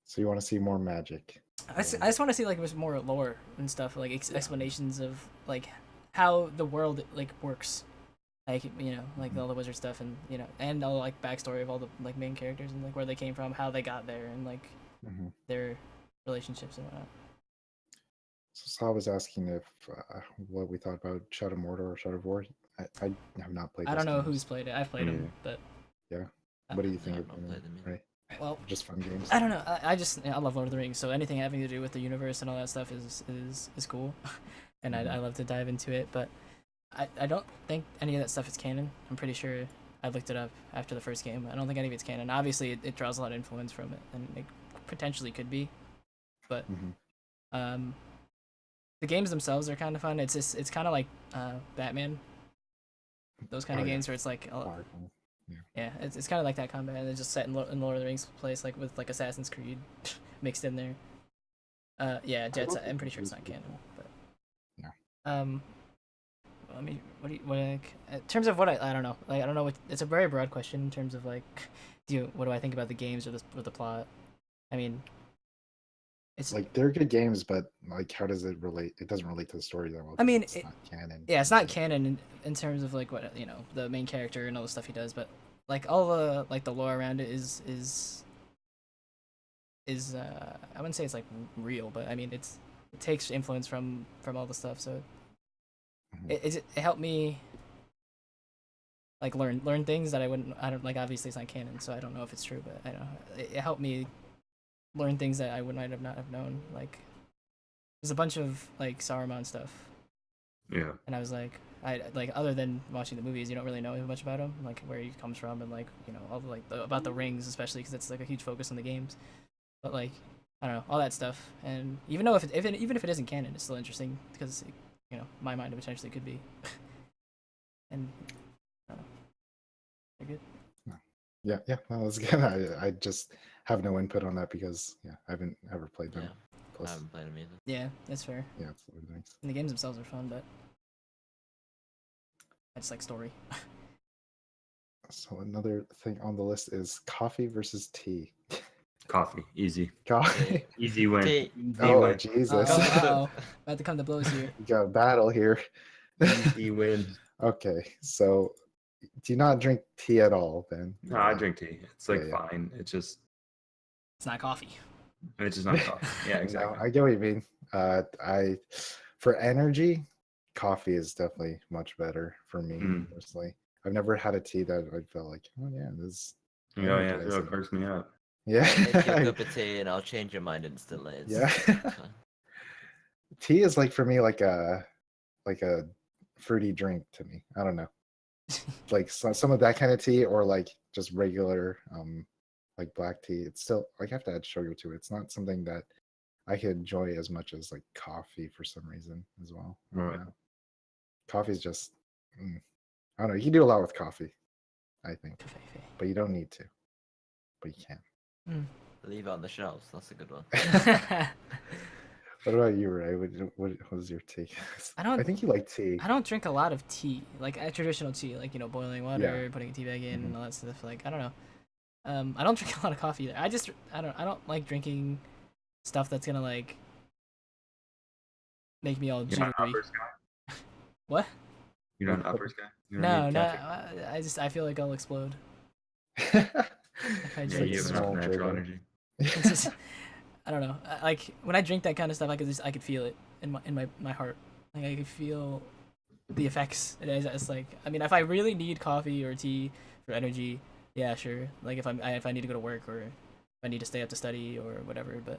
So you want to see more magic? I just want to see like more lore and stuff, like explanations of like how the world like works, like like all the wizard stuff, and and all like backstory of all the like main characters and like where they came from, how they got there, and like Mhm. their relationships and whatnot. So Saw was asking if what we thought about Shadow of Mordor or Shadow of War. I have not played. I don't those know games. who's played it. I've played them, but What do you Yeah, think I've of not them? played them either. Right? well, Just fun games. I don't know. I love Lord of the Rings, so anything having to do with the universe and all that stuff is cool, and I love to dive into it. But I don't think any of that stuff is canon. I'm pretty sure I looked it up after the first game. I don't think any of it's canon. Obviously, it draws a lot of influence from it, and it potentially could be. But Mhm. the games themselves are kind of fun. It's kind of like Batman. Those kind Oh, of yeah. games where it's like Powerful. yeah, it's kind of like that combat, and it's just set in Lord of the Rings place, like with like Assassin's Creed mixed in there. Yeah, Jets. I'm pretty sure it's not canon, but Yeah. Let me. What like in terms of what I don't know. Like I don't know. It's a very broad question in terms of like, what do I think about the games or the plot? I mean, it's Like they're good games, but like how does it relate? It doesn't relate to the story that well. I mean, it's not canon. yeah, it's not canon in terms of like what the main character and all the stuff he does, but like all the like the lore around it is I wouldn't say it's like real, but I mean it takes influence from all the stuff, so Mhm. it helped me like learn things that I don't like. Obviously it's not canon, so I don't know if it's true, but I know it helped me learn things that I might have not have known. Like there's a bunch of like Saruman stuff, Yeah. and I was like, I like other than watching the movies, you don't really know much about him, like where he comes from, and like all the, like about the rings, especially because it's like a huge focus on the games. But like I don't know all that stuff, and even though even if it isn't canon, it's still interesting because my mind it potentially could be. And I don't know. They're good. Yeah, well, that's good. I just have no input on that because I haven't ever played them. Yeah, I Plus, haven't played them either. Yeah, that's fair. yeah, it's really nice. And the games themselves are fun, but I just like story. So another thing on the list is coffee versus tea. Coffee. Easy. Coffee. Easy win. Tea. Easy Oh win. Jesus! Uh-oh. About to come to blows here. We got a battle here. Easy win. Okay, so do you not drink tea at all, Ben? No, I drink tea. It's like Yeah. fine. It's just not coffee. it's just not coffee. Yeah, No, exactly. I get what you mean. For energy, coffee is definitely much better for me Mm. personally. I've never had a tea that I felt like, oh yeah, this is Oh yeah, it energizing. perks me up. Yeah. I'll make you a cup of tea and I'll change your mind instantly. Yeah. It's fine. Tea is like for me like a fruity drink to me. I don't know. Like some of that kind of tea or like just regular like black tea. It's still like I have to add sugar to it. It's not something that I could enjoy as much as like coffee for some reason as well. I don't Right. know. Coffee's just I don't know. You can do a lot with coffee, I think, but you don't need to. But you can. Leave it on the shelves. That's a good one. What about you, Ray? What was your take? I think you like tea. I don't drink a lot of tea, like traditional tea, like boiling water, putting a tea bag in, and all that stuff. Like I don't know. I don't drink a lot of coffee either. I don't like drinking stuff that's gonna like make me all You're not an jittery. uppers guy. What? You're not an uppers guy. You No, don't need no. caffeine? I feel like I'll explode. It's I Yeah, just, like you have small enough natural trigger. energy. it's just, I don't know. Like when I drink that kind of stuff, I could feel it in my heart. Like I could feel the effects. It's like I mean, if I really need coffee or tea for energy, yeah, sure. Like if I need to go to work or if I need to stay up to study or whatever. But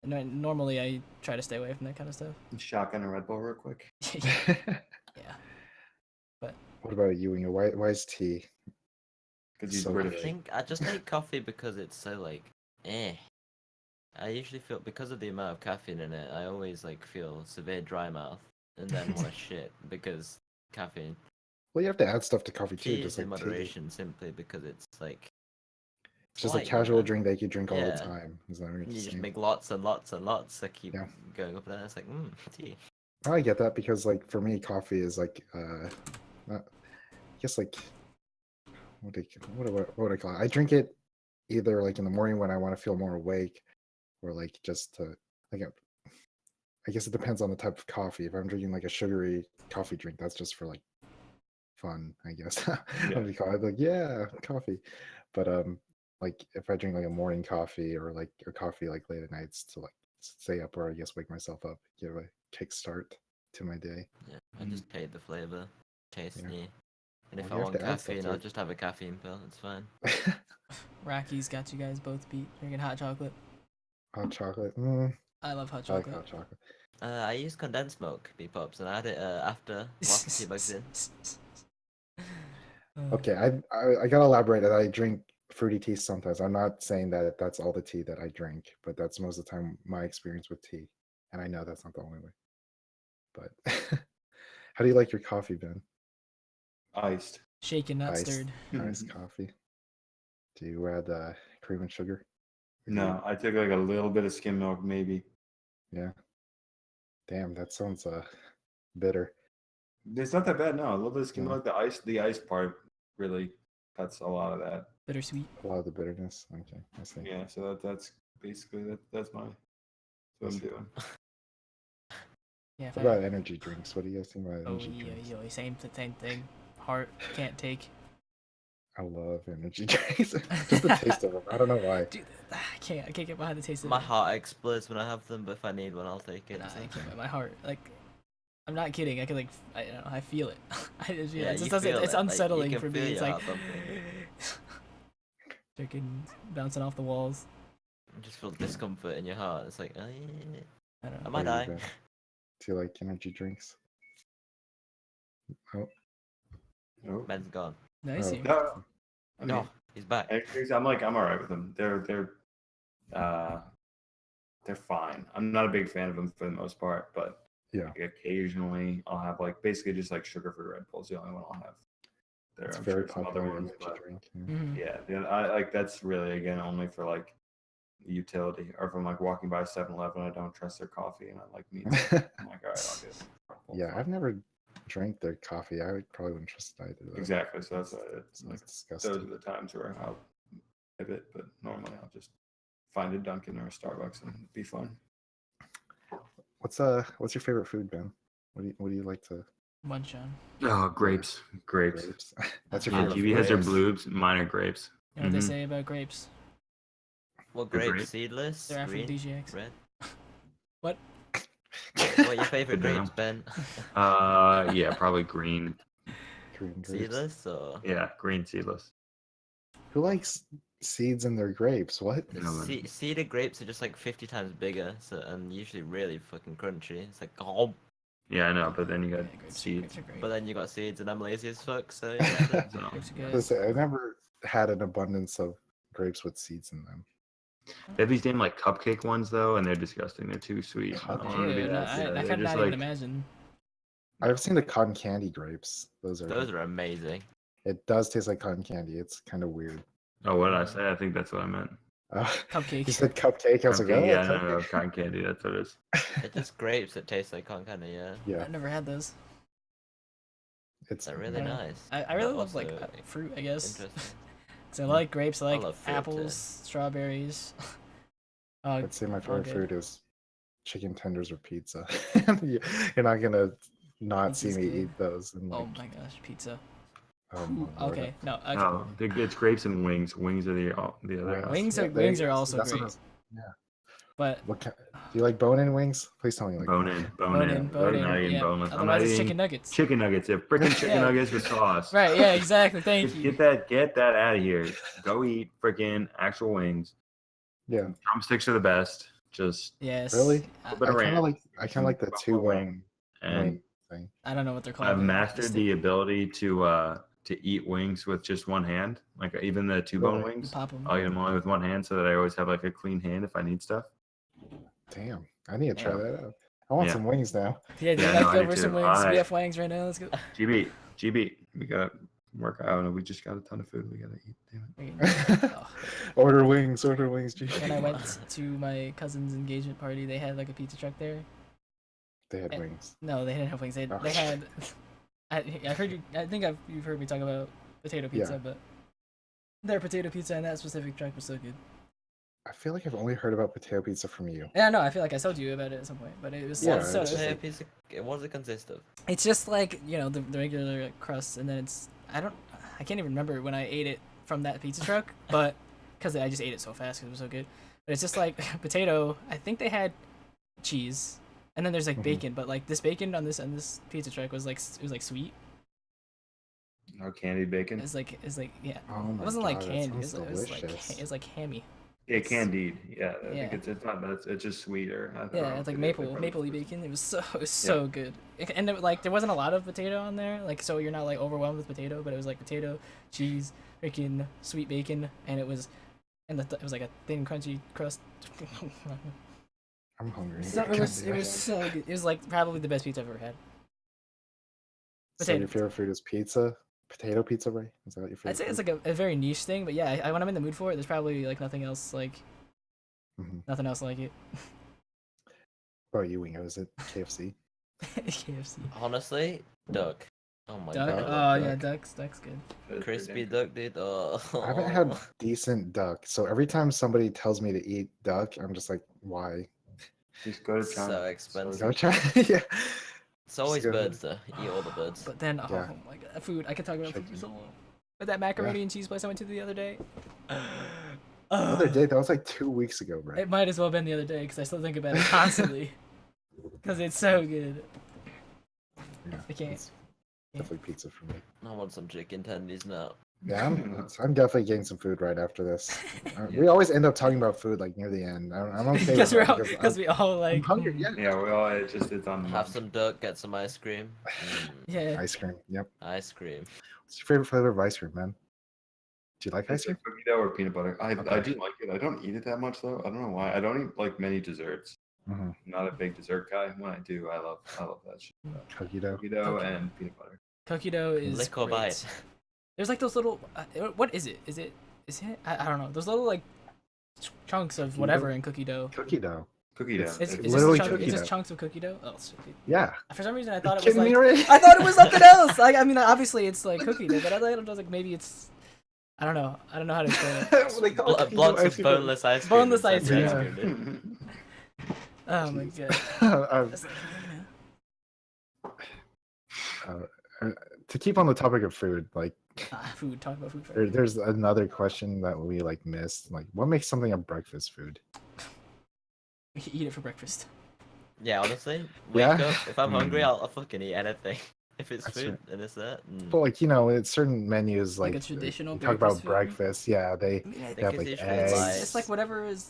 normally I try to stay away from that kind of stuff. Shotgun a Red Bull real quick. Yeah. But What about you, Wingo? Why is tea? Because he's So I British. good. think I just hate coffee because it's so like, eh. I usually feel because of the amount of caffeine in it, I always like feel severe dry mouth and then want to shit because caffeine. Well, you have to add stuff to coffee too, Tea just is in like tea. moderation simply because it's like It's just a light, casual man. drink that you drink all the Yeah. time. Is that what you're You just saying? make lots and lots and lots. I keep Yeah. going up there. It's like, tea. I get that because like for me, coffee is like not, I guess like what do I call it? I drink it either like in the morning when I want to feel more awake, or like just to like I guess it depends on the type of coffee. If I'm drinking like a sugary coffee drink, that's just for like fun, I guess. What do you call it? I'd be like, yeah, coffee. But like if I drink like a morning coffee or like a coffee like late at nights to like stay up or I guess wake myself up, give a kickstart to my day. Yeah, I just hate the flavor. Tastes Yeah. me. And if Well, I you have want to add stuff caffeine, to I'll it. just have a caffeine pill. It's fine. Rocky's got you guys both beat. Drinking hot chocolate. Hot chocolate. I love hot I like chocolate. hot chocolate. I use condensed milk, B-Pops, and I had it after whilst the tea bag's in. Okay, I gotta elaborate that I drink fruity tea sometimes. I'm not saying that that's all the tea that I drink, but that's most of the time my experience with tea. And I know that's not the only way. But how do you like your coffee, Ben? Iced. Shaken, not Iced. stirred. Iced coffee. Do you add cream and sugar? Or do No, I took like a little bit of skim milk, maybe. Yeah. Damn, that sounds bitter. It's not that bad. No, a little bit of skim No. milk. The ice part really cuts a lot of that. Bittersweet. A lot of the bitterness. Okay, I see. Yeah, so that's basically that's what I'm doing. Yeah. If What about energy drinks? What do you guys think about Oh energy yeah, drinks? yeah, same thing. Heart can't take. I love energy drinks. Just the taste of them. I don't know why. Dude, I can't get behind the taste of My it. heart explodes when I have them, but if I need one, I'll take it. Nah, so. I can't. My heart, like, I'm not kidding. I can like, I don't know. I feel it. I just feel Yeah, it. It just you doesn't. feel It's it. Like, you unsettling can for feel me. It's your like, heart freaking bouncing off the walls. You just feel discomfort in your heart. It's like, oh, yeah. I don't I know. might What do die. you, Ben? Do you like energy drinks? Oh, No, Ben's gone. Nice. Oh. no. I mean, No, he's back. I'm all right with them. They're fine. I'm not a big fan of them for the most part, but yeah. like, occasionally I'll have like basically just like sugar-free Red Bull's the only one I'll have. There, It's I'm very sure some other popular ones, energy but drink. Mhm. yeah, I like that's really again only for like utility, or if I'm like walking by 7-Eleven, I don't trust their coffee and I like meat. I'm like, all right, I'll get it. Yeah, I've never drank their coffee. I probably wouldn't trust it either. Though. Exactly. So that's why it's Sounds like disgusting. those are the times where I'll pivot, but normally I'll just find a Dunkin' or a Starbucks and be fine. What's your favorite food, Ben? What do you like to Munch on. Oh, grapes. Grapes. That's your I favorite. love TV has their grapes. blues. Mine are grapes. You know what they Mhm. say about grapes? What They're grape? great. Seedless? They're Green? aphrodisiacs. Red? What? What are your favorite Good to grapes, Ben? Yeah, probably green. Green grapes. Seedless or? Yeah, green seedless. Who likes seeds in their grapes? What? No, man. Seeded grapes are just like 50 times bigger, so and usually really fucking crunchy. It's like, oh, Yeah, I know, but then you got Yeah, seeds. grapes are great. but then you got seeds, and I'm lazy as fuck. So yeah, So, Grapes are I good. was gonna say, I never had an abundance of grapes with seeds in them. they have these damn like cupcake ones though, and they're disgusting. They're too sweet. I don't Cupcake. want to be Ew, no, that. Yeah, I they're could just not even like imagine. I've seen the cotton candy grapes. Those those are amazing. It does taste like cotton candy. It's kind of weird. Oh, what did I say? I think that's what I meant. You Cupcake. said cupcake. I was like, Cupcake, oh, yeah, no, cupcake. cotton candy. That's what it is. It's just grapes that taste like cotton candy. Yeah, Yeah, I've never had those. it's they're really Yeah. nice. I really But love like also fruit, I guess. Interesting. Cause I like grapes, I I like love fruit, too. apples, strawberries. I'd say my favorite good. food is chicken tenders or pizza. You're not gonna not see Pizza's me good. eat those. And like, Oh my gosh, pizza. oh my Lord. Okay, no, okay. No, it's grapes and wings. Wings are the other. Yeah. Wings Yeah, are there you wings go. are also That's what I great. was- But What kind, do you like bone-in wings? Please tell me you like Bone in, bone in. bone I'm not in, eating yeah. boneless. I'm Otherwise not it's eating chicken nuggets. chicken nuggets. They're freaking chicken Yeah. nuggets with sauce. Right, yeah, exactly. Thank Just you. get that out of here. Go eat freaking actual wings. Yeah, Drumsticks are the best. Just Yes. really. I, bit I of kind ranch, of like. I kind some of like the buffalo 2 wing, and wing thing. I don't know what they're called. I've but mastered just the ability to eat wings with just one hand. Like even the 2-bone Really? wings, pop them. I'll eat them only with one hand so that I always have like a clean hand if I need stuff. Damn, I need to try Damn. that out. I want Yeah. some wings now. Yeah, do you Yeah, like no, I go do for some too. wings? We I- have wings right now. Let's go. GB, we gotta work. I don't know. We just got a ton of food. We gotta eat. Damn it. Oh. Order wings, G. When I went to my cousin's engagement party, they had like a pizza truck there. They had Eh, wings. No, they didn't have wings. They Oh. had. I heard you. I think you've heard me talk about potato pizza, Yeah. but their potato pizza and that specific truck was so good. I feel like I've only heard about potato pizza from you. Yeah, no, I feel like I told you about it at some point, but it was Yeah, so. it's just Potato like- pizza. What does it consist of? It's just like the regular like, crust, and then I can't even remember when I ate it from that pizza truck, but because I just ate it so fast because it was so good. But it's just like potato. I think they had cheese, and then there's like Mhm. bacon, but like this bacon on this pizza truck was like sweet. No candied bacon. It's like yeah. Oh my It wasn't like God, that candy. sounds It was delicious. it was like hammy. Yeah, candied. Yeah, I Yeah. think it's not bad. It's just sweeter. Yeah, it's like mapley bacon. It was so good. And there wasn't a lot of potato on there, like so you're not like overwhelmed with potato, but it was like potato, cheese, freaking sweet bacon, and it was like a thin crunchy crust. I'm hungry. So it was so good. It was like probably the best pizza I've ever had. So your potato. favorite food is pizza? Potato pizza, Ray? Is that what your favorite? I'd say it's food? like a very niche thing, but yeah, when I'm in the mood for it, there's probably like nothing else like Mhm. nothing else like it. What about you, Wingo? Is it KFC? KFC. Honestly, duck. Oh my Duck. god. I Oh love yeah, duck. duck's good. Crispy duck, dude. Oh. I haven't had decent duck, so every time somebody tells me to eat duck, I'm just like, why? Just go to So China. expensive. Go try. Yeah. It's always go- birds though. Eat all the birds. But then, oh Yeah. my god, food! I could talk about food for Chicken. so long. But that macaroni and cheese place I went to the other day. The other day, that was like 2 weeks ago, Ray. It might as well have been the other day because I still think about it constantly. Because it's so good. Yeah, I can't. it's definitely pizza for me. I want some chicken tendies now. Yeah, I'm definitely getting some food right after this. We always end up talking about food like near the end. I'm okay Because with that because we all like I'm hungry. Yeah. Yeah, we all it's on the Have some duck, get some ice cream. yeah. Ice cream. Yep. Ice cream. What's your favorite flavor of ice cream, man? Do you like ice Is it cream? cookie dough or peanut butter? I Okay. do like it. I don't eat it that much though. I don't know why. I don't eat like many desserts. Mm-hmm. I'm not a big dessert guy. When I do, I love that shit. Cookie dough. Cookie dough Cookie. and peanut butter. Cookie dough is Lick or great. bite. There's like those little. What is it? Is it? I don't know. Those little like chunks of Cookie whatever dough? in cookie dough. Cookie dough. Cookie dough. It's- Is, It's is literally this, cookie is this dough. chunks of cookie dough? Oh, shit. Yeah. For some reason, I thought it was Kidding like. me, Ray? I thought it was something else. Like I mean, obviously it's like cookie dough, but I thought it was like maybe it's. I don't know. I don't know how to explain it. What they call cookie dough Blocks ice of cream. boneless ice cream. Boneless inside ice the cream. dude. Oh my god. I've- That's like, To keep on the topic of food, like Food. Talk about food. there's another question that we like missed. Like, what makes something a breakfast food? We can eat it for breakfast. Yeah, honestly, wake Yeah? up. If I'm hungry, I'll fucking eat anything. If it's That's food right. and it's that. But like it's certain menus Like like a traditional you talk about breakfast food? breakfast. Yeah, they I mean, I they think have it's like usually eggs. it's like whatever is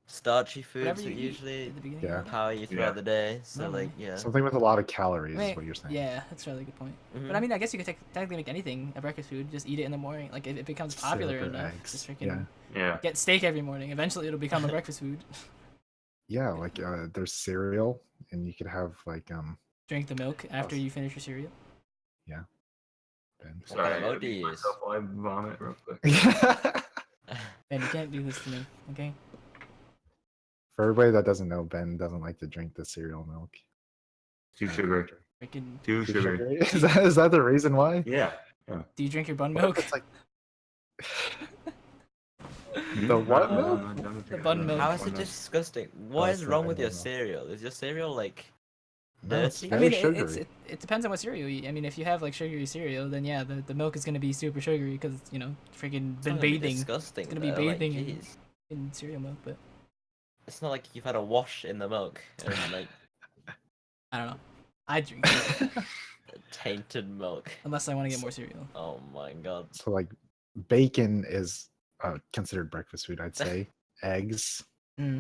starchy whatever foods you that eat usually at the beginning. Yeah. Of the day. power you throughout the day. So Normally. like, yeah. Something with a lot of calories I mean, is what you're saying. yeah, that's a really good point. Mhm. But I mean, I guess you could technically make anything a breakfast food. Just eat it in the morning. Like if it becomes Just sit popular up with enough, eggs. just freaking Yeah. get steak every morning. Eventually, it'll become a breakfast food. Yeah, like there's cereal, and you could have like Drink the milk after you finish your cereal. Ben. What kind of Sorry, milk do you use? myself while I vomit real quick. Ben, you can't do this to me, okay? For everybody that doesn't know, Ben doesn't like to drink the cereal milk. Too sugary. Freaking. Too Too sugary. sugary? Is that the reason why? Yeah. Do you drink your bun What if milk? it's like the what milk? The bun milk. How is it disgusting? What is it's wrong not- with I your don't know. cereal? Is your cereal like No, it's dirty? I very mean, sugary. it depends on what cereal you eat. I mean, if you have like sugary cereal, then yeah, the milk is gonna be super sugary because freaking It's been not gonna be bathing disgusting. It's gonna be though, like, bathing in- jeez. in cereal milk. But It's not like you've had a wash in the milk and like I don't know. I drink it tainted milk. unless I want to get more cereal. Oh my god. So like bacon is considered breakfast food, I'd say. Eggs,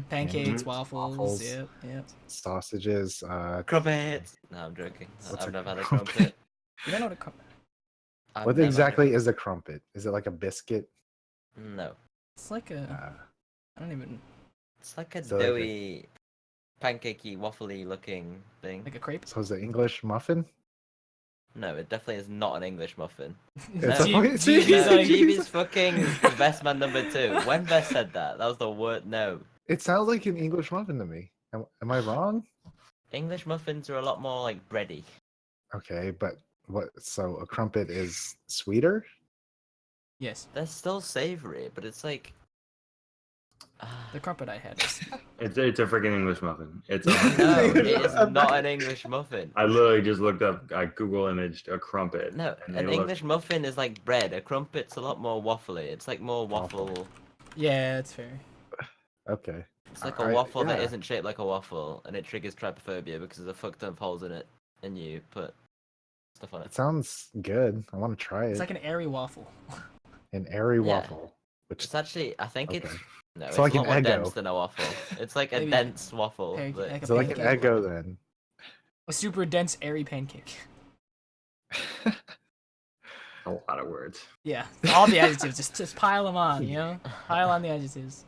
Pancakes, Mhm. waffles. Yep. sausages, Crumpets. No, I'm joking. What's I've a never had a crumpet? crumpet. You don't know what a crumpet? I've what never had a exactly is a crumpet? Is it like a biscuit? No. It's like a. I don't even It's like a So like a- doughy, pancakey, waffly looking thing. like a crepe. So is it English muffin? No, it definitely is not an English muffin. It's a G- fucking- GB's No, like- GB's fucking the best man number 2. When Best said that, that was the word. No. It sounds like an English muffin to me. Am I wrong? English muffins are a lot more like bready. Okay, but what? So a crumpet is sweeter? Yes, They're still savory, but it's like. the crumpet I had. Was, It's a freaking English muffin. It's No, a, it is not an English muffin. I literally just looked up. I Google imaged a crumpet. No, and an they look- English muffin is like bread. A crumpet's a lot more waffly. It's like more waffle. yeah, that's fair. Okay. It's like a I- waffle that yeah. isn't shaped like a waffle, and it triggers trypophobia because there's a fuck ton of holes in it, and you put stuff on It it. sounds good. I want to try it. It's like an airy waffle. An airy Yeah. waffle. Which It's actually, I think it's okay. no, So it's like a lot an more Eggo. dense than a waffle. It's like a Maybe dense waffle. like that- a So like an pancake. Eggo then. A super dense airy pancake. a lot of words. Yeah, all the adjectives. Just pile them on. Pile on the adjectives.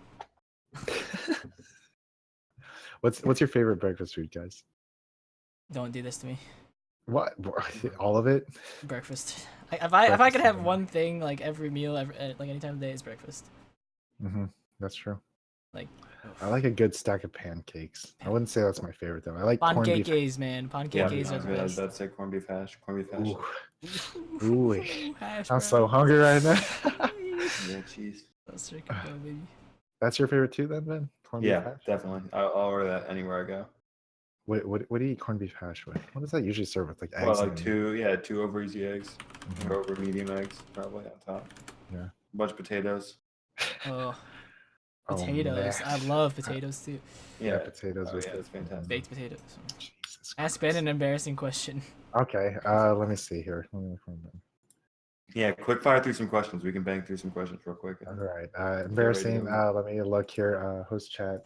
What's your favorite breakfast food, guys? Don't do this to me. What? All of it? Breakfast. If I Breakfast could is have good. one thing like every meal, like any time of day, is breakfast. Mm-hmm. That's true. Like. I like a good stack of pancakes. I wouldn't say that's my favorite though. I like corned beef. Pancakes, man. Pancakes are the I was best. about to say corned beef hash. Corned beef hash. Ooh, ooh, Hash I'm so browns. hungry right now. Yeah, cheese. That's freaking good, baby. That's your favorite too, then, Ben? Corned beef Yeah, hash? definitely. I'll order that anywhere I go. What do you eat corned beef hash with? What does that usually serve with? Like eggs? Well, like and- two over easy eggs, Mhm. or over medium eggs, probably on top. Yeah. A bunch of potatoes. Oh, Oh, potatoes. man. I love potatoes too. Yeah, potatoes Oh, with yeah, it's fantastic. Baked potatoes. Jesus Ask Ben Christ. an embarrassing question. Okay, let me see here. Let me look for Ben. Yeah, quick fire through some questions. We can bang through some questions real quick. All right. Embarrassing. go. Let me look here. Host chat.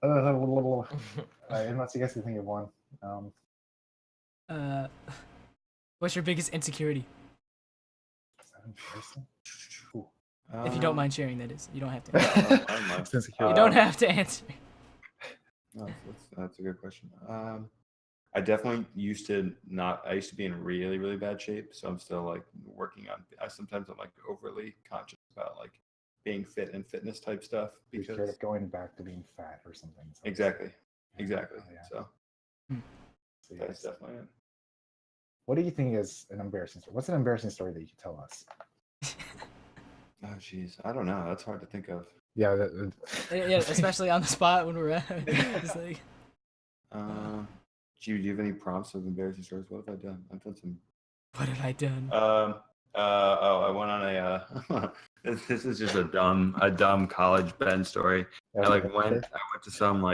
Unless you guys can think of one. What's your biggest insecurity? Is that embarrassing? Ooh. If you don't mind sharing, that is. You don't have to. I don't mind. It's insecure. You don't have to answer. No, that's a good question. I definitely used to not. I used to be in really, really bad shape, so I'm still like working on. Sometimes I'm like overly conscious about like being fit and fitness type stuff You're scared because of going back to being fat or something. So- exactly, Yeah. exactly. Oh, yeah. So So, that's yes. definitely it. What do you think is an embarrassing story? What's an embarrassing story that you can tell us? Oh, jeez, I don't know. That's hard to think of. Yeah. Yeah, especially on the spot when we're at. It's like, do you have any prompts of embarrassing stories? What have I done? I've done some. What have I done? I went on a. This is just a dumb college Ben story. I went to some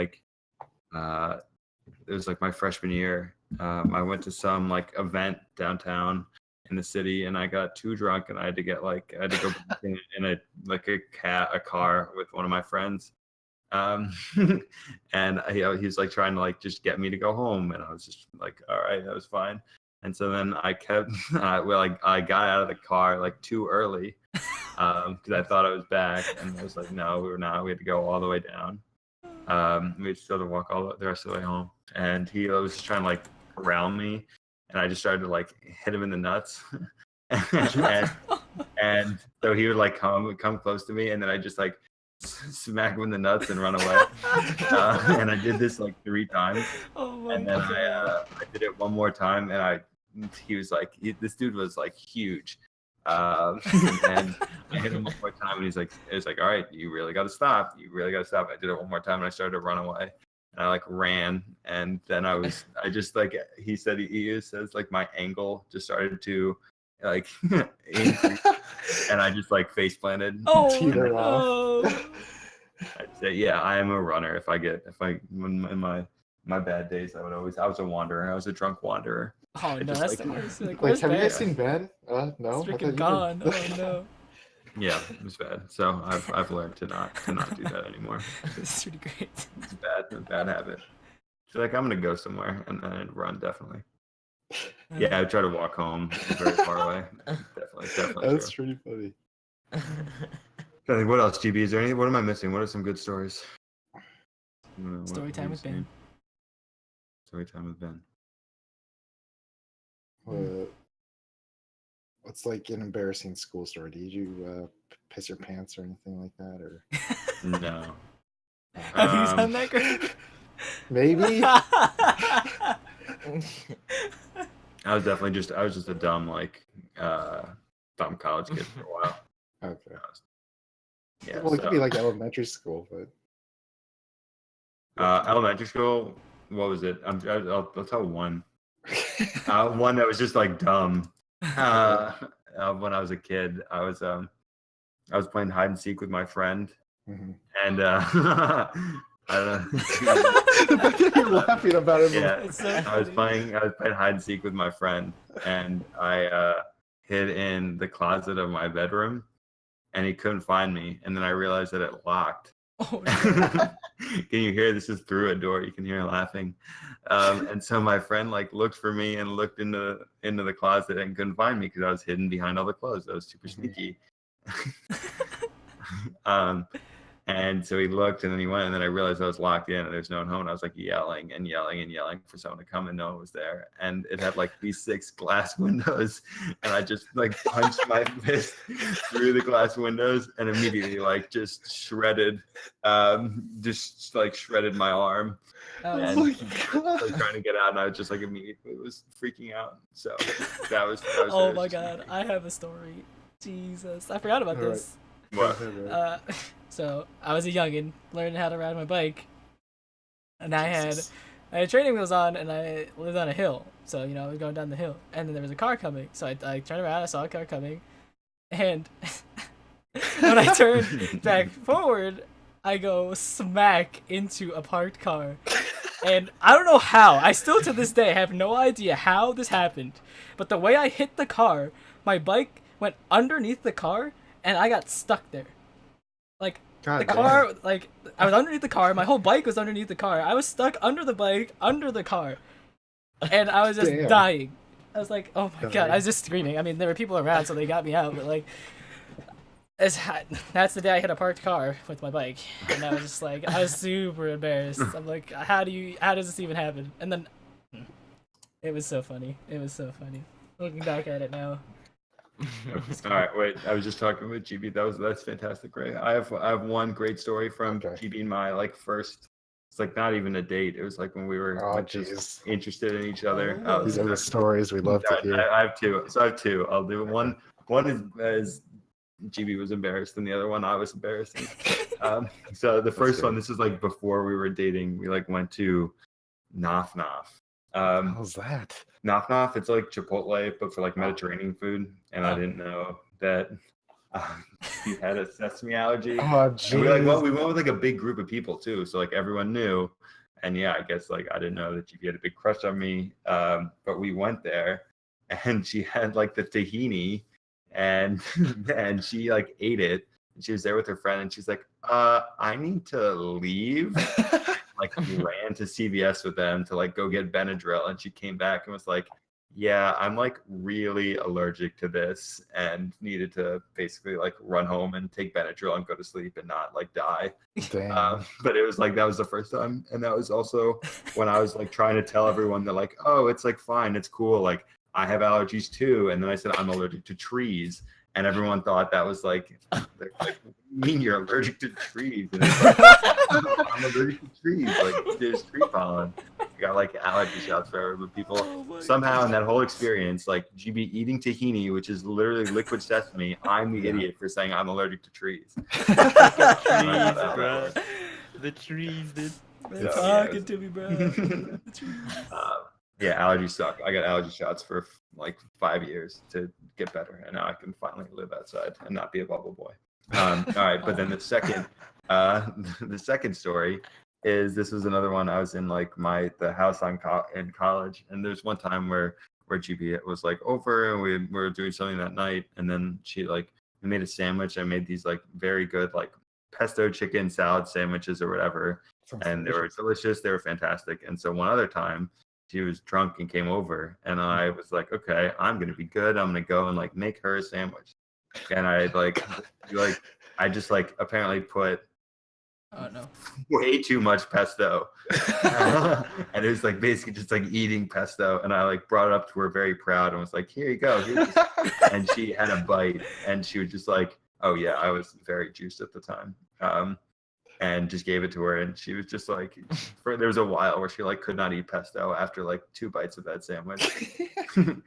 it was like my freshman year. I went to some event downtown in the city, and I got too drunk, and I had to go in a car with one of my friends. And he's like trying to just get me to go home, and I was just like, all right, that was fine. And so then I kept I got out of the car too early because I thought I was back, and I was like, no, we were not. We had to go all the way down. We had still to walk all the rest of the way home, and he was just trying to corral me, and I just started to hit him in the nuts. and so he would come close to me, and then I just smack him in the nuts and run away. And I did this 3 times. Oh my And then God. I did it one more time, and he was this dude was huge. And I hit him one more time, and it was all right, you really got to stop. I did it one more time, and I started to run away. And I ran, and then I just he said he says my angle just started to increase, and I just face planted. Oh Teeter no. I'd say, yeah, I am a runner. In my bad days, I was a wanderer. I was a drunk wanderer. Oh no, that's the worst. Wait, have you guys Ben? seen Ben? No. It's I thought freaking you gone. were- Oh no. Yeah, it was bad. So I've learned to not do that anymore. This is pretty great. It's a bad habit. So I'm gonna go somewhere and then run definitely. Yeah, I try to walk home very far away. Definitely. That's True. pretty funny. What else, GB? Is there any? What am I missing? What are some good stories? Story time with Ben. Story time with Ben. What's an embarrassing school story? Did you piss your pants or anything like that, or No. Have you done that, Greg? maybe? I was just a dumb dumb college kid for a while. Okay. Yeah. Well, it could be elementary school, but Elementary school. What was it? I'll tell one. One that was just dumb. When I was a kid, I was playing hide and seek with my friend, and I don't know. the fact that you're laughing about it. Yeah, so I was playing hide and seek with my friend, and I hid in the closet of my bedroom, and he couldn't find me. And then I realized that it locked. Oh no. Can you hear? This is through a door. You can hear laughing. And so my friend looked for me and looked into the closet and couldn't find me because I was hidden behind all the clothes. I was super sneaky. And so he looked, and then he went, and then I realized I was locked in, and there's no one home. And I was yelling and yelling and yelling for someone to come, and no one was there. And it had these 6 glass windows, and I just punched my fist through the glass windows, and immediately just shredded, shredded my arm. And Oh my God. I was trying to get out, and I was just immediately was freaking out. So that was Oh my God, I have a story. Jesus, I forgot about All right. this. What? So I was a youngin, learning how to ride my bike, and I had training wheels on, and I lived on a hill. So I was going down the hill, and then there was a car coming. So I turned around, I saw a car coming, and when I turned back forward, I go smack into a parked car. And I don't know how. I still to this day have no idea how this happened. But the way I hit the car, my bike went underneath the car, and I got stuck there. God The damn. car, I was underneath the car. My whole bike was underneath the car. I was stuck under the bike, under the car, and I was just Damn. dying. I was like, oh my God. Dying. I was just screaming. I mean, there were people around, so they got me out. But that's the day I hit a parked car with my bike, and I was just I was super embarrassed. I'm like, how does this even happen? And then it was so funny. Looking back at it now. All right, wait. I was just talking with GB. That's fantastic, Ray. I have one great story from Okay. GB and my first. It's not even a date. It was when we were Oh, just jeez. interested in each other. Oh. These are the stories we love to hear. I have two. So I have two. I'll do one. One is GB was embarrassed, and the other one I was embarrassing. So the first good. one, this is before we were dating. We went to Nof Nof. How's that? Knock Knock. It's like Chipotle, but for like Mediterranean food. And I Oh. didn't know that he had a sesame allergy. Oh, And we like, well, jeez. we went with like a big group of people too, so like everyone knew. And yeah, I guess like I didn't know that she had a big crush on me. But we went there, and she had like the tahini, and and she like ate it. And she was there with her friend, and she's like, I need to leave. Like ran to CVS with them to like go get Benadryl, and she came back and was like, yeah, I'm like really allergic to this, and needed to basically like run home and take Benadryl and go to sleep and not like die. Damn. But it was like that was the first time, and that was also when I was like trying to tell everyone that like, oh, it's like fine, it's cool, like I have allergies too, and then I said I'm allergic to trees, and everyone thought that was like, they're like, what do you mean you're allergic to trees? And it's like, I'm allergic to trees, like there's tree pollen. I got like allergy shots for every people. Oh Somehow in that whole experience, like GB eating tahini, which is literally liquid sesame, I'm the Yeah. idiot for saying I'm allergic to trees. Trees, that bro. works. The trees, dude. They're Yeah, talking yeah. to me, bro. The trees. Yeah, allergies suck. I got allergy shots for like 5 years to get better, and now I can finally live outside and not be a bubble boy. All right, but then the second story is, this was another one. I was in like the house in college, and there's one time where GB was like over, and we were doing something that night, and then she like we made a sandwich. I made these like very good like pesto chicken salad sandwiches or whatever, and they were delicious. They were fantastic. And so one other time, she was drunk and came over, and I was like, okay, I'm gonna be good. I'm gonna go and like make her a sandwich. And I I just like apparently put Oh no. way too much pesto. And it was like basically just like eating pesto. And I like brought it up to her very proud and was like, here you go. And she had a bite, and she was just like, oh yeah, I was very juiced at the time. And just gave it to her, and she was just like, there was a while where she like could not eat pesto after like 2 bites of that sandwich. Like, And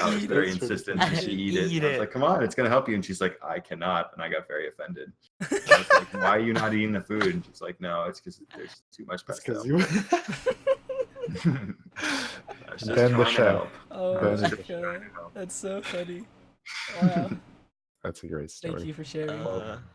I was eat very it. insistent that she eat it. Eat And I was it. like, come on, it's gonna help you. And she's like, I cannot. And I got very offended. And I was like, why are you not eating the food? And she's like, no, it's because there's too much That's pesto. because you. I was just Ben the trying to chef. help. Oh Ben my the god. That's so funny. Wow. That's a great story. Thank you for sharing.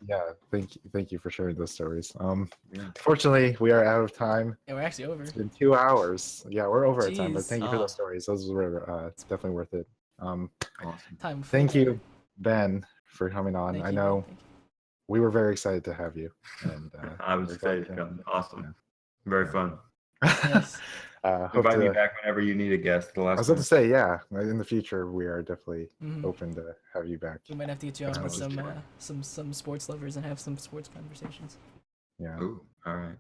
Yeah, thank you for sharing those stories. Yeah. Fortunately, we are out of time. Yeah, we're actually over. It's been 2 hours. Yeah, we're over our time, but Jeez. thank you for those stories. Those were it's definitely worth it. Awesome. Time. Thank flew. you, Ben, for coming on. Thank I you, know man. Thank you. we were very excited to have you, and I was we're glad excited to you come. Awesome. Very fun. Yes. hope Invite me to- back whenever you need a guest. The I last was about time. to say, yeah, in the future we are definitely Mhm. open to have you back. We might have to get you on Yeah, with sure. some sports lovers and have some sports conversations. Yeah, Ooh, all right.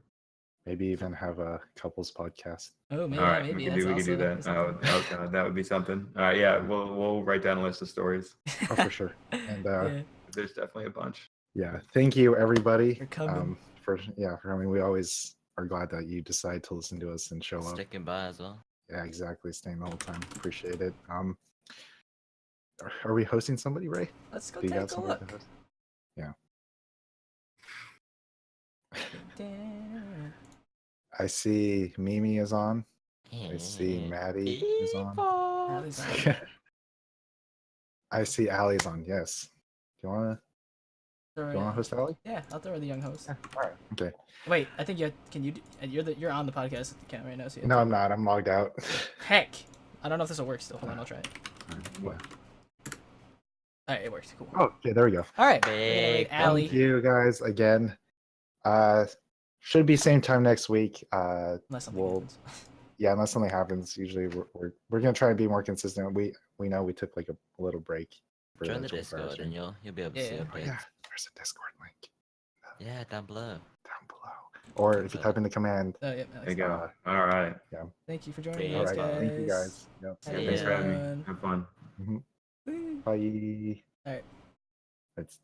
maybe even have a couples podcast. Oh, maybe. All right, Maybe. we could do that. That's Oh, God, that would be something. All right, yeah, we'll write down a list of stories. Oh, for sure. And yeah. There's definitely a bunch. yeah, thank you everybody For coming. for coming. We always are glad that you decide to listen to us and show up. Sticking by as well. Yeah, exactly. Staying the whole time. Appreciate it. Are we hosting somebody, Ray? Let's go Do you take got a somebody look. to host? Yeah. I see Mimi is on. I see Maddie is on. Allie's on. I see Allie's on. Yes. Do you wanna host Allie? Yeah, I'll throw her the young host. All right. Okay. Wait, I think you're on the podcast account right now. So No, I'm not. I'm logged out. Heck, I don't know if this will work still. Hold on, I'll try it. Yeah. All right, it works. Cool. Oh, okay. There we go. All right, we're gonna Big make Allie. Thank you guys again. Should be same time next week. Unless something We'll- happens. Yeah, unless something happens. Usually we're gonna try and be more consistent. We know we took like a little break. For Join the 24 hours Discord and you'll be able to see Yeah. Oh, updates. yeah, there's a Discord link Yeah, down below. down below. Or if you type in the command. Oh, yeah. There you go. All right. Thank you for joining Yeah. All us, right. guys. Thank you guys. Yep. Have Yeah, a thanks good for having me. one. Have fun. Woo. Bye. All right. It's done.